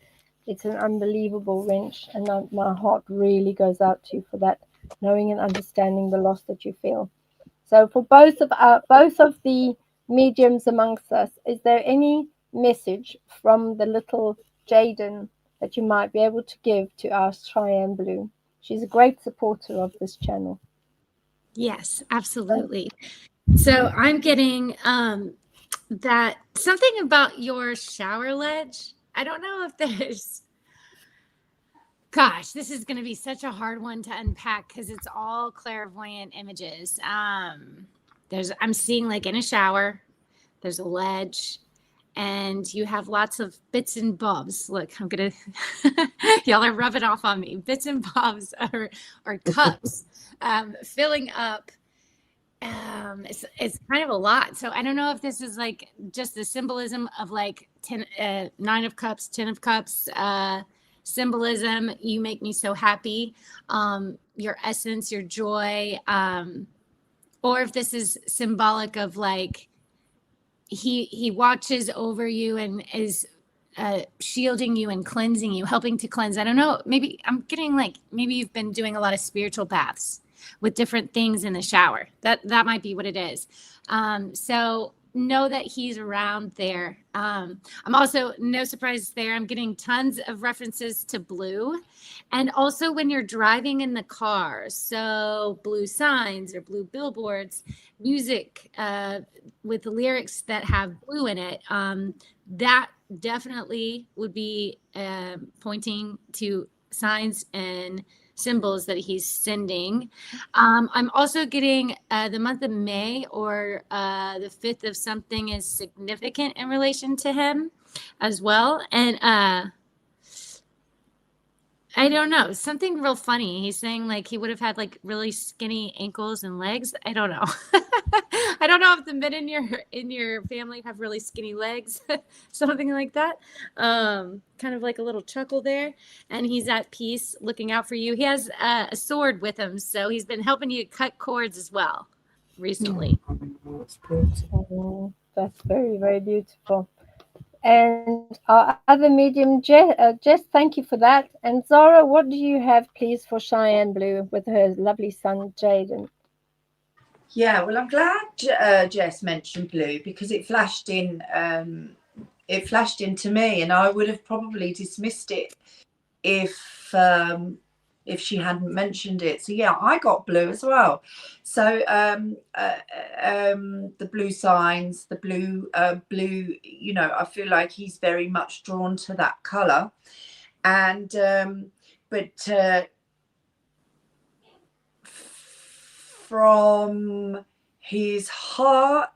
it's an unbelievable wrench, and my heart really goes out to you for that, knowing and understanding the loss that you feel. So for both of the mediums amongst us, is there any message from the little Jaden that you might be able to give to our Cheyenne Blue? She's a great supporter of this channel. Yes, absolutely. So I'm getting that something about your shower ledge. I don't know if there's, gosh, this is going to be such a hard one to unpack because it's all clairvoyant images. I'm seeing like in a shower, there's a ledge, and you have lots of bits and bobs. Look, I'm going to, y'all are rubbing off on me. Bits and bobs or cups filling up. It's kind of a lot. So I don't know if this is like just the symbolism of like 9 of cups, 10 of cups, symbolism. You make me so happy. Your essence, your joy. Or if this is symbolic of like, he watches over you and is shielding you and cleansing you, helping to cleanse. I don't know. Maybe I'm getting like, maybe you've been doing a lot of spiritual baths with different things in the shower. That might be what it is. So know that he's around there. I'm also, no surprise there, I'm getting tons of references to blue. And also when you're driving in the car, so blue signs or blue billboards, music with the lyrics that have blue in it, that definitely would be pointing to signs and symbols that he's sending. I'm also getting the month of May, or the 5th of something is significant in relation to him as well. And I don't know, something real funny. He's saying like he would have had like really skinny ankles and legs. I don't know. I don't know if the men in your family have really skinny legs, something like that. Kind of like a little chuckle there. And he's at peace, looking out for you. He has a sword with him, so he's been helping you cut cords as well recently. That's very, very beautiful. And our other medium, Jess, thank you for that. And Zara, what do you have, please, for Cheyenne Blue with her lovely son, Jaden? Yeah, well, I'm glad Jess mentioned blue, because it flashed in. It flashed into me, and I would have probably dismissed it if she hadn't mentioned it. So yeah, I got blue as well. So the blue signs, the blue, you know, I feel like he's very much drawn to that color, and but from his heart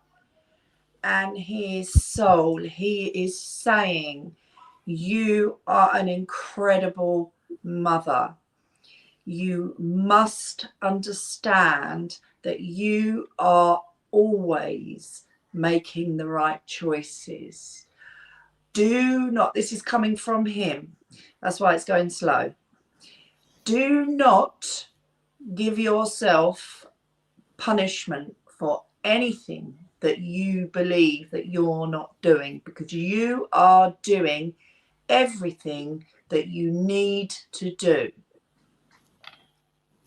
and his soul, he is saying, you are an incredible mother. You must understand that you are always making the right choices. Do not, this is coming from him, that's why it's going slow. Do not give yourself punishment for anything that you believe that you're not doing, because you are doing everything that you need to do.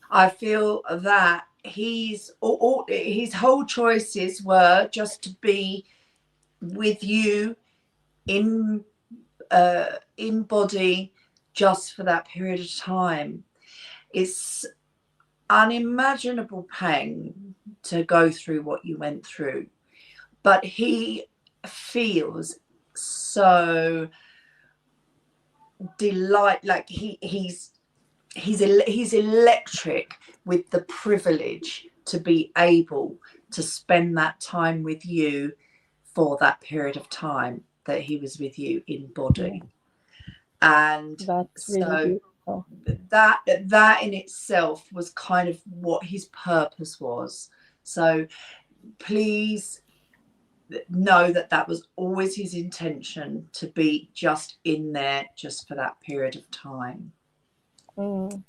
I feel that his whole choices were just to be with you in body just for that period of time. It's unimaginable pain to go through what you went through, but he feels so like he's electric with the privilege to be able to spend that time with you for that period of time that he was with you in body. And that's so really beautiful. that in itself was kind of what his purpose was. So please know that that was always his intention, to be just in there just for that period of time.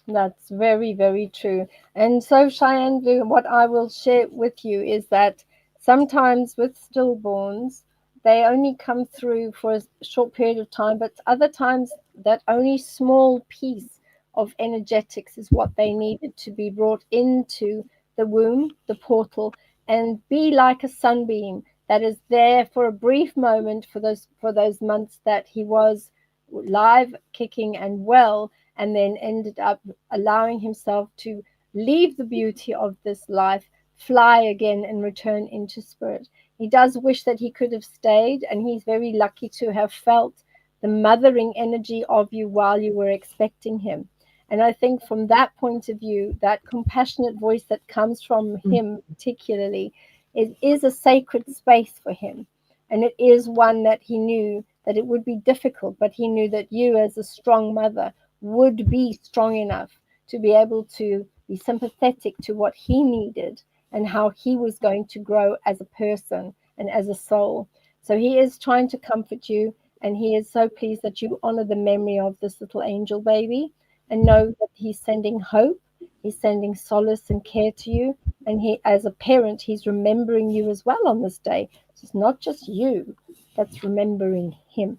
That's very, very true. And so, Cheyenne, what I will share with you is that sometimes with stillborns, they only come through for a short period of time, but other times that only small piece of energetics is what they needed to be brought into the womb, the portal, and be like a sunbeam that is there for a brief moment for those months that he was live, kicking, and well, and then ended up allowing himself to leave the beauty of this life, fly again, and return into spirit. He does wish that he could have stayed, and he's very lucky to have felt the mothering energy of you while you were expecting him. And I think from that point of view, that compassionate voice that comes from him particularly is a sacred space for him. And it is one that he knew that it would be difficult, but he knew that you, as a strong mother, would be strong enough to be able to be sympathetic to what he needed and how he was going to grow as a person and as a soul. So he is trying to comfort you, and he is so pleased that you honor the memory of this little angel baby, and know that he's sending hope, he's sending solace and care to you, and he, as a parent, he's remembering you as well on this day. So it's not just you that's remembering him.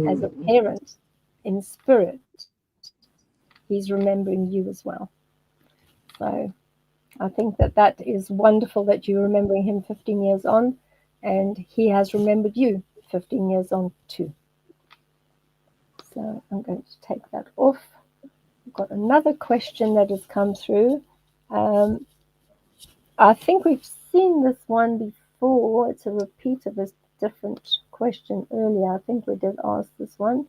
As a parent in spirit, he's remembering you as well. So I think that is wonderful that you're remembering him 15 years on, and he has remembered you 15 years on too. So I'm going to take that off. I've got another question that has come through. I think we've seen this one before. It's a repeat of a different question earlier. I think we did ask this one.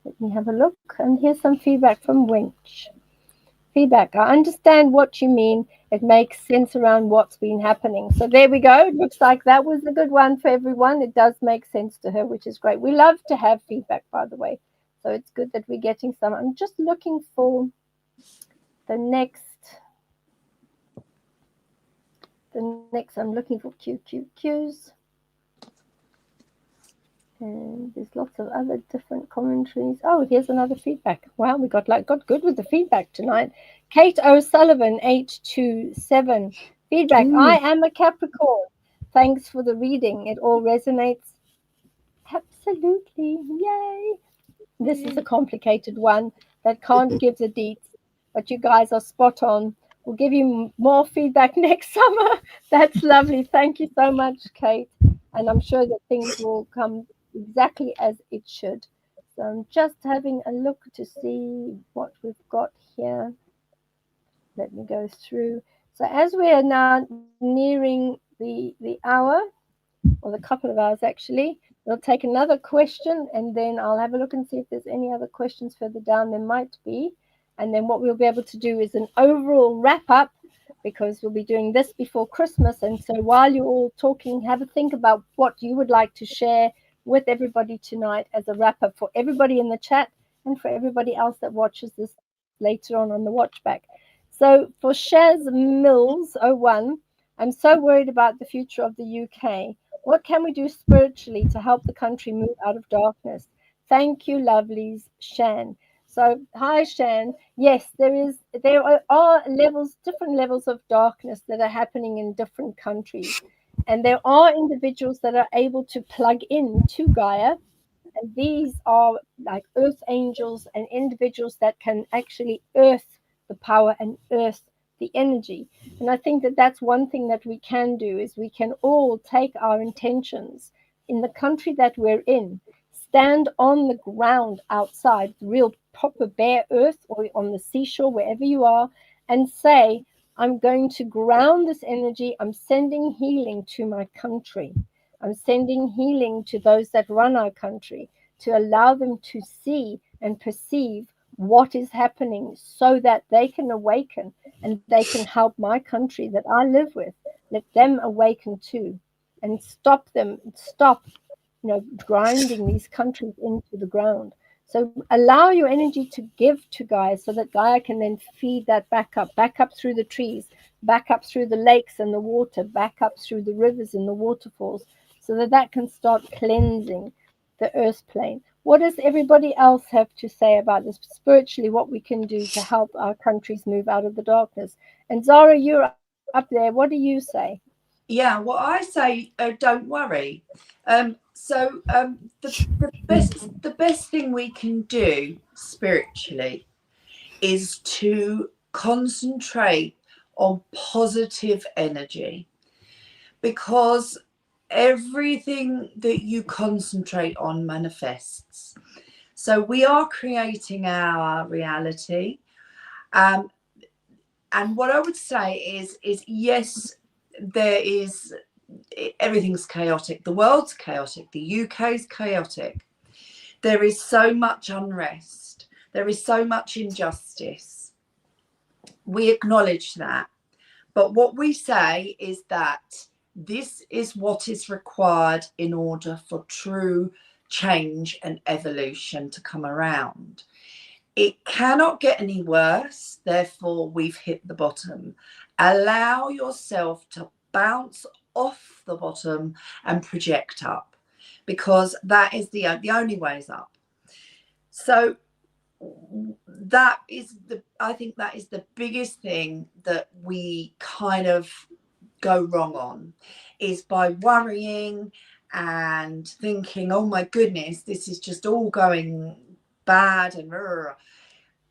Let me have a look. And here's some feedback from Winch. Feedback. I understand what you mean. It makes sense around what's been happening. So there we go. It looks like that was a good one for everyone. It does make sense to her, which is great. We love to have feedback, by the way. So it's good that we're getting some. I'm just looking for the next. I'm looking for QQQs. And there's lots of other different commentaries. Oh, here's another feedback. Wow, we got good with the feedback tonight. Kate O'Sullivan, 827. Feedback. I am a Capricorn. Thanks for the reading. It all resonates. Absolutely. Yay. This is a complicated one that can't give the deets, but you guys are spot on. We'll give you more feedback next summer. That's lovely. Thank you so much, Kate. And I'm sure that things will come exactly as it should. So I'm just having a look to see what we've got here. Let me go through. So as we are now nearing the hour, or the couple of hours actually, we'll take another question, and then I'll have a look and see if there's any other questions further down. There might be. And then what we'll be able to do is an overall wrap up, because we'll be doing this before Christmas. And so while you're all talking, have a think about what you would like to share with everybody tonight as a wrap up for everybody in the chat and for everybody else that watches this later on the watch back. So for Shaz Mills 01, I'm so worried about the future of the UK. What can we do spiritually to help the country move out of darkness? Thank you, lovelies. Shan. So, hi, Shan. Yes, there are different levels of darkness that are happening in different countries. And there are individuals that are able to plug in to Gaia. And these are like earth angels and individuals that can actually earth the power and earth the energy. And I think that that's one thing that we can do, is we can all take our intentions in the country that we're in, stand on the ground outside, the real proper bare earth, or on the seashore, wherever you are, and say, I'm going to ground this energy. I'm sending healing to my country. I'm sending healing to those that run our country to allow them to see and perceive what is happening so that they can awaken and they can help my country that I live with. Let them awaken too and stop grinding these countries into the ground. So allow your energy to give to Gaia so that Gaia can then feed that back up through the trees, back up through the lakes and the water, back up through the rivers and the waterfalls, so that that can start cleansing the earth plane. What does everybody else have to say about this spiritually, what we can do to help our countries move out of the darkness? And Zara, you're up there. What do you say? Yeah, well, I say don't worry. The best thing we can do spiritually is to concentrate on positive energy, because everything that you concentrate on manifests. So we are creating our reality. And what I would say is yes, everything's chaotic. The world's chaotic. The UK's chaotic. There is so much unrest. There is so much injustice. We acknowledge that. But what we say is that this is what is required in order for true change and evolution to come around. It cannot get any worse. Therefore, we've hit the bottom. Allow yourself to bounce off the bottom and project up, because that is the only way is up. So I think that is the biggest thing that we kind of go wrong on, is by worrying and thinking, oh my goodness, this is just all going bad. And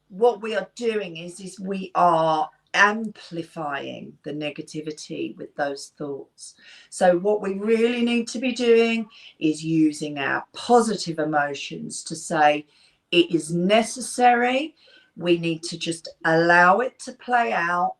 what we are doing is we are amplifying the negativity with those thoughts. So what we really need to be doing is using our positive emotions to say it is necessary. We need to just allow it to play out.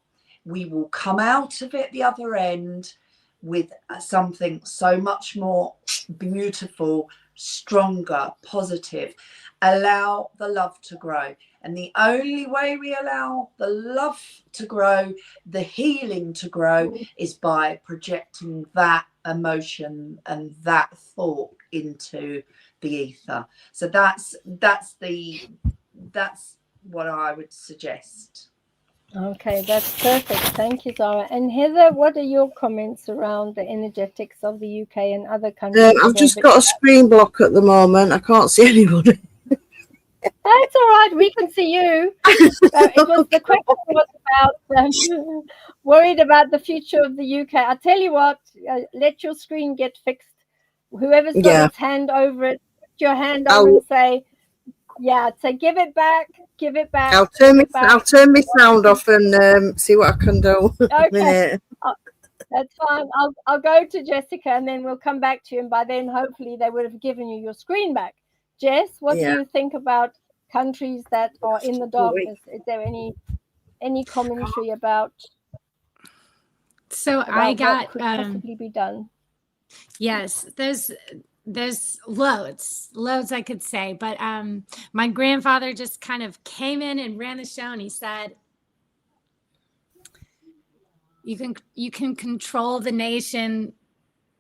We will come out of it the other end with something so much more beautiful, stronger, positive. Allow the love to grow. And the only way we allow the love to grow, the healing to grow, is by projecting that emotion and that thought into the ether. So that's what I would suggest. Okay, that's perfect. Thank you, Zara. And Heather, what are your comments around the energetics of the UK and other countries? I've just got a screen block at the moment. I can't see anybody. That's all right. We can see you. The question was about worried about the future of the UK. I tell you what, let your screen get fixed. Whoever's got its hand over it, put your hand on and say, give it back. Give it back. I'll turn my sound off and see what I can do. Okay, that's fine. I'll go to Jessica and then we'll come back to you. And by then, hopefully, they would have given you your screen back. Jess, what do you think about countries that are in the darkness? Is there any commentary about? So I got what could possibly be done. Yes, there's loads I could say, but my grandfather just kind of came in and ran the show, and he said, you can control the nation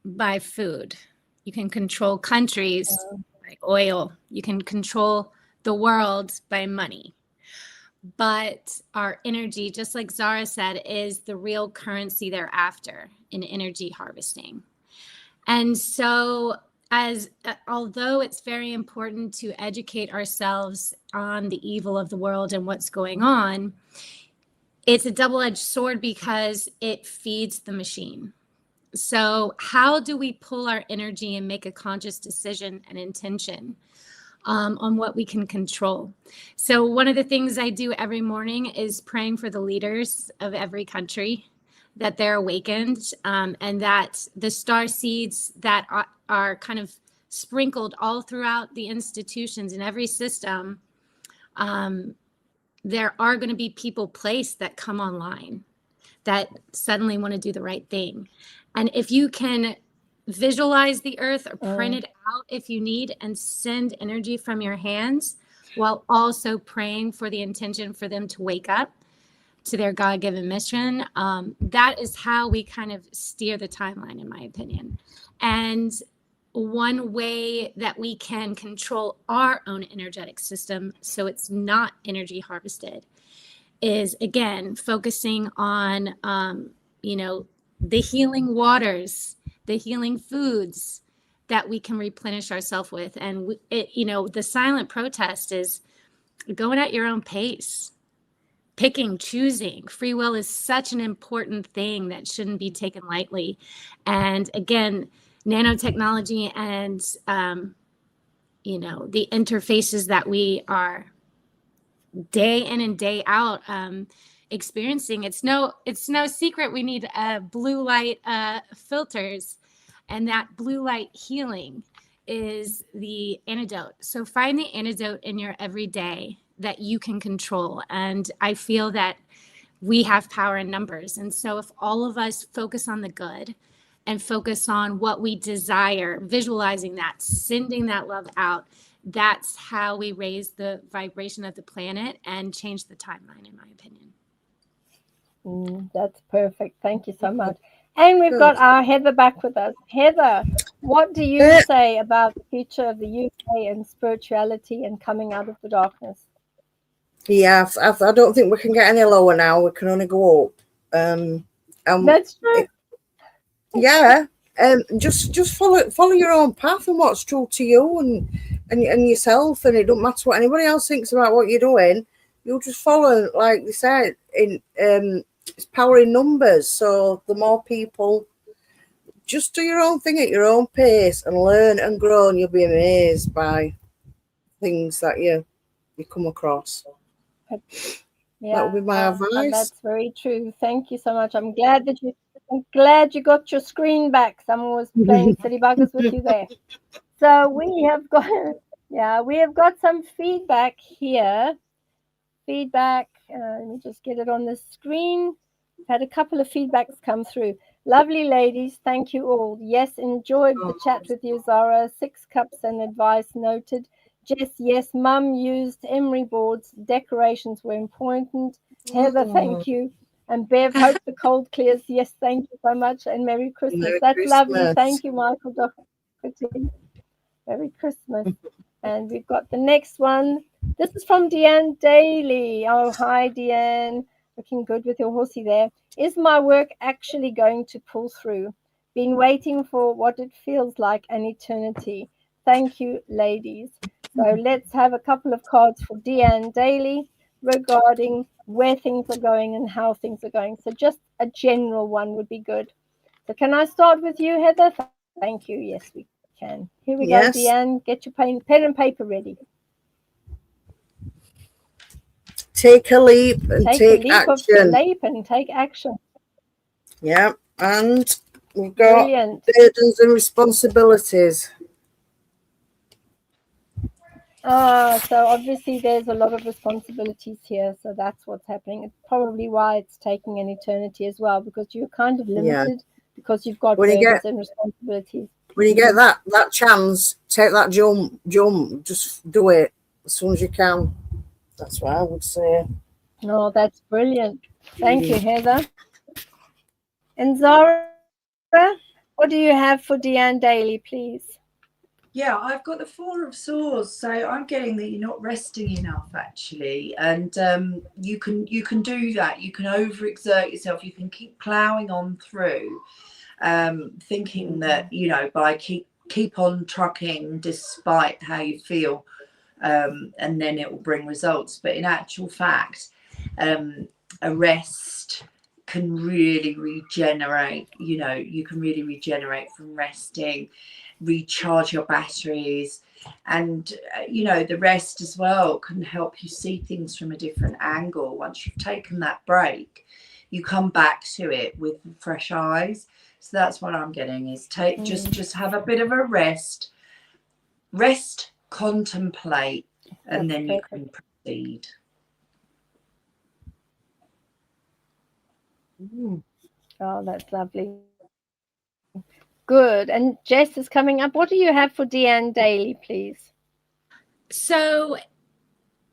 by food, you can control countries by oil, you can control the world by money, but our energy, just like Zara said, is the real currency thereafter in energy harvesting. And so although it's very important to educate ourselves on the evil of the world and what's going on, it's a double-edged sword because it feeds the machine. So how do we pull our energy and make a conscious decision and intention on what we can control? So one of the things I do every morning is praying for the leaders of every country, that they're awakened, and that the star seeds that are kind of sprinkled all throughout the institutions in every system, there are going to be people placed that come online that suddenly want to do the right thing. And if you can visualize the earth or print it out if you need, and send energy from your hands while also praying for the intention for them to wake up to their God-given mission, that is how we kind of steer the timeline, in my opinion. And one way that we can control our own energetic system so it's not energy harvested is, again, focusing on, the healing waters, the healing foods that we can replenish ourselves with. And the silent protest is going at your own pace, picking, choosing. Free will is such an important thing that shouldn't be taken lightly. And again, nanotechnology and, the interfaces that we are day in and day out experiencing. It's no secret we need blue light filters, and that blue light healing is the antidote. So find the antidote in your everyday that you can control. And I feel that we have power in numbers. And so if all of us focus on the good and focus on what we desire, visualizing that, sending that love out, that's how we raise the vibration of the planet and change the timeline, in my opinion. That's perfect. Thank you so much. And we've got our Heather back with us. Heather, what do you say about the future of the UK and spirituality and coming out of the darkness? Yeah, I don't think we can get any lower now. We can only go up. That's true. Yeah. Just follow your own path and what's true to you and yourself, and it don't matter what anybody else thinks about what you're doing. You'll just follow, like they said, it's power in numbers. So the more people, just do your own thing at your own pace and learn and grow, and you'll be amazed by things that you come across. Yeah, that would be my advice. That's very true. Thank you so much. I'm glad you got your screen back. Someone was playing silly buggers with you there. So we have got some feedback here. Let me just get it on the screen. We've had a couple of feedbacks come through. Lovely ladies, thank you all. Yes, enjoyed the chat with you, Zara. 6 cups and advice noted. Jess, yes, Mum used emery boards. Decorations were important. Heather, thank you. And Bev, hope the cold clears. Yes, thank you so much. And Merry Christmas. Merry That's Christmas. lovely. Thank you, Michael Doherty. Merry Christmas. And we've got the next one. This is from Deanne Daly. Oh, hi, Deanne. Looking good with your horsey there. Is my work actually going to pull through? Been waiting for what it feels like an eternity. Thank you, ladies. So let's have a couple of cards for Deanne Daly regarding where things are going and how things are going. So just a general one would be good. So can I start with you, Heather? Thank you. Yes, we can. Here we go, Deanne. Get your pen and paper ready. Take a leap and take action. Yeah, and we've got burdens and responsibilities. So obviously there's a lot of responsibilities here. So that's what's happening. It's probably why it's taking an eternity as well, because you're kind of limited because you've got burdens and responsibilities. When you get that chance, take that jump, just do it as soon as you can. That's what I would say. No, that's brilliant. Thank you, Heather. And Zara, what do you have for Deanne Daly, please? Yeah, I've got the 4 of Swords, so I'm getting that you're not resting enough, actually, and you can do that. You can overexert yourself. You can keep ploughing on through, thinking that by keep on trucking despite how you feel, and then it will bring results. But in actual fact, a rest can really regenerate. You can really regenerate from resting. Recharge your batteries, and the rest as well can help you see things from a different angle. Once you've taken that break, you come back to it with fresh eyes. So that's what I'm getting, is just have a bit of a rest, contemplate, and then you can proceed. Oh, that's lovely. Good. And Jess is coming up. What do you have for Deanne Daly, please? So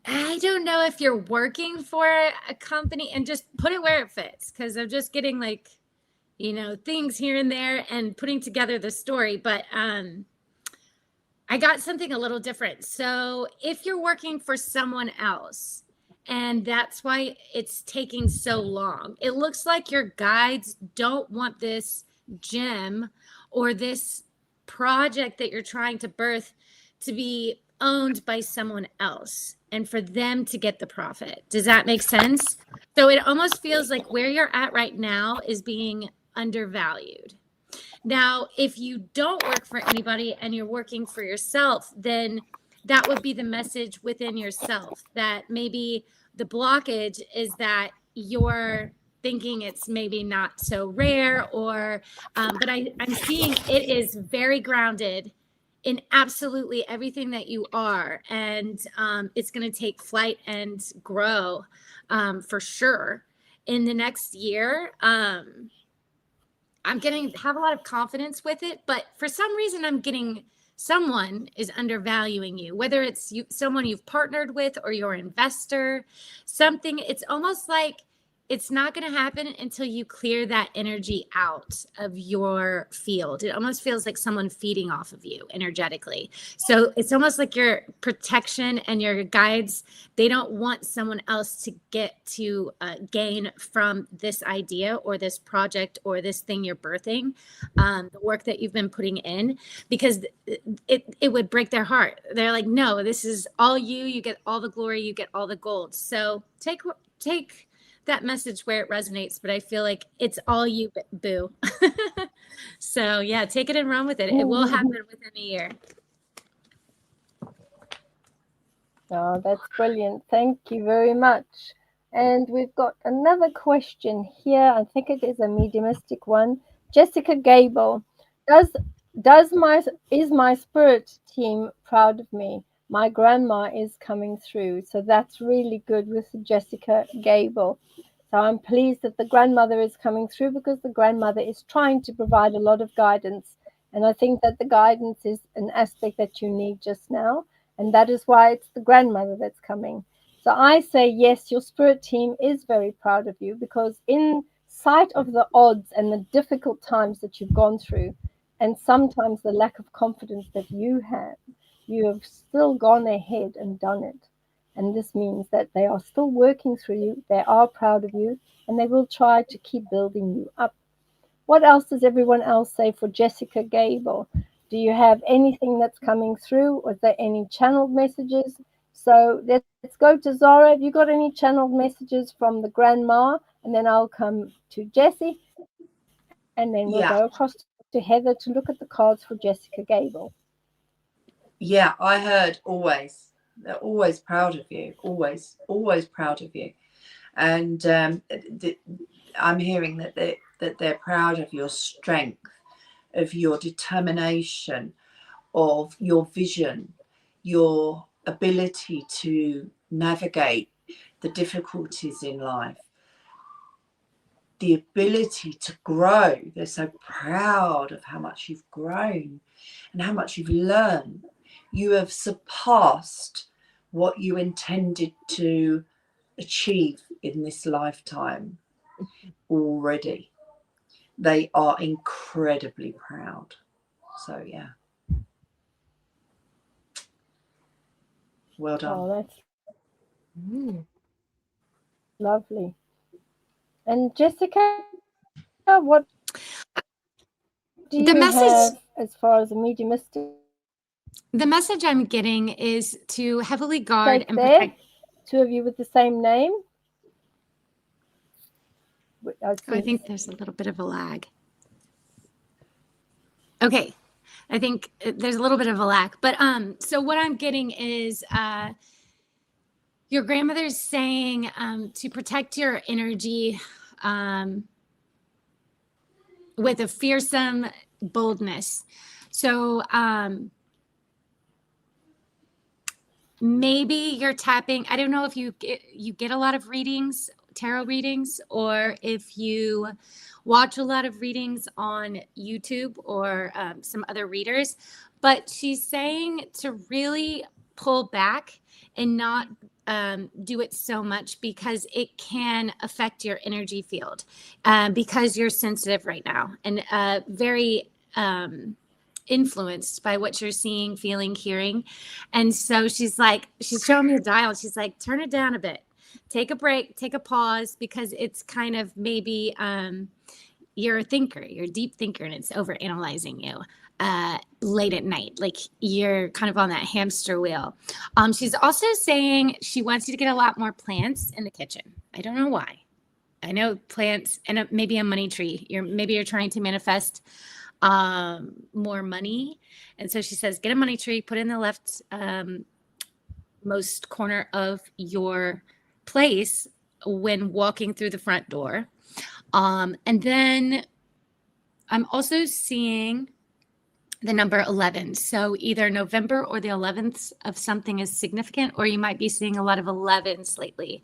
I don't know if you're working for a company, and just put it where it fits, because I'm just getting like, things here and there and putting together the story. But I got something a little different. So if you're working for someone else, and that's why it's taking so long, it looks like your guides don't want this gem or this project that you're trying to birth to be owned by someone else and for them to get the profit. Does that make sense? So it almost feels like where you're at right now is being undervalued. Now, if you don't work for anybody and you're working for yourself, then that would be the message within yourself, that maybe the blockage is that you're thinking it's maybe not so rare, or but I'm seeing it is very grounded in absolutely everything that you are, and it's going to take flight and grow for sure in the next year. I'm getting have a lot of confidence with it, but for some reason I'm getting someone is undervaluing you, whether it's someone you've partnered with or your investor, something. It's almost like it's not going to happen until you clear that energy out of your field. It almost feels like someone feeding off of you energetically. So it's almost like your protection and your guides, they don't want someone else to get to gain from this idea or this project or this thing you're birthing, the work that you've been putting in, because it would break their heart. They're like, no, this is all you. You get all the glory. You get all the gold. So take that message where it resonates, but I feel like it's all you, boo. So yeah, take it and run with it. It will happen within a year. Oh, that's brilliant. Thank you very much. And we've got another question here. I think it is a mediumistic one. Jessica Gable, is my spirit team proud of me? My grandma is coming through, so that's really good with Jessica Gable. So I'm pleased that the grandmother is coming through, because the grandmother is trying to provide a lot of guidance. And I think that the guidance is an aspect that you need just now. And that is why it's the grandmother that's coming. So I say, yes, your spirit team is very proud of you, because in sight of the odds and the difficult times that you've gone through, and sometimes the lack of confidence that you have still gone ahead and done it. And this means that they are still working through you. They are proud of you, and they will try to keep building you up. What else does everyone else say for Jessica Gable? Do you have anything that's coming through? Was there any channeled messages? So let's go to Zara. Have you got any channeled messages from the grandma? And then I'll come to Jessie. And then we'll go across to Heather to look at the cards for Jessica Gable. Yeah, I heard always. They're always proud of you. Always proud of you. And I'm hearing that they're proud of your strength, of your determination, of your vision, your ability to navigate the difficulties in life, the ability to grow. They're so proud of how much you've grown and how much you've learned. You have surpassed what you intended to achieve in this lifetime already. They are incredibly proud. So yeah, well done. Oh, that's lovely. And Jessica, what do you have as far as a mediumistic? The message I'm getting is to heavily guard and protect. Two of you with the same name. I think there's a little bit of a lag. Okay, I think there's a little bit of a lag, but so what I'm getting is your grandmother's saying to protect your energy with a fearsome boldness. So maybe you're tapping. I don't know if you get a lot of readings tarot readings, or if you watch a lot of readings on YouTube or some other readers. But she's saying to really pull back and not do it so much, because it can affect your energy field, because you're sensitive right now and very influenced by what you're seeing, feeling, hearing. And so she's showing me a dial. She's like, turn it down a bit, take a break, take a pause, because it's kind of maybe you're a thinker, you're a deep thinker, and it's over analyzing you late at night, like you're kind of on that hamster wheel. She's also saying she wants you to get a lot more plants in the kitchen. I don't know why. I know plants, and maybe a money tree. Maybe you're trying to manifest more money. And so she says, get a money tree, put it in the left most corner of your place when walking through the front door. And then I'm also seeing the number 11. So either November or the 11th of something is significant, or you might be seeing a lot of 11s lately.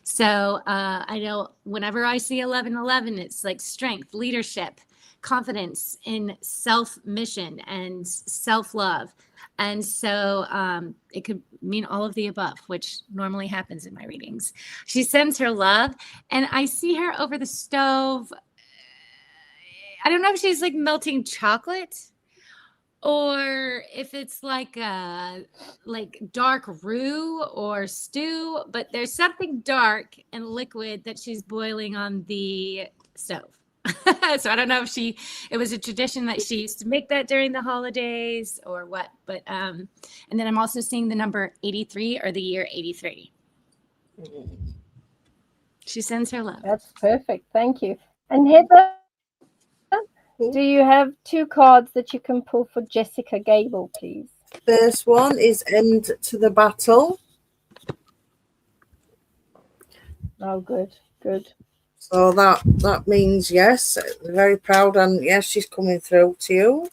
So I know whenever I see 1111, it's like strength, leadership, confidence in self-mission and self-love. And so it could mean all of the above, which normally happens in my readings. She sends her love, and I see her over the stove. I don't know if she's like melting chocolate, or if it's like dark roux or stew, but there's something dark and liquid that she's boiling on the stove. So I don't know if it was a tradition that she used to make that during the holidays or what, but and then I'm also seeing the number 83, or the year 83. She sends her love. That's perfect. Thank you. And Heather, do you have 2 cards that you can pull for Jessica Gable, please? First one is End to the Battle. Oh, good, good. So that means yes, very proud, and yes, she's coming through to you.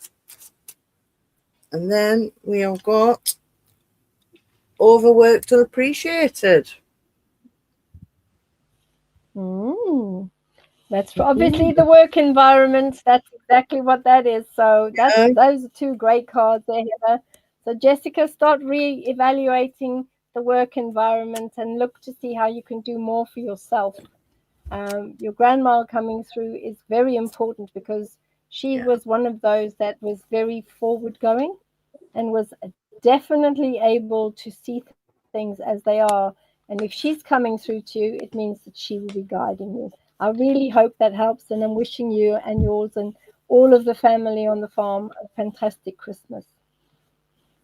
And then we have got Overworked and Appreciated. That's obviously the work environment. That's exactly what that is. So those are 2 great cards there, Heather. So Jessica, start re-evaluating the work environment and look to see how you can do more for yourself. Your grandma coming through is very important, because she was one of those that was very forward going and was definitely able to see things as they are. And if she's coming through to you, it means that she will be guiding you. I really hope that helps, and I'm wishing you and yours and all of the family on the farm a fantastic Christmas.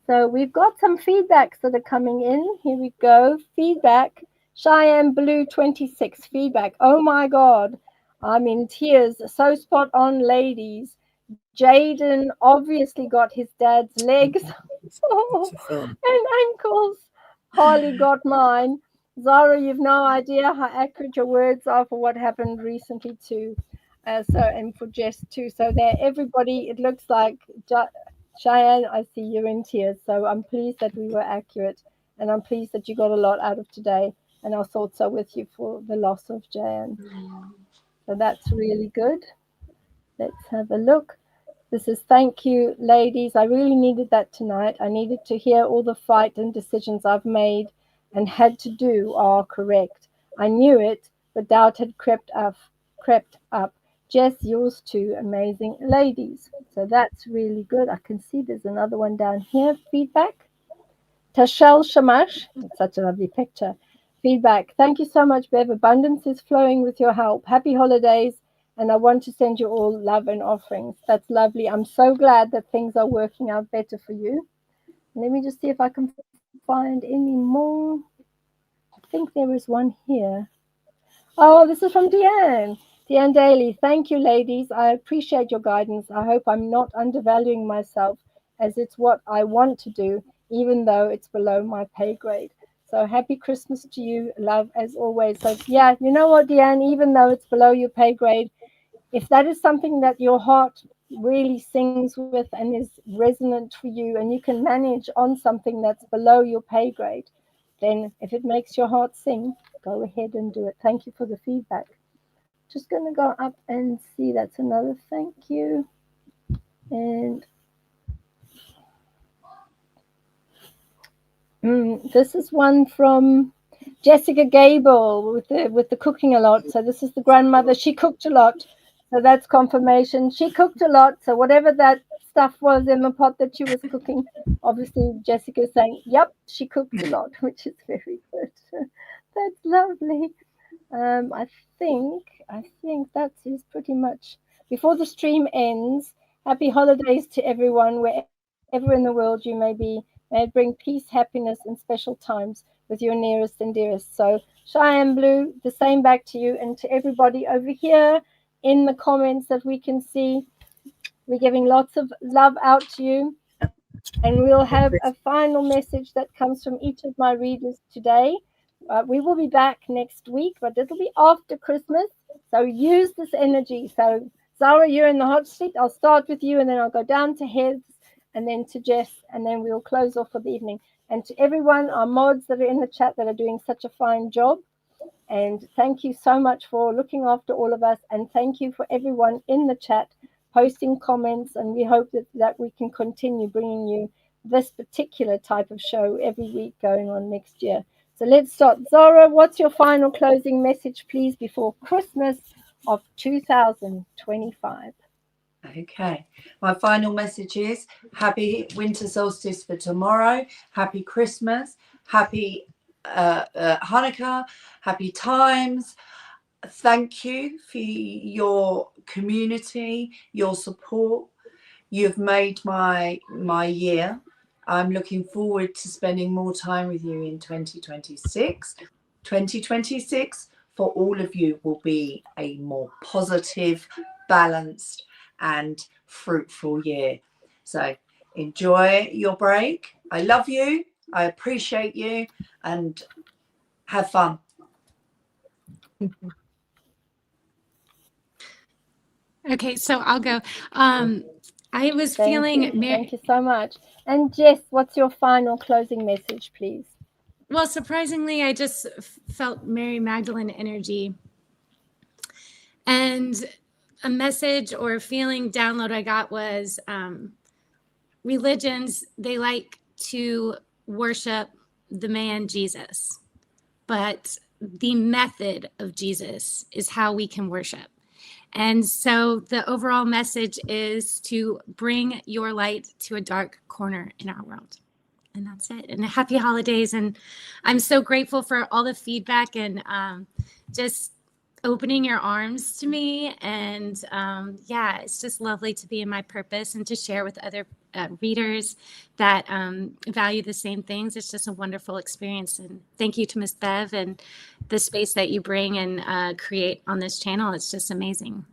So we've got some feedbacks that are coming in. Here we go. Feedback. Cheyenne Blue 26 feedback. Oh my God, I'm in tears. So spot on, ladies. Jaden obviously got his dad's legs and ankles. Harley got mine. Zara, you've no idea how accurate your words are for what happened recently too. And for Jess too. So there, everybody, it looks like Cheyenne, I see you're in tears. So I'm pleased that we were accurate, and I'm pleased that you got a lot out of today. And our thoughts are with you for the loss of Jan. So that's really good. Let's have a look. This is thank you, ladies. I really needed that tonight. I needed to hear all the fight and decisions I've made and had to do are correct. I knew it, but doubt had crept up. Jess, yours too, amazing ladies. So that's really good. I can see there's another one down here. Feedback. Tashel Shamash, it's such a lovely picture. Feedback. Thank you so much, Bev. Abundance is flowing with your help. Happy holidays. And I want to send you all love and offerings. That's lovely. I'm so glad that things are working out better for you. Let me just see if I can find any more. I think there is one here. Oh, this is from Deanne. Deanne Daly. Thank you, ladies. I appreciate your guidance. I hope I'm not undervaluing myself, as it's what I want to do, even though it's below my pay grade. So happy Christmas to you. Love as always. So yeah, you know what, Deanne, even though it's below your pay grade, if that is something that your heart really sings with and is resonant for you, and you can manage on something that's below your pay grade, then if it makes your heart sing, go ahead and do it. Thank you for the feedback. Just going to go up and see. That's another thank you. And this is one from Jessica Gable with the cooking a lot. So this is the grandmother. She cooked a lot. So that's confirmation. She cooked a lot. So whatever that stuff was in the pot that she was cooking, obviously Jessica is saying, yep, she cooked a lot, which is very good. That's lovely. I think that is pretty much. Before the stream ends, happy holidays to everyone, wherever in the world you may be. May it bring peace, happiness, and special times with your nearest and dearest. So, Cheyenne Blue, the same back to you and to everybody over here in the comments that we can see. We're giving lots of love out to you. And we'll have a final message that comes from each of my readers today. We will be back next week, but it'll be after Christmas. So use this energy. So, Zara, you're in the hot seat. I'll start with you, and then I'll go down to Heads, and then to Jess, and then we'll close off for the evening. And to everyone, our mods that are in the chat that are doing such a fine job. And thank you so much for looking after all of us. And thank you for everyone in the chat posting comments. And we hope that we can continue bringing you this particular type of show every week going on next year. So let's start. Zara, what's your final closing message, please, before Christmas of 2025? Okay, my final message is happy winter solstice for tomorrow, happy Christmas, happy Hanukkah, happy times. Thank you for your community, your support. You've made my year. I'm looking forward to spending more time with you in 2026. 2026 for all of you will be a more positive, balanced and fruitful year. So enjoy your break. I love you. I appreciate you, and have fun. Okay, so I'll go. I was feeling Thank you so much. And Jess, what's your final closing message, please? Well, surprisingly, I just felt Mary Magdalene energy. And a message or a feeling download I got was religions, they like to worship the man Jesus, but the method of Jesus is how we can worship. And so the overall message is to bring your light to a dark corner in our world. And that's it. And happy holidays. And I'm so grateful for all the feedback and just opening your arms to me. And yeah, it's just lovely to be in my purpose and to share with other readers that value the same things. It's just a wonderful experience. And thank you to Miss Bev and the space that you bring and create on this channel. It's just amazing.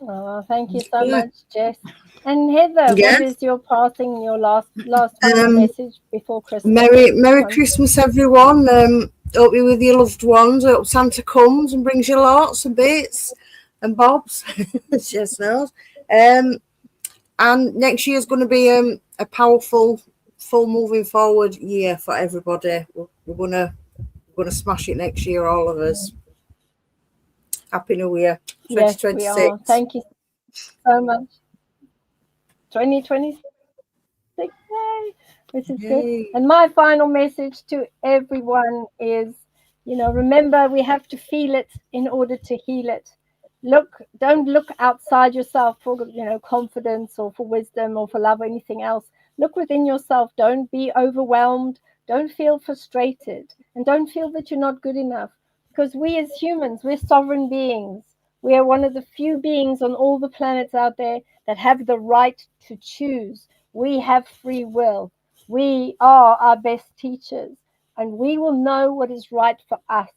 Oh, thank you so much, Jess. And Heather, what is your passing, your last message before Christmas? Merry Christmas, everyone. Hope you're with your loved ones. Hope Santa comes and brings you lots of bits and bobs, as Jess knows. And next year is going to be a powerful, full moving forward year for everybody. We're gonna smash it next year, all of us. Happy New Year, 2026. Yes, we are. Thank you so much. 2026, yay, which is good. And my final message to everyone is, remember, we have to feel it in order to heal it. Don't look outside yourself for, confidence or for wisdom or for love or anything else. Look within yourself. Don't be overwhelmed. Don't feel frustrated. And don't feel that you're not good enough. Because we as humans, we're sovereign beings. We are one of the few beings on all the planets out there that have the right to choose. We have free will. We are our best teachers. And we will know what is right for us.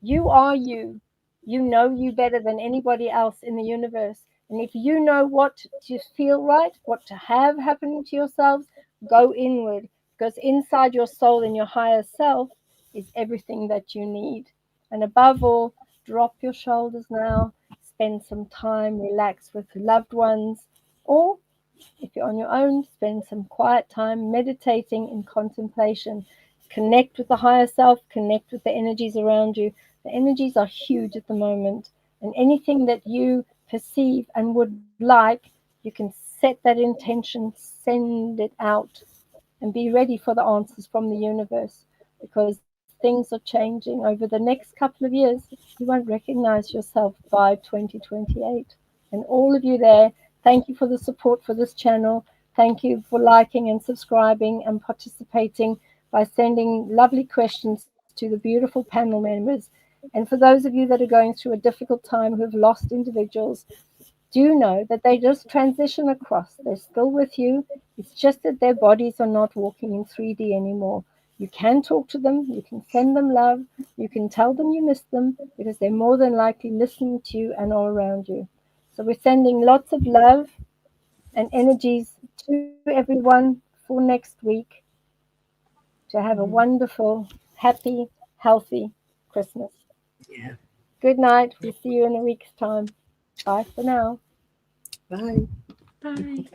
You are you. You know you better than anybody else in the universe. And if you know what to feel right, what to have happening to yourselves, go inward. Because inside your soul and your higher self is everything that you need. And above all, drop your shoulders now. Spend some time, relax with loved ones. Or if you're on your own, spend some quiet time meditating in contemplation. connect with the higher self, connect with the energies around you. The energies are huge at the moment, and anything that you perceive and would like, you can set that intention, send it out, and be ready for the answers from the universe, because things are changing. Over the next couple of years, you won't recognize yourself by 2028. And all of you there, thank you for the support for this channel. Thank you for liking and subscribing and participating by sending lovely questions to the beautiful panel members. And for those of you that are going through a difficult time, who have lost individuals, do know that they just transition across. They're still with you. It's just that their bodies are not walking in 3D anymore. You can talk to them. You can send them love. You can tell them you miss them, because they're more than likely listening to you and all around you. So we're sending lots of love and energies to everyone for next week, to have a wonderful, happy, healthy Christmas. Yeah. Good night. We'll see you in a week's time. Bye for now. Bye. Bye.